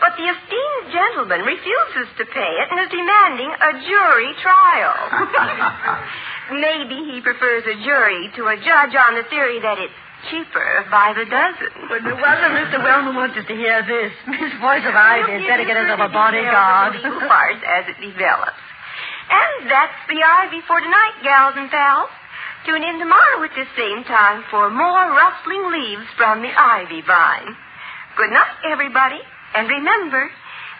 But the esteemed gentleman refuses to pay it and is demanding a jury trial. Maybe he prefers a jury to a judge on the theory that it's cheaper by the dozen. But no wonder Mr. Wellman wants us to hear this. Miss Voice of Ivy had better get us a bodyguard. Farce as it develops. And that's the Ivy for tonight, gals and pals. Tune in tomorrow at this same time for more rustling leaves from the ivy vine. Good night, everybody. And remember,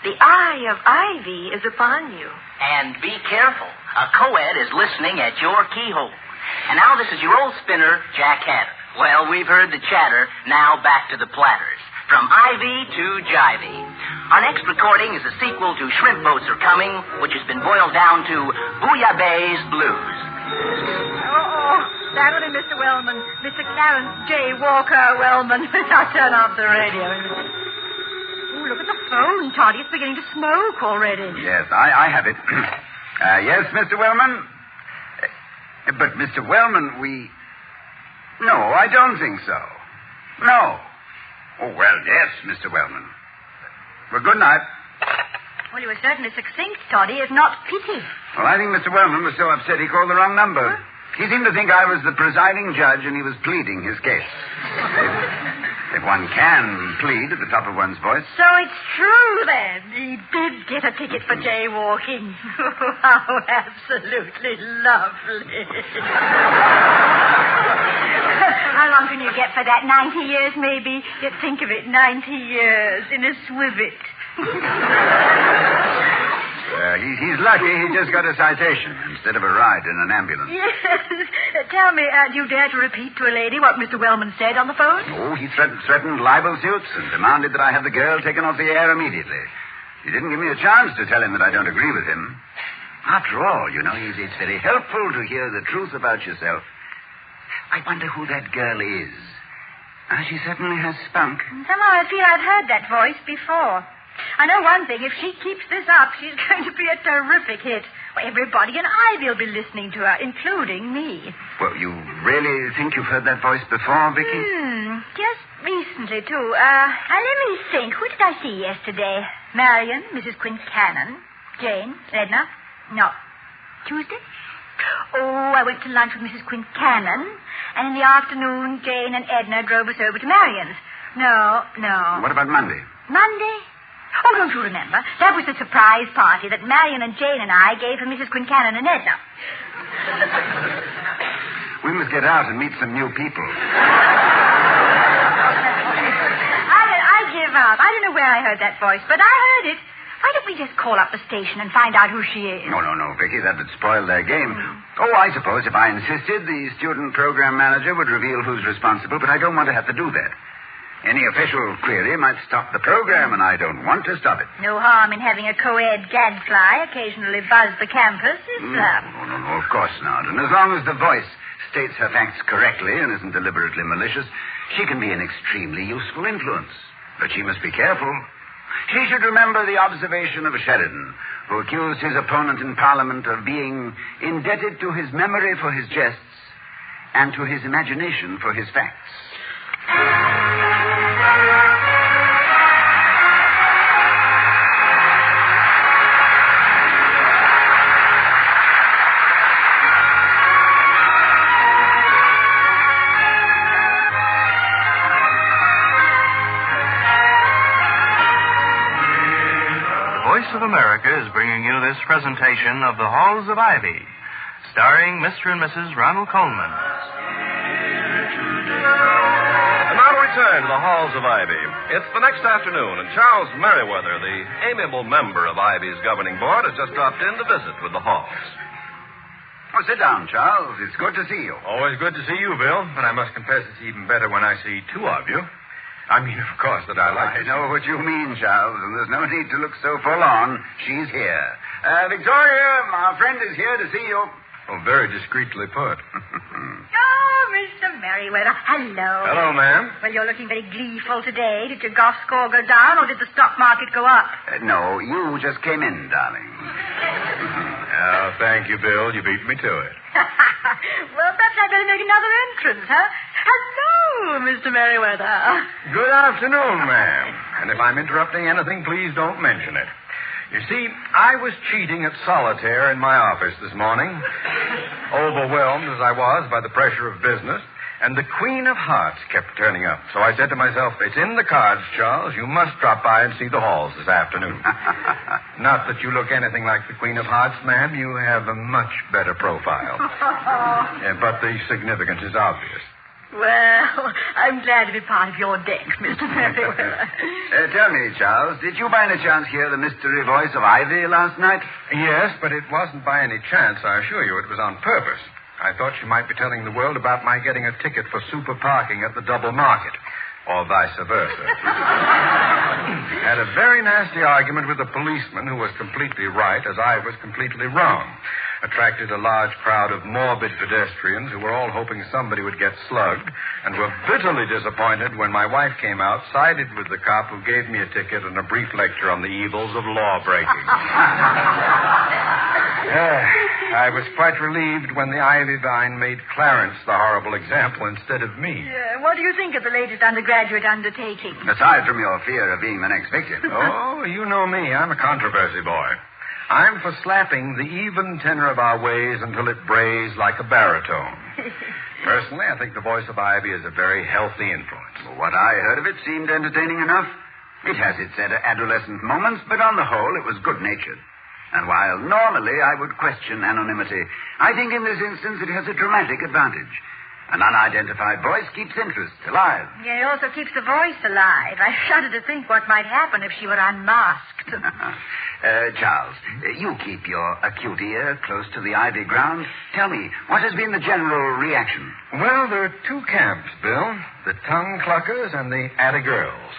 the eye of ivy is upon you. And be careful. A co-ed is listening at your keyhole. And now this is your old spinner, Jack Hatter. Well, we've heard the chatter. Now back to the platters. From ivy to jivey. Our next recording is a sequel to Shrimp Boats Are Coming, which has been boiled down to Bouillabaisse Blues. Oh, that would be Mr. Wellman. Mr. Clarence J. Walker Wellman. I'll turn off the radio. Oh, look at the phone, Toddy. It's beginning to smoke already. Yes, I have it. Yes, Mr. Wellman? But, Mr. Wellman, No, I don't think so. No. Oh, well, yes, Mr. Wellman. Well, good night. Well, you were certainly succinct, Toddy, if not pithy. Well, I think Mr. Wellman was so upset he called the wrong number. Huh? He seemed to think I was the presiding judge and he was pleading his case. If one can plead at the top of one's voice. So it's true, then. He did get a ticket for jaywalking. How absolutely lovely. How long can you get for that? 90 years, maybe? Yet think of it, 90 years in a swivet. He's lucky he just got a citation instead of a ride in an ambulance. Yes. Tell me, do you dare to repeat to a lady what Mr. Wellman said on the phone? Oh, he threatened libel suits and demanded that I have the girl taken off the air immediately. He didn't give me a chance to tell him that I don't agree with him. After all, you know, it's very helpful to hear the truth about yourself. I wonder who that girl is. She certainly has spunk. Somehow I feel I've heard that voice before. I know one thing. If she keeps this up, she's going to be a terrific hit. Well, everybody in Ivy will be listening to her, including me. Well, you really think you've heard that voice before, Vicky? Just recently, too. Let me think. Who did I see yesterday? Marion, Mrs. Quincannon, Jane, Edna? No. Tuesday? Oh, I went to lunch with Mrs. Quincannon, and in the afternoon, Jane and Edna drove us over to Marion's. No. What about Monday? Monday? Oh, don't you remember? That was the surprise party that Marion and Jane and I gave for Mrs. Quincannon and Edna. We must get out and meet some new people. I give up. I don't know where I heard that voice, but I heard it. Why don't we just call up the station and find out who she is? No, Vicky. That would spoil their game. Oh, I suppose if I insisted, the student program manager would reveal who's responsible, but I don't want to have to do that. Any official query might stop the program, and I don't want to stop it. No harm in having a co-ed gadfly occasionally buzz the campus, is there? No, of course not. And as long as the voice states her facts correctly and isn't deliberately malicious, she can be an extremely useful influence. But she must be careful. She should remember the observation of Sheridan, who accused his opponent in Parliament of being indebted to his memory for his jests and to his imagination for his facts. Of America is bringing you this presentation of The Halls of Ivy, starring Mr. and Mrs. Ronald Coleman. And now to return to The Halls of Ivy. It's the next afternoon, and Charles Merriweather, the amiable member of Ivy's governing board, has just dropped in to visit with the Halls. Oh, sit down, Charles. It's good to see you. Always good to see you, Bill, but I must confess it's even better when I see two of you. I mean, of course, that I like I know what you mean, Charles, and there's no need to look so forlorn. She's here. Victoria, our friend is here to see you. Oh, very discreetly put. Oh, Mr. Merriweather, hello. Hello, ma'am. Well, you're looking very gleeful today. Did your golf score go down, or did the stock market go up? No, you just came in, darling. Oh, thank you, Bill. You beat me to it. Well, perhaps I'd better make another entrance, huh? Hello, Mr. Merriweather. Good afternoon, ma'am. And if I'm interrupting anything, please don't mention it. You see, I was cheating at solitaire in my office this morning, overwhelmed as I was by the pressure of business, and the Queen of Hearts kept turning up. So I said to myself, it's in the cards, Charles. You must drop by and see the Halls this afternoon. Not that you look anything like the Queen of Hearts, ma'am. You have a much better profile. But the significance is obvious. Well, I'm glad to be part of your deck, Mr. Merriweather. Tell me, Charles, did you by any chance hear the mystery voice of Ivy last night? Yes, but it wasn't by any chance, I assure you. It was on purpose. I thought she might be telling the world about my getting a ticket for super parking at the double market, or vice versa. Had a very nasty argument with a policeman who was completely right, as I was completely wrong. Attracted a large crowd of morbid pedestrians who were all hoping somebody would get slugged, and were bitterly disappointed when my wife came out, sided with the cop who gave me a ticket and a brief lecture on the evils of law breaking. I was quite relieved when the ivy vine made Clarence the horrible example instead of me. Yeah, what do you think of the latest undergraduate undertaking? Aside from your fear of being the next victim. Oh, you know me. I'm a controversy boy. I'm for slapping the even tenor of our ways until it brays like a baritone. Personally, I think the voice of Ivy is a very healthy influence. Well, what I heard of it seemed entertaining enough. It has its adolescent moments, but on the whole, it was good-natured. And while normally I would question anonymity, I think in this instance it has a dramatic advantage. An unidentified voice keeps interest alive. Yeah, it also keeps the voice alive. I shudder to think what might happen if she were unmasked. Charles, you keep your acute ear close to the ivy ground. Tell me, what has been the general reaction? Well, there are two camps, Bill. The tongue cluckers and the atta girls.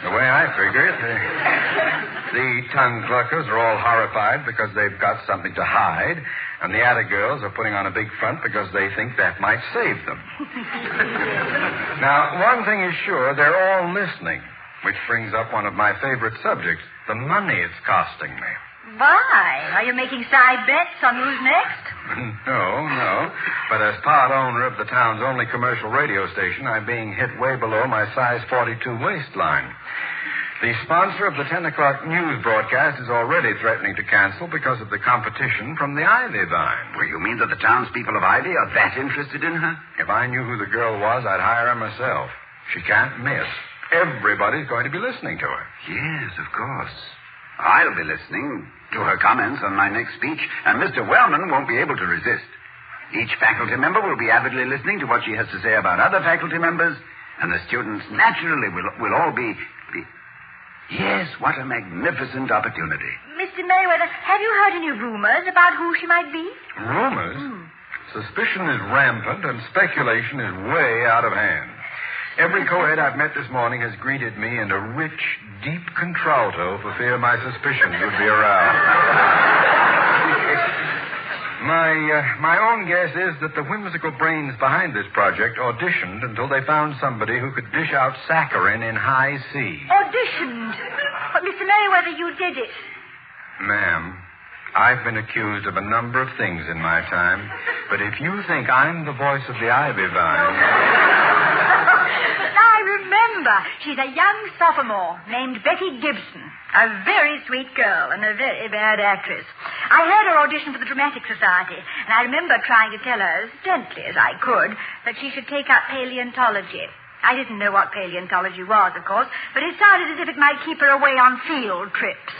The way I figure it, the tongue cluckers are all horrified because they've got something to hide, and the atta girls are putting on a big front because they think that might save them. Now, one thing is sure, they're all listening. Which brings up one of my favorite subjects, the money it's costing me. Why? Are you making side bets on who's next? No. But as part owner of the town's only commercial radio station, I'm being hit way below my size 42 waistline. The sponsor of the 10 o'clock news broadcast is already threatening to cancel because of the competition from the Ivy Vine. Well, you mean that the townspeople of Ivy are that interested in her? If I knew who the girl was, I'd hire her myself. She can't miss. Everybody's going to be listening to her. Yes, of course. I'll be listening to her comments on my next speech, and Mr. Wellman won't be able to resist. Each faculty member will be avidly listening to what she has to say about other faculty members, and the students naturally will all be... Yes, what a magnificent opportunity. Mr. Merriweather, have you heard any rumors about who she might be? Rumors? Suspicion is rampant, and speculation is way out of hand. Every co-ed I've met this morning has greeted me in a rich, deep contralto for fear my suspicions would be aroused. My own guess is that the whimsical brains behind this project auditioned until they found somebody who could dish out saccharin in high C. Auditioned? But, Mr. Merriweather, you did it. Ma'am, I've been accused of a number of things in my time, but if you think I'm the voice of the Ivy Vine... I remember. She's a young sophomore named Betty Gibson. A very sweet girl and a very bad actress. I heard her audition for the Dramatic Society, and I remember trying to tell her, as gently as I could, that she should take up paleontology. I didn't know what paleontology was, of course, but it sounded as if it might keep her away on field trips.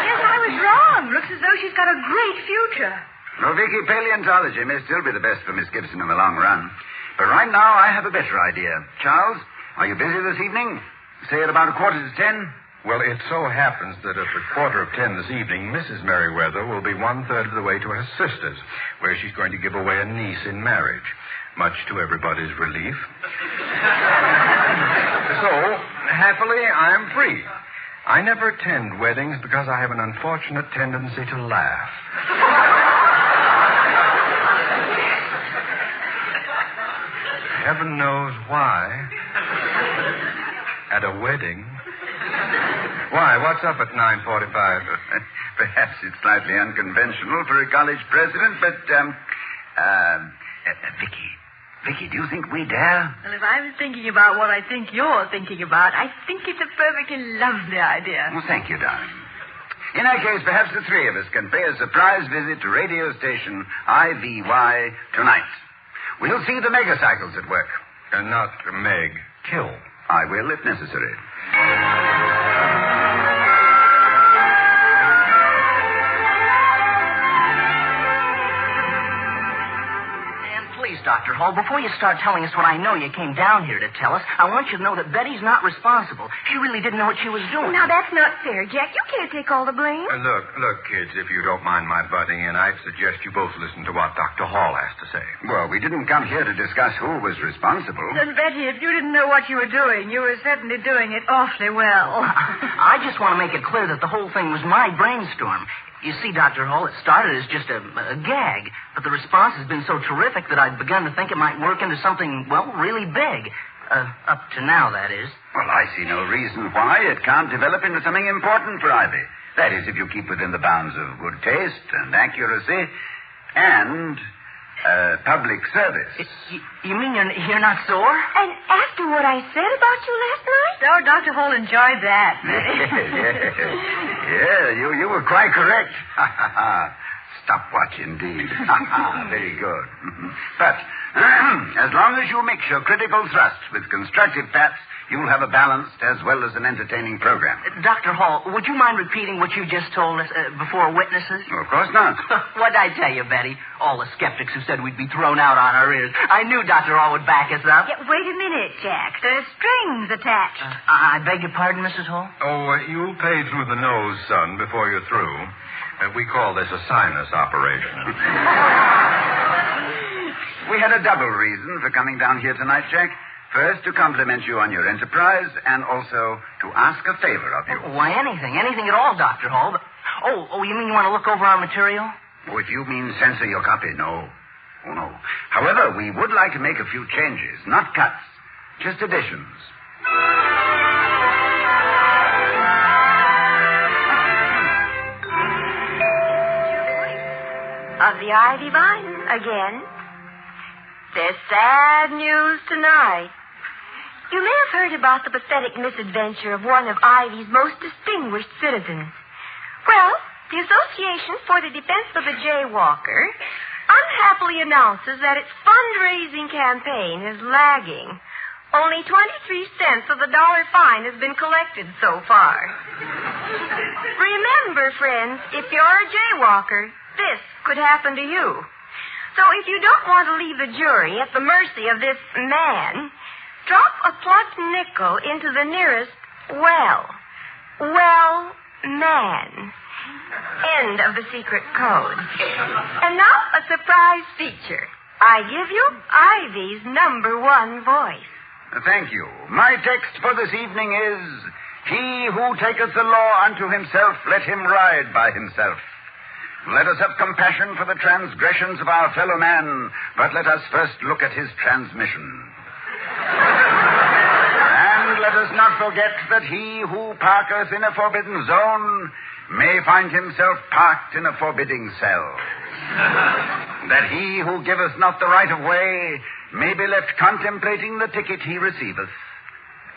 Yes, I was wrong. Looks as though she's got a great future. Well, Vicky, paleontology may still be the best for Miss Gibson in the long run. But right now, I have a better idea. Charles, are you busy this evening? Say at about 9:45? Well, it so happens that at 9:45 this evening, Mrs. Merriweather will be 1/3 of the way to her sister's, where she's going to give away a niece in marriage, much to everybody's relief. So, happily, I'm free. I never attend weddings because I have an unfortunate tendency to laugh. Heaven knows why. At a wedding. Why? What's up at 9:45? Perhaps it's slightly unconventional for a college president, but, Vicky, do you think we dare? Well, if I was thinking about what I think you're thinking about, I think it's a perfectly lovely idea. Well, thank you, darling. In that case, perhaps the three of us can pay a surprise visit to radio station IVY tonight. We'll see the megacycles at work. And not Meg. Kill. I will, if necessary. Please, Dr. Hall, before you start telling us what I know you came down here to tell us, I want you to know that Betty's not responsible. She really didn't know what she was doing. Now, that's not fair, Jack. You can't take all the blame. Look, kids, if you don't mind my butting in, I'd suggest you both listen to what Dr. Hall has to say. Well, we didn't come here to discuss who was responsible. Then, Betty, if you didn't know what you were doing, you were certainly doing it awfully well. I just want to make it clear that the whole thing was my brainstorm. You see, Dr. Hall, it started as just a gag, but the response has been so terrific that I'd begun to think it might work into something, well, really big. Up to now, that is. Well, I see no reason why it can't develop into something important for Ivy. That is, if you keep within the bounds of good taste and accuracy and public service. You mean you're not sore? And after what I said about you last night? Oh, Dr. Hall enjoyed that. Yeah, you were quite correct. Stopwatch indeed. Very good. But as long as you mix your critical thrust with constructive pats, you'll have a balanced as well as an entertaining program. Dr. Hall, would you mind repeating what you just told us before witnesses? Of course not. What'd I tell you, Betty? All the skeptics who said we'd be thrown out on our ears. I knew Dr. Hall would back us up. Yeah, wait a minute, Jack. There's strings attached. I beg your pardon, Mrs. Hall? Oh, you'll pay through the nose, son, before you're through. We call this a sinus operation. We had a double reason for coming down here tonight, Jack. First, to compliment you on your enterprise, and also to ask a favor of you. Why, anything at all, Dr. Hall. But, you mean you want to look over our material? Oh, if you mean censor your copy, no. Oh, no. However, we would like to make a few changes, not cuts, just additions. Of the Ivy Vine again. There's sad news tonight. You may have heard about the pathetic misadventure of one of Ivy's most distinguished citizens. Well, the Association for the Defense of the Jaywalker unhappily announces that its fundraising campaign is lagging. Only 23 cents of the dollar fine has been collected so far. Remember, friends, if you're a jaywalker, this could happen to you. So if you don't want to leave the jury at the mercy of this man, drop a plugged nickel into the nearest man. End of the secret code. And now a surprise feature. I give you Ivy's #1 voice. Thank you. My text for this evening is, "He who taketh the law unto himself, let him ride by himself." Let us have compassion for the transgressions of our fellow man, but let us first look at his transmission. And let us not forget that he who parketh in a forbidden zone may find himself parked in a forbidding cell. That he who giveth not the right of way may be left contemplating the ticket he receiveth.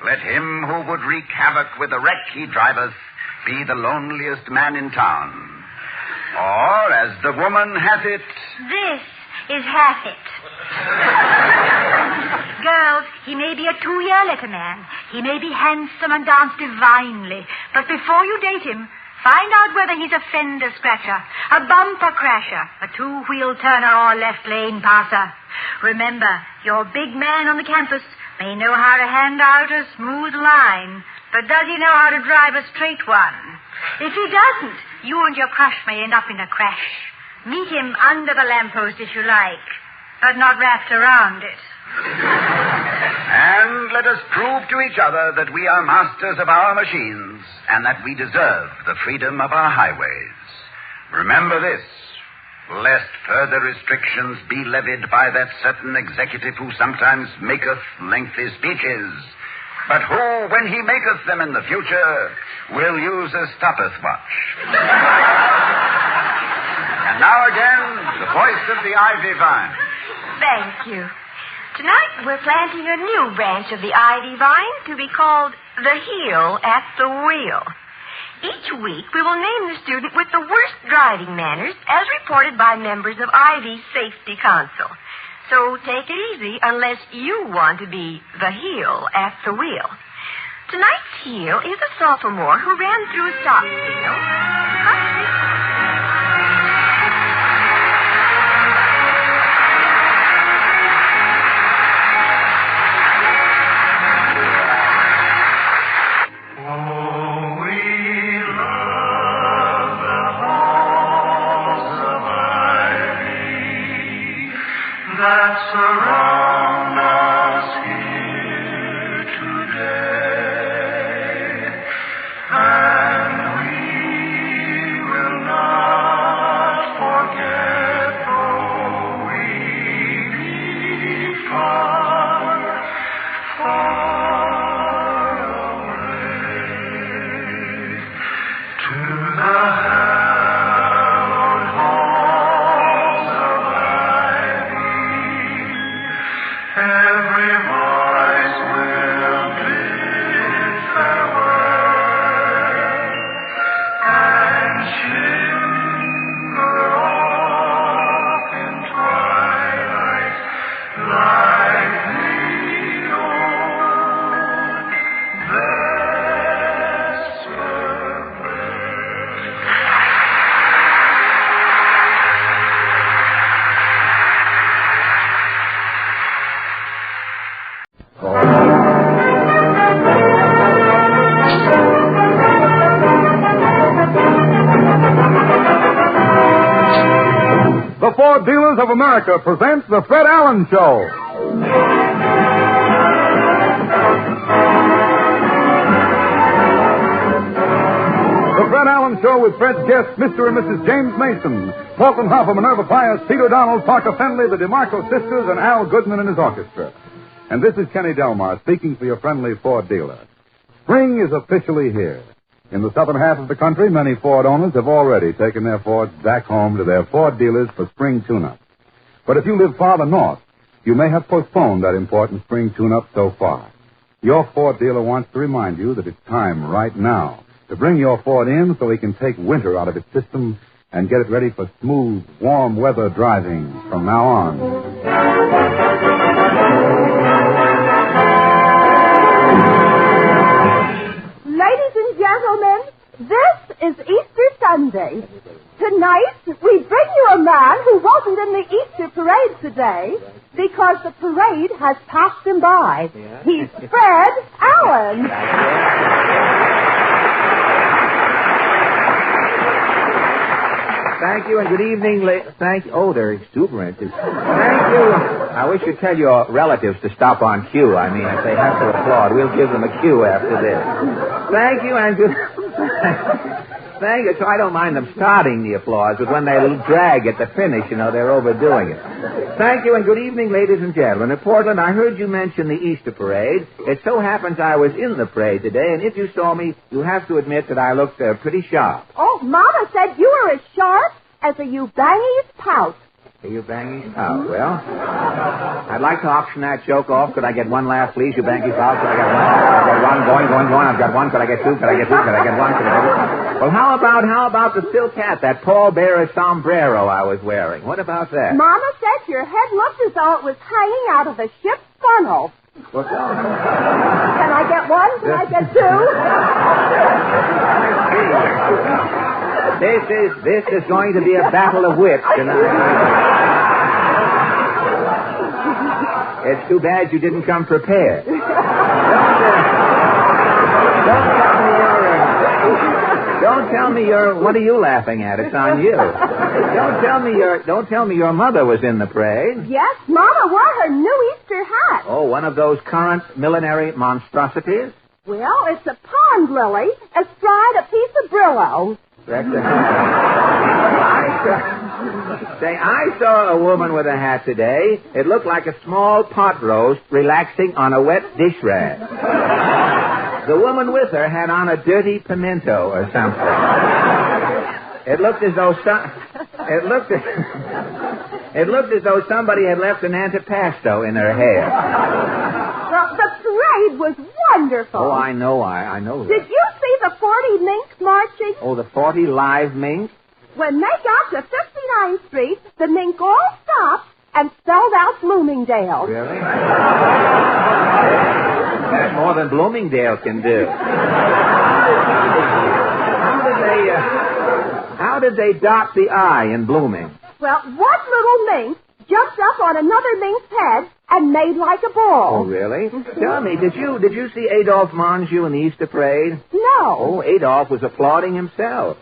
Let him who would wreak havoc with the wreck he driveth be the loneliest man in town. Or, as the woman hath it... This is half it. Girls, he may be a 2-year letter man. He may be handsome and dance divinely. But before you date him, find out whether he's a fender scratcher, a bumper crasher, a 2-wheel turner, or a left lane passer. Remember, your big man on the campus may know how to hand out a smooth line, but does he know how to drive a straight one? If he doesn't, you and your crush may end up in a crash. Meet him under the lamppost if you like, but not wrapped around it. And let us prove to each other that we are masters of our machines and that we deserve the freedom of our highways. Remember this, lest further restrictions be levied by that certain executive who sometimes maketh lengthy speeches, but who, when he maketh them in the future, will use a stopwatch. And now again, the voice of the Ivy Vine. Thank you. Tonight we're planting a new branch of the Ivy Vine to be called the Heel at the Wheel. Each week we will name the student with the worst driving manners as reported by members of Ivy's Safety Council. So take it easy unless you want to be the heel at the wheel. Tonight's heel is a sophomore who ran through a stop signal. Surround us here today, and we will not forget, though we be far, far away, to the hallowed halls of every voice will bid farewell and shimmer off in twilight like the old vesper bell. The Ford Dealers of America presents The Fred Allen Show. The Fred Allen Show with Fred's guests, Mr. and Mrs. James Mason, Fulton Hoff, Minerva Pius, Pete O'Donnell, Parker Fenley, the DeMarco sisters, and Al Goodman and his orchestra. And this is Kenny Delmar speaking for your friendly Ford dealer. Spring is officially here. In the southern half of the country, many Ford owners have already taken their Fords back home to their Ford dealers for spring tune-up. But if you live farther north, you may have postponed that important spring tune-up so far. Your Ford dealer wants to remind you that it's time right now to bring your Ford in so he can take winter out of its system and get it ready for smooth, warm weather driving from now on. Ladies and gentlemen, this is Easter Sunday. Tonight, we bring you a man who wasn't in the Easter parade today because the parade has passed him by. He's Fred Allen. Thank you and good evening. Thank you. Oh, they're exuberant. Thank you. I wish you'd tell your relatives to stop on cue. I mean, if they have to applaud, we'll give them a cue after this. Thank you and good... Thank you. So I don't mind them starting the applause, but when they drag at the finish, they're overdoing it. Thank you and good evening, ladies and gentlemen. In Portland, I heard you mention the Easter parade. It so happens I was in the parade today, and if you saw me, you have to admit that I looked pretty sharp. Oh, Mama said you were as sharp as a Eubangi's pout. A Eubangi's pout? Well, I'd like to auction that joke off. Could I get one laugh, please? Eubangi's pout? Could I get one? Could I get one? Going. I've got one. Could I get two? Could I get two? Could I get one? Could I get... Well, how about the silk hat, that pallbearer sombrero I was wearing? What about that? Mama said your head looked as though it was hanging out of a ship's funnel. What's that? Can I get one? Can I get two? This is going to be a battle of wits tonight. It's too bad you didn't come prepared. Don't tell me you're... What are you laughing at? It's on you. Don't tell me your mother was in the parade. Yes, Mama wore her new Easter hat. Oh, one of those current millinery monstrosities? Well, it's a pond lily astride a piece of Brillo. I saw a woman with a hat today. It looked like a small pot roast relaxing on a wet dish rag. The woman with her had on a dirty pimento or something. It looked as though somebody had left an antipasto in her hair. Well, the parade was wonderful. Oh, I know that. Did you see the 40 minks marching? Oh, the 40 live mink? When they got to 59th Street, the mink all stopped and spelled out Bloomingdale. Really? That's more than Bloomingdale can do. How did they dot the I in blooming? Well, one little mink jumped up on another mink's head and made like a ball. Oh, really? Tell me, did you see Adolphe Monjou in the Easter parade? No. Oh, Adolphe was applauding himself.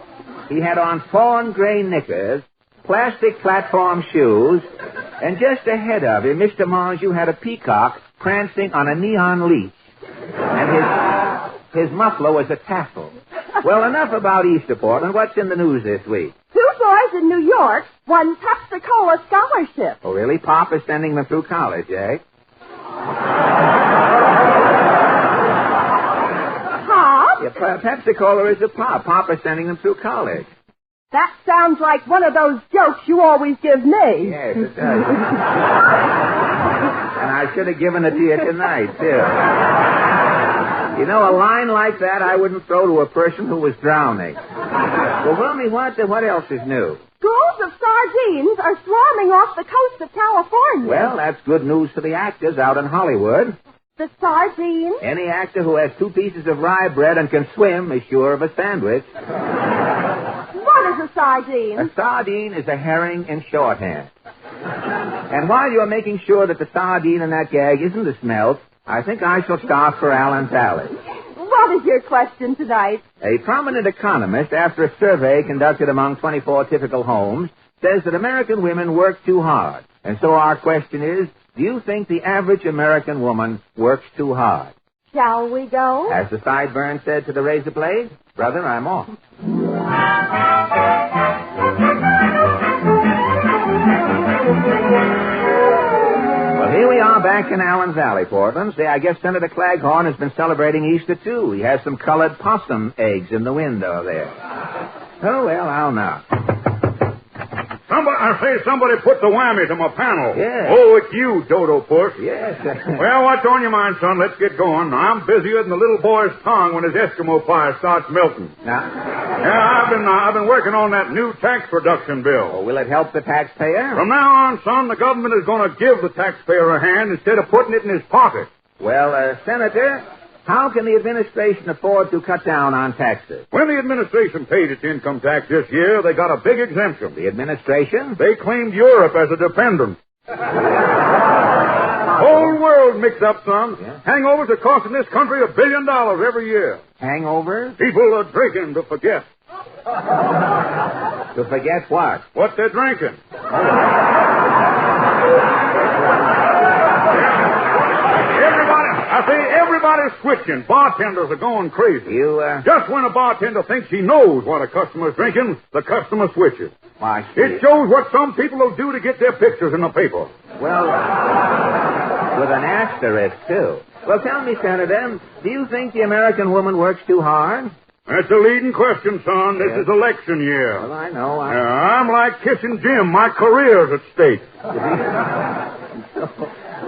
He had on fawn gray knickers, plastic platform shoes, and just ahead of him, Mr. Monjou had a peacock prancing on a neon leash. And his muffler was a tassel. Well, enough about Easter, Portland. What's in the news this week? 2 boys in New York won Pepsi-Cola scholarships. Oh, really? Pop is sending them through college, eh? Pop? Yeah, Pepsi-Cola is a pop. Pop is sending them through college. That sounds like one of those jokes you always give me. Yes, it does. And I should have given it to you tonight, too. A line like that I wouldn't throw to a person who was drowning. Well, tell me, what else is new? Schools of sardines are swarming off the coast of California. Well, that's good news for the actors out in Hollywood. The sardines? Any actor who has 2 pieces of rye bread and can swim is sure of a sandwich. What is a sardine? A sardine is a herring in shorthand. And while you're making sure that the sardine in that gag isn't a smelt, I think I shall start for Alan's Alley. What is your question tonight? A prominent economist, after a survey conducted among 24 typical homes, says that American women work too hard. And so our question is, do you think the average American woman works too hard? Shall we go? As the sideburn said to the razor blade, brother, I'm off. Well, Here we are back in Allen's Alley, Portland. Say, I guess Senator Claghorn has been celebrating Easter, too. He has some colored possum eggs in the window there. Oh, well, I'll know. Somebody put the whammy to my panel. Yeah. Oh, it's you, Dodo Puss. Yes. Well, what's on your mind, son? Let's get going. I'm busier than the little boy's tongue when his Eskimo pie starts melting. Now? Yeah, I've been working on that new tax reduction bill. Oh, will it help the taxpayer? From now on, son, the government is going to give the taxpayer a hand instead of putting it in his pocket. Well, Senator, how can the administration afford to cut down on taxes? When the administration paid its income tax this year, they got a big exemption. The administration? They claimed Europe as a dependent. Whole world mixed up, son. Yeah. Hangovers are costing this country $1 billion every year. Hangovers? People are drinking to forget. To forget what? What they're drinking. Everybody's switching. Bartenders are going crazy. Just when a bartender thinks he knows what a customer's drinking, the customer switches. Why, it shows what some people will do to get their pictures in the paper. Well, with an asterisk, too. Well, tell me, Senator, do you think the American woman works too hard? That's a leading question, son. This is election year. Well, I know. I'm like kissing Jim. My career's at stake.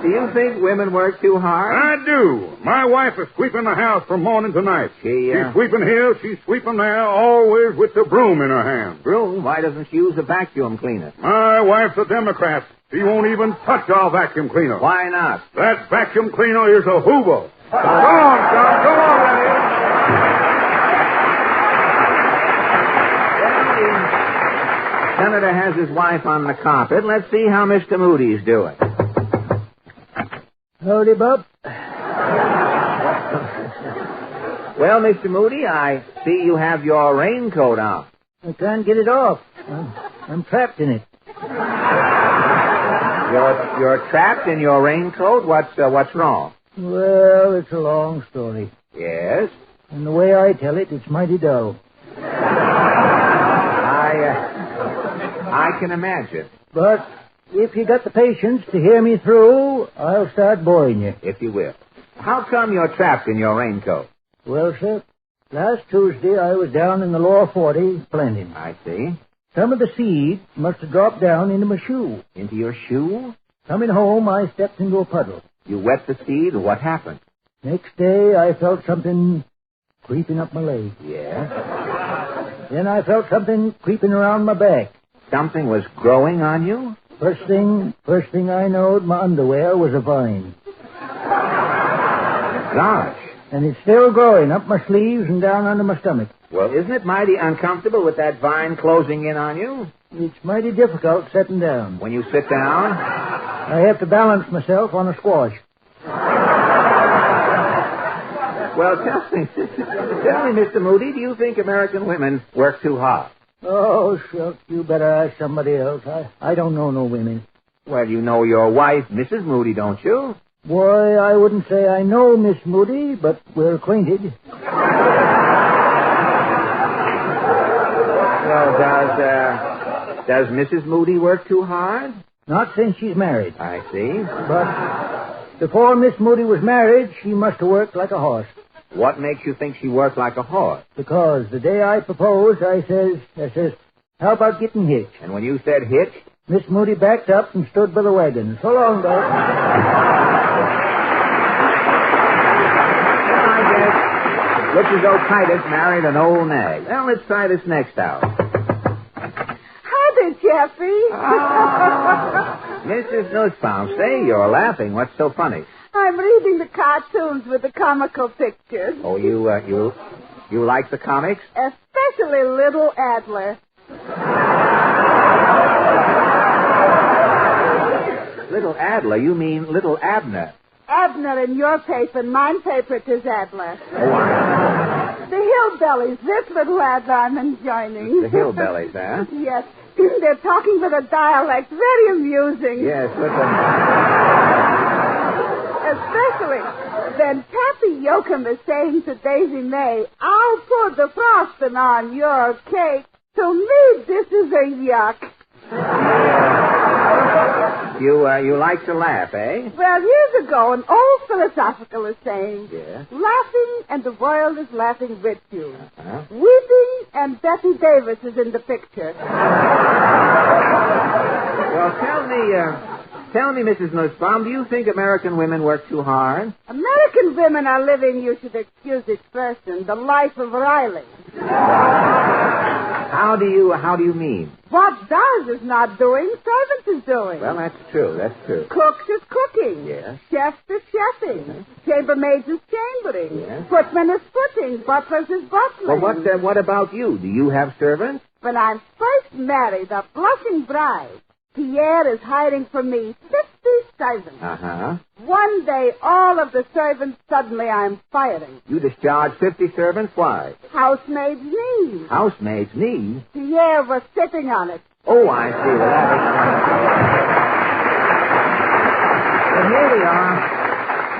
Do you think women work too hard? I do. My wife is sweeping the house from morning to night. She's sweeping here, she's sweeping there, always with the broom in her hand. Broom? Why doesn't she use a vacuum cleaner? My wife's a Democrat. She won't even touch our vacuum cleaner. Why not? That vacuum cleaner is a Hoover. Go on, son. Go on, Lenny. Senator has his wife on the carpet. Let's see how Mr. Moody's doing. Howdy, Bob. Well, Mr. Moody, I see you have your raincoat on. I can't get it off. I'm trapped in it. You're trapped in your raincoat? What's wrong? Well, it's a long story. Yes? And the way I tell it, it's mighty dull. I can imagine. But if you got the patience to hear me through, I'll start boring you. If you will. How come you're trapped in your raincoat? Well, sir, last Tuesday I was down in the lower 40 planting. I see. Some of the seed must have dropped down into my shoe. Into your shoe? Coming home, I stepped into a puddle. You wet the seed? What happened? Next day, I felt something creeping up my leg. Yes? Then I felt something creeping around my back. Something was growing on you? First thing I knowed, my underwear was a vine. Gosh. And it's still growing up my sleeves and down under my stomach. Well, isn't it mighty uncomfortable with that vine closing in on you? It's mighty difficult sitting down. When you sit down? I have to balance myself on a squash. Well, tell me, Mr. Moody, do you think American women work too hard? Oh, shucks, you better ask somebody else. I don't know no women. Well, you know your wife, Mrs. Moody, don't you? Boy, I wouldn't say I know Miss Moody, but we're acquainted. Well, does Mrs. Moody work too hard? Not since she's married. I see. But before Miss Moody was married, she must have worked like a horse. What makes you think she worked like a horse? Because the day I proposed, I says, how about getting hitched? And when you said hitched? Miss Moody backed up and stood by the wagon. So long, Doc. I guess looks as though Titus married an old nag. Well, let's try this next out. Hi there, Jeffrey. Mrs. Nussbaum, say you're laughing. What's so funny? I'm reading the cartoons with the comical pictures. Oh, you like the comics? Especially Little Adler. Little Adler? You mean Little Abner? Abner in your paper, and mine paper it is Adler. Oh, the Hillbillies, this Little Adler I'm enjoying. The Hillbillies, huh? Yes. They're talking with a dialect. Very amusing. Yes, listen. Especially when Pappy Yoakum is saying to Daisy May, I'll put the frosting on your cake. To me, this is a yuck. You like to laugh, eh? Well, years ago, an old philosophical is saying, Yeah. laughing and the world is laughing with you. Uh-huh. Weeping and Betty Davis is in the picture. Well, tell me, Mrs. Nussbaum, do you think American women work too hard? American women are living, you should excuse the expression, the life of Riley. How do you mean? What does is not doing, servants is doing. Well, that's true. Cooks is cooking. Yes. Chefs is chefing. Chambermaids is chambering. Yes. Footmen is footing. Butlers is butling. Well, what about you? Do you have servants? When I first married a blushing bride, Pierre is hiding from me 50 servants. Uh-huh. One day, all of the servants, suddenly I'm firing. You discharge 50 servants? Why? Housemaid's knee. Housemaid's knee? Pierre was sitting on it. Oh, I see. Well, that explains. Well,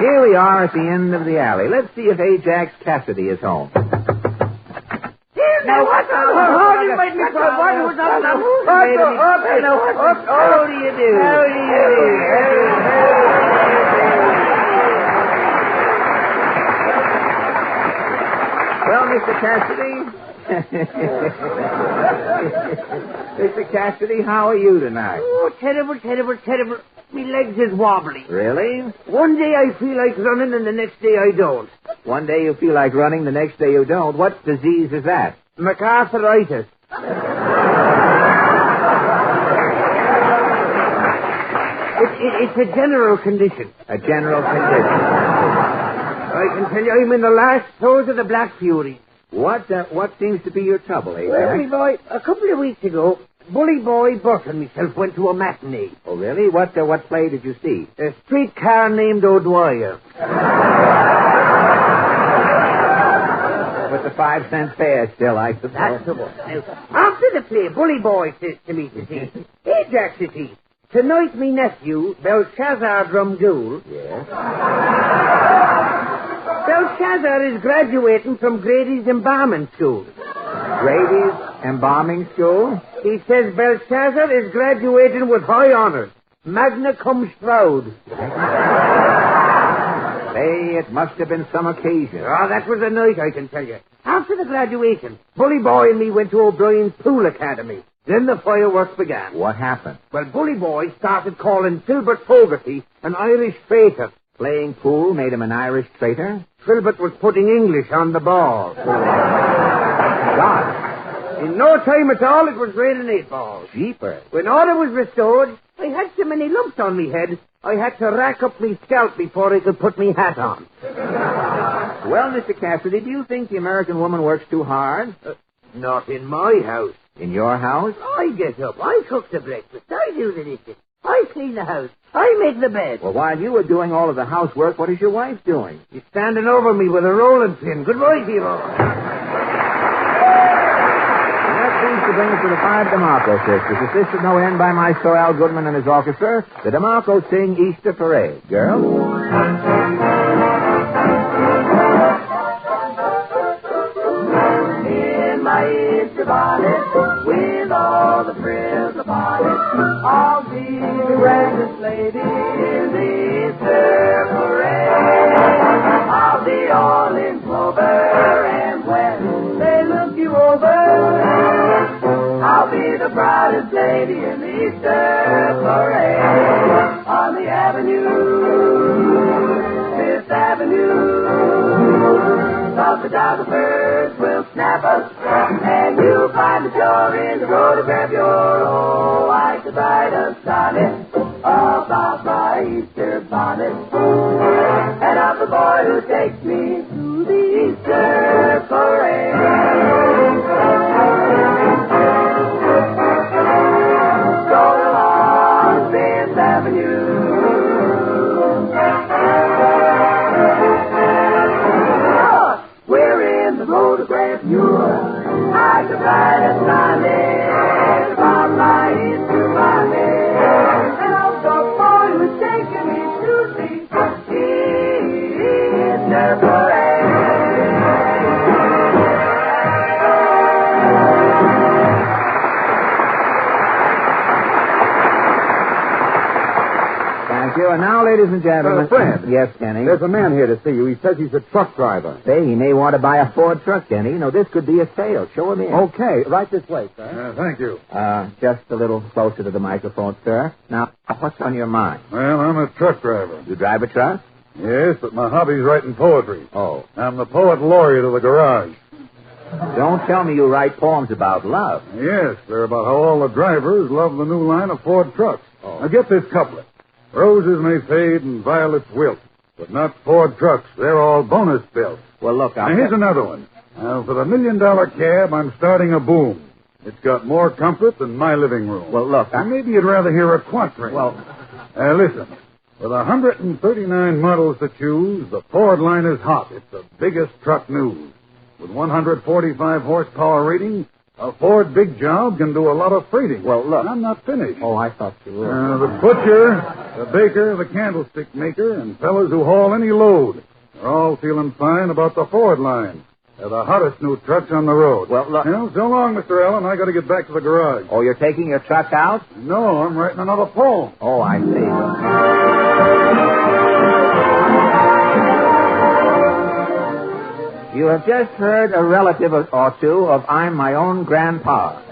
here we are at the end of the alley. Let's see if Ajax Cassidy is home. Now, what? How do you do? Well, Mr. Cassidy. Mr. Cassidy, how are you tonight? Oh, terrible. Me legs is wobbly. Really? One day I feel like running and the next day I don't. One day you feel like running, the next day you don't. What disease is that? MacArthuritis. It's a general condition. A general condition. I can tell you I'm in the last throes of the Black Fury. What seems to be your trouble, Ajax? Well, me boy, a couple of weeks ago, Bully Boy Buck and myself went to a matinee. Oh, really? What play did you see? A streetcar named O'Dwyer. With the 5-cent fare still, I suppose. That's the one. Now, after the play, Bully Boy says to me, Ajax, says he, tonight me nephew, Belshazzar Drumgool. Yes? Belshazzar is graduating from Grady's Embalming School. Grady's Embalming School? He says Belshazzar is graduating with high honors. Magna cum laude. Say, it must have been some occasion. Oh, that was a night, I can tell you. After the graduation, Bully Boy and me went to O'Brien's Pool Academy. Then the fireworks began. What happened? Well, Bully Boy started calling Filbert Fogarty an Irish traitor. Playing pool made him an Irish traitor? Filbert was putting English on the ball. God. In no time at all, it was raining 8 balls. Jeepers. When order was restored, I had so many lumps on me head, I had to rack up me scalp before I could put me hat on. Well, Mr. Cassidy, do you think the American woman works too hard? Not in my house. In your house? I get up, I cook the breakfast, I do the dishes, I clean the house, I make the bed. Well, while you were doing all of the housework, what is your wife doing? She's standing over me with a rolling pin. Goodbye, hero. To bring us to the 5 DeMarco sisters, assisted no end by Maestro Al Goodman and his orchestra. The DeMarco sing Easter Parade. Girls? In my Easter bonnet, with all the frills upon it, I'll be the grandest lady in the Easter Parade. I'll be all in clover, and when they look you over, I'll be the brightest lady in the Easter Parade. On the avenue, 5th Avenue, the photographers will snap us, and you'll find the joy in the photograph your oh, I could write a sonnet about my Easter bonnet, and of the boy who takes me to the Easter Parade. Photograph your I could write a sonnet about my Easter bonnet, and of the boy who's taking me to see Easter Parade. ladies and gentlemen. Fred. Yes, Kenny. There's a man here to see you. He says he's a truck driver. Say, he may want to buy a Ford truck, Kenny. You know, this could be a sale. Show him in. Okay. Right this way, sir. Thank you. Just a little closer to the microphone, sir. Now, what's on your mind? Well, I'm a truck driver. You drive a truck? Yes, but my hobby's writing poetry. Oh. I'm the poet laureate of the garage. Don't tell me you write poems about love. Yes, they're about how all the drivers love the new line of Ford trucks. Oh. Now get this couplet. Roses may fade and violets wilt, but not Ford trucks. They're all bonus built. Well, look, Now, here's another one. Now, for the $1 million cab, I'm starting a boom. It's got more comfort than my living room. Well, look, Maybe you'd rather hear a quatrain. Well, listen. With 139 models to choose, the Ford line is hot. It's the biggest truck news. With 145 horsepower rating, a Ford big job can do a lot of freighting. Well, look. I'm not finished. Oh, I thought you were. The butcher, the baker, the candlestick maker, and fellas who haul any load are all feeling fine about the Ford line. They're the hottest new trucks on the road. Well, look. Well, so long, Mr. Allen. I got to get back to the garage. Oh, you're taking your truck out? No, I'm writing another poem. Oh, I see. You have just heard a relative or two of I'm My Own Grandpa.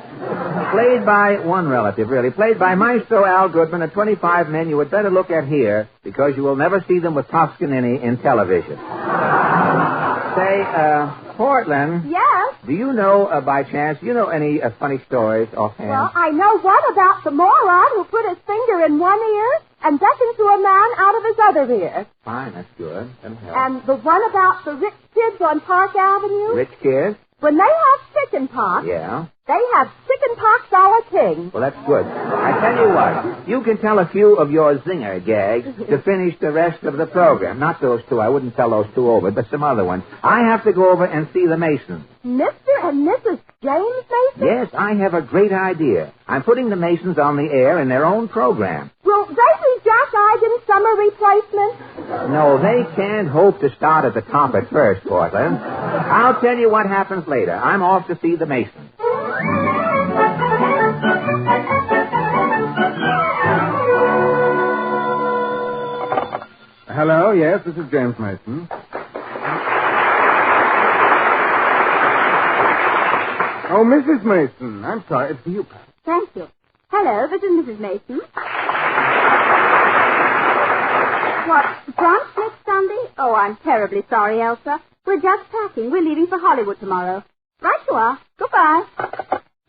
Played by one relative, really. Played by Maestro Al Goodman and 25 men you would better look at here because you will never see them with Toscanini in television. Say, Portland. Yes? Do you know, by chance, any funny stories offhand? Well, I know one about the moron who put his finger in one ear and beckoned to a man out of his other ear. Fine, that's good. That'll help. And the one about the rich kids on Park Avenue. Rich kids? When they have chicken pox, Yeah. they have chicken pox a la king. Well, that's good. I tell you what, you can tell a few of your zinger gags to finish the rest of the program. Not those two. I wouldn't tell those two over, but some other ones. I have to go over and see the Masons. Mr. and Mrs. James Mason? Yes, I have a great idea. I'm putting the Masons on the air in their own program. Will they be Jack Eigen's summer replacement? No, they can't hope to start at the top at first, Portland. I'll tell you what happens later. I'm off to see the Masons. Hello, yes, this is James Mason. Oh, Mrs. Mason. I'm sorry, it's for you. Thank you. Hello, this is Mrs. Mason. What, brunch next Sunday? Oh, I'm terribly sorry, Elsa. We're just packing. We're leaving for Hollywood tomorrow. Right you are. Goodbye.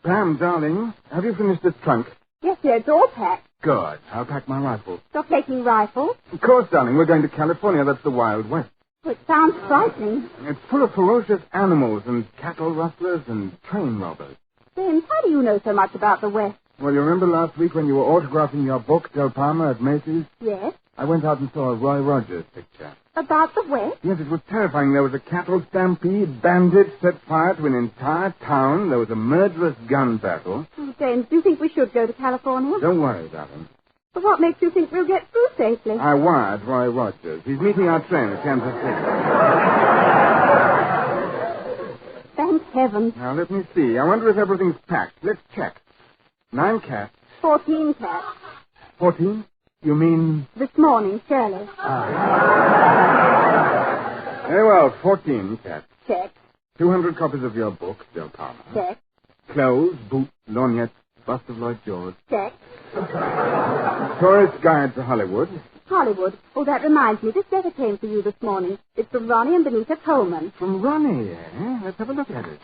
Pam, darling, have you finished this trunk? Yes, dear, it's all packed. Good. I'll pack my rifle. You're taking rifles? Of course, darling. We're going to California. That's the Wild West. Oh, it sounds frightening. It's full of ferocious animals and cattle rustlers and train robbers. James, how do you know so much about the West? Well, you remember last week when you were autographing your book, Del Palma, at Macy's? Yes. I went out and saw a Roy Rogers picture. About the West? Yes, it was terrifying. There was a cattle stampede, bandits set fire to an entire town. There was a murderous gun battle. Oh, James, do you think we should go to California? Don't worry, darling. But what makes you think we'll get through safely? I wired Roy Rogers. He's meeting our train at Kansas City. Thank heaven. Now, let me see. I wonder if everything's packed. Let's check. 9 cats. 14 cats. 14? You mean? This morning, Shirley. Very well, 14 cats. Check. 200 copies of your book, Del Palma. Check. Clothes, boots, lorgnettes, bust of Lloyd George. Check. Tourist guide to Hollywood. Hollywood. Oh, that reminds me. This letter came for you this morning. It's from Ronnie and Benita Coleman. From Ronnie, eh? Let's have a look at it.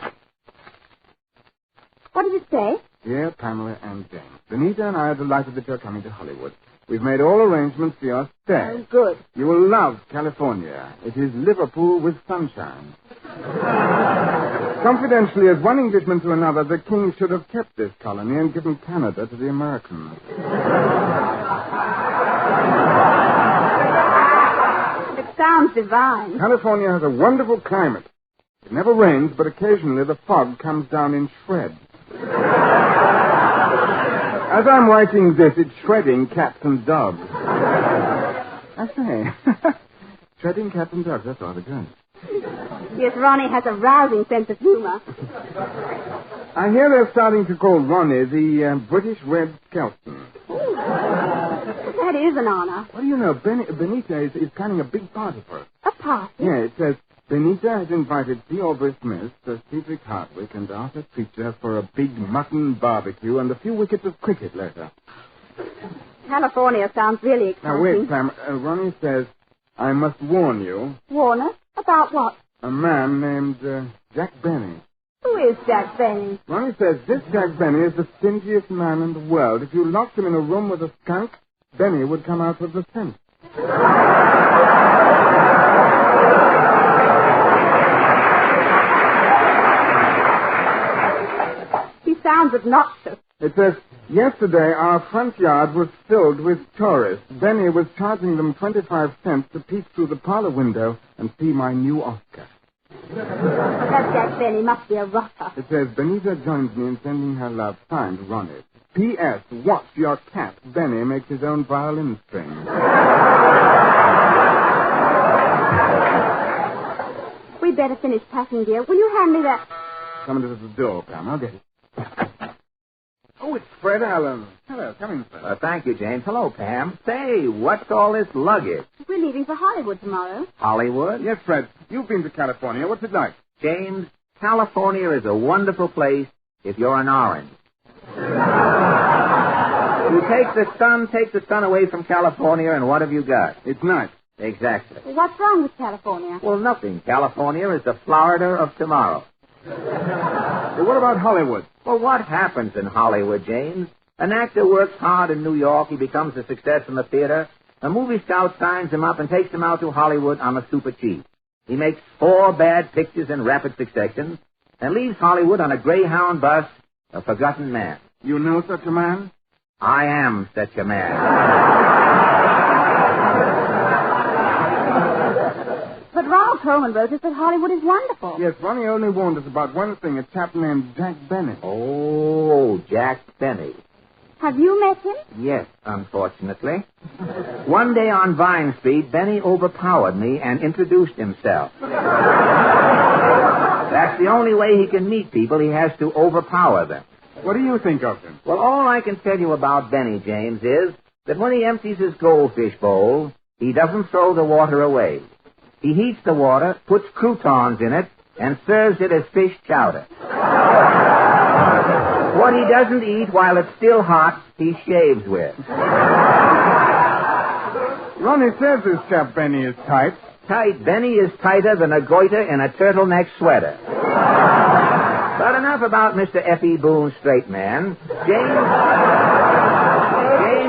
What does it say? Dear Pamela and James, Benita and I are delighted that you're coming to Hollywood. We've made all arrangements for your stay. Oh, good. You will love California. It is Liverpool with sunshine. Confidentially, as one Englishman to another, the king should have kept this colony and given Canada to the Americans. It sounds divine. California has a wonderful climate. It never rains, but occasionally the fog comes down in shreds. As I'm writing this, it's shredding cats and dogs. I say, shredding cats and dogs, that's rather good. Yes, Ronnie has a rousing sense of humor. I hear they're starting to call Ronnie the British Red Skelton. That is an honor. What do you know? Benita is planning a big party for us. A party? Yeah, it says, Benita has invited Theobald Smith, Sir Cedric Hardwick, and Arthur Preacher for a big mutton barbecue and a few wickets of cricket later. California sounds really exciting. Now, wait, Pam. Ronnie says, I must warn you. Warn us? About what? A man named Jack Benny. Who is Jack Benny? Ronnie says this Jack Benny is the stingiest man in the world. If you locked him in a room with a skunk, Benny would come out with the scent. He sounds obnoxious. It says, yesterday our front yard was filled with tourists. Benny was charging them 25 cents to peek through the parlor window and see my new Oscar. That Jack Benny must be a rotter. It says, Benita joins me in sending her love. Signed, Ronnie. P.S. Watch your cat. Benny makes his own violin string. We'd better finish packing, dear. Will you hand me that? Come to the door, Pam. I'll get it. Oh, it's Fred Allen. Hello, come in, Fred. Thank you, James. Hello, Pam. Say, what's all this luggage? We're leaving for Hollywood tomorrow. Hollywood? Yes, Fred. You've been to California. What's it like? James, California is a wonderful place if you're an orange. You take the sun away from California, and what have you got? It's nice. Exactly. What's wrong with California? Well, nothing. California is the Florida of tomorrow. Well, what about Hollywood? Well, what happens in Hollywood, James? An actor works hard in New York. He becomes a success in the theater. A movie scout signs him up and takes him out to Hollywood on a super cheap. He makes 4 bad pictures in rapid succession and leaves Hollywood on a Greyhound bus, a forgotten man. You know such a man? I am such a man. But Ronald Coleman wrote us that Hollywood is wonderful. Yes, Ronnie only warned us about one thing, a chap named Jack Benny. Oh, Jack Benny. Have you met him? Yes, unfortunately. One day on Vine Street, Benny overpowered me and introduced himself. That's the only way he can meet people. He has to overpower them. What do you think of him? Well, all I can tell you about Benny, James, is that when he empties his goldfish bowl, he doesn't throw the water away. He heats the water, puts croutons in it, and serves it as fish chowder. What he doesn't eat while it's still hot, he shaves with. Ronnie says this chap Benny is tight. Tight? Benny is tighter than a goiter in a turtleneck sweater. But enough about Mr. F.E. Boone's straight man. James,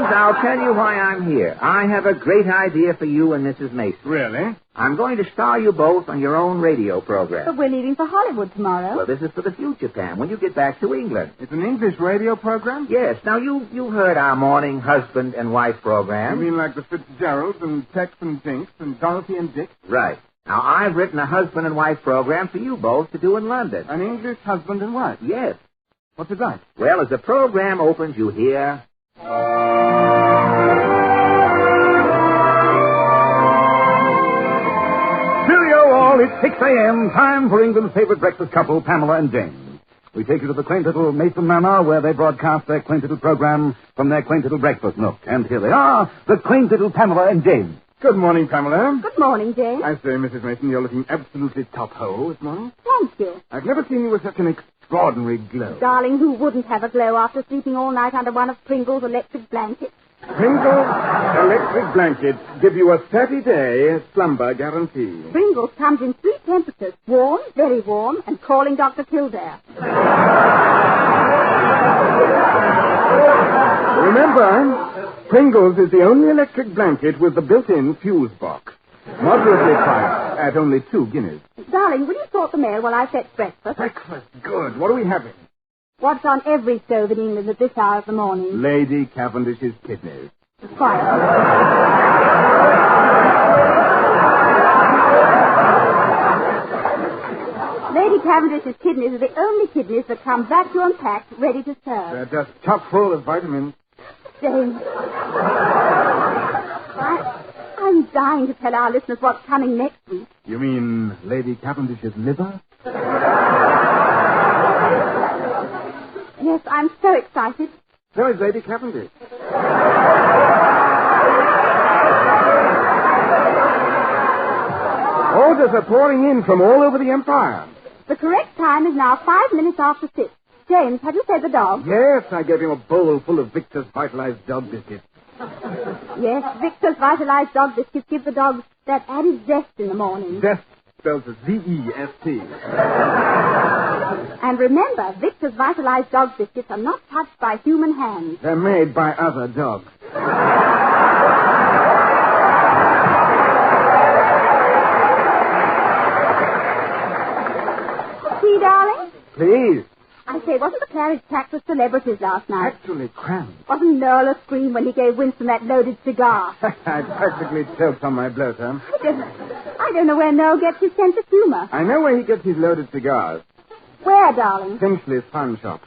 I'll tell you why I'm here. I have a great idea for you and Mrs. Mason. Really? I'm going to star you both on your own radio program. But we're leaving for Hollywood tomorrow. Well, this is for the future, Pam, when you get back to England. It's an English radio program? Yes. Now, you've heard our morning husband and wife program. You mean like the Fitzgeralds and Tex and Dinks and Dorothy and Dick? Right. Now, I've written a husband and wife program for you both to do in London. An English husband and wife? Yes. What's it like? Well, as the program opens, you hear... It's 6 a.m., time for England's favorite breakfast couple, Pamela and James. We take you to the quaint little Mason Manor, where they broadcast their quaint little program from their quaint little breakfast nook. And here they are, the quaint little Pamela and James. Good morning, Pamela. Good morning, James. I say, Mrs. Mason, you're looking absolutely top-hole this morning. Thank you. I've never seen you with such an extraordinary glow. Darling, who wouldn't have a glow after sleeping all night under one of Pringle's electric blankets? Pringle's electric blankets give you a 30-day slumber guarantee. Pringle's comes in 3 temperatures, warm, very warm, and calling Dr. Kildare. Remember, Pringle's is the only electric blanket with the built-in fuse box. Moderately priced at only 2 guineas. Darling, will you sort the mail while I set breakfast? Breakfast? Good. What are we having? What's on every stove in England at this hour of the morning? Lady Cavendish's kidneys. Quiet. Lady Cavendish's kidneys are the only kidneys that come vacuum packed, ready to serve. They're just chock full of vitamins. James. I'm dying to tell our listeners what's coming next week. You mean Lady Cavendish's liver? Yes, I'm so excited. So is Lady Cavendish. Orders are pouring in from all over the Empire. The correct time is now 5 minutes after 6. James, have you fed the dog? Yes, I gave him a bowl full of Victor's Vitalized Dog Biscuits. Yes, Victor's Vitalized Dog Biscuits give the dogs that added zest in the morning. Zest spells Z-E-S-T. And remember, Victor's Vitalized Dog Biscuits are not touched by human hands. They're made by other dogs. See, darling? Please. I say, wasn't the carriage packed with celebrities last night? Actually crammed. Wasn't Noel a scream when he gave Winston that loaded cigar? I practically choked on my bloater. I don't know where Noel gets his sense of humor. I know where he gets his loaded cigars. Where, darling? Finchley's Fun Shop.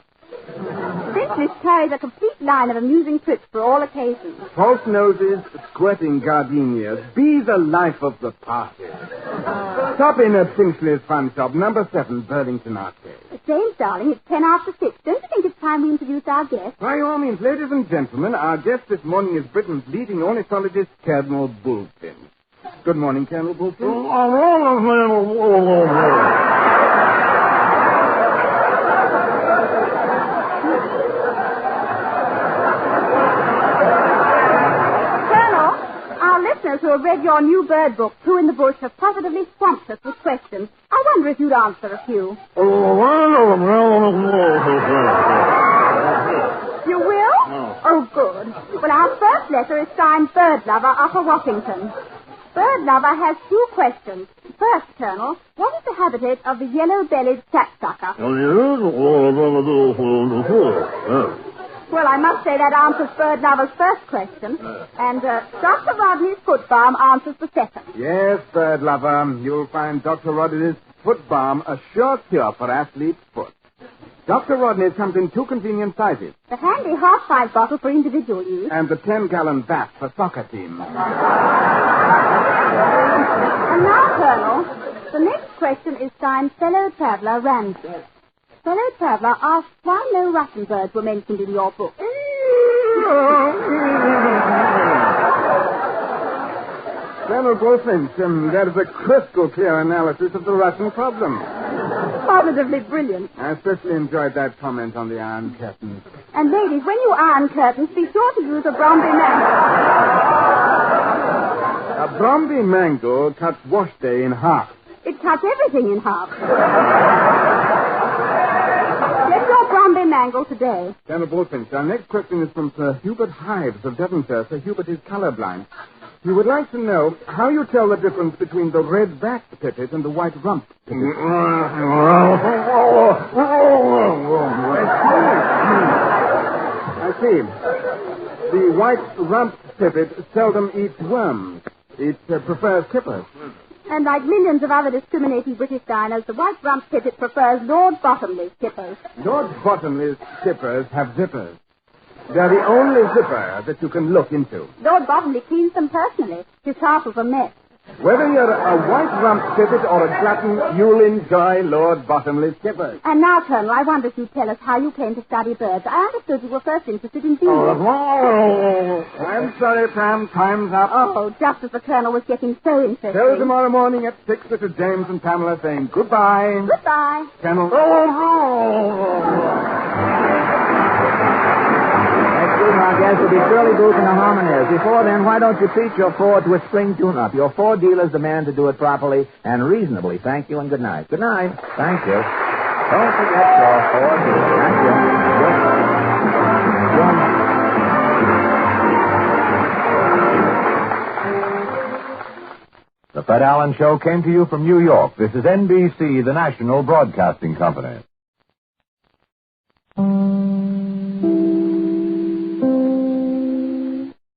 Finchley's carries a complete line of amusing tricks for all occasions. False noses, squirting gardenias. Be the life of the party. Stop in at Finchley's Fun Shop, number 7, Burlington Arcade. James, darling, it's 10 after 6. Don't you think it's time we introduce our guest? By all means, ladies and gentlemen, our guest this morning is Britain's leading ornithologist, Colonel Bullfinch. Good morning, Colonel Bullfinch. Who have read your new bird book, Two in the Bush, have positively swamped us with questions. I wonder if you'd answer a few. You will? Oh, good. Well, our first letter is signed Bird Lover, Upper Washington. Bird Lover has 2 questions. First, Colonel, what is the habitat of the yellow-bellied sapsucker? Well, I must say that answers Bird Lover's first question. And Dr. Rodney's foot balm answers the second. Yes, Bird Lover. You'll find Dr. Rodney's foot balm a sure cure for athlete's foot. Dr. Rodney's comes in 2 convenient sizes. The handy half-size bottle for individual use. And the 10-gallon vat for soccer team. And now, Colonel, the next question is signed Fellow Traveler Ramsey. Fellow Traveler asked why no Russian birds were mentioned in your book. Colonel Bullfinch, that is a crystal clear analysis of the Russian problem. Positively brilliant. I especially enjoyed that comment on the iron curtains. And ladies, when you iron curtains, be sure to use a Bromby mangle. A Bromby mangle cuts wash day in half. It cuts everything in half. Get your Bromby mangle today. Colonel Bullfinch, our next question is from Sir Hubert Hives of Devonshire. Sir Hubert is colorblind. He would like to know how you tell the difference between the red-backed pipit and the white rump pipit. I see. The white rump pipit seldom eats worms. It prefers kippers. And like millions of other discriminating British diners, the white rump pipit prefers Lord Bottomley's kippers. Lord Bottomley's kippers have zippers. They're the only zipper that you can look into. Lord Bottomley cleans them personally. His half of a mess. Whether you're a white rump pipit or a glutton, you'll enjoy Lord Bottomley's kippers. And now, Colonel, I wonder if you'd tell us how you came to study birds. I understood you were first interested in bees. I'm sorry, Pam. Time's up. Oh, just as the Colonel was getting so interested. Till tomorrow morning at 6, Mr. James and Pamela saying goodbye. Goodbye. Colonel. Our guest will be Shirley Booth and the Harmoniers. Before then, why don't you treat your Ford to a spring tune-up? Your Ford dealers demand to do it properly and reasonably. Thank you and good night. Good night. Thank you. Don't forget your Ford dealers. Thank you. The Fred Allen Show came to you from New York. This is NBC, the national broadcasting company.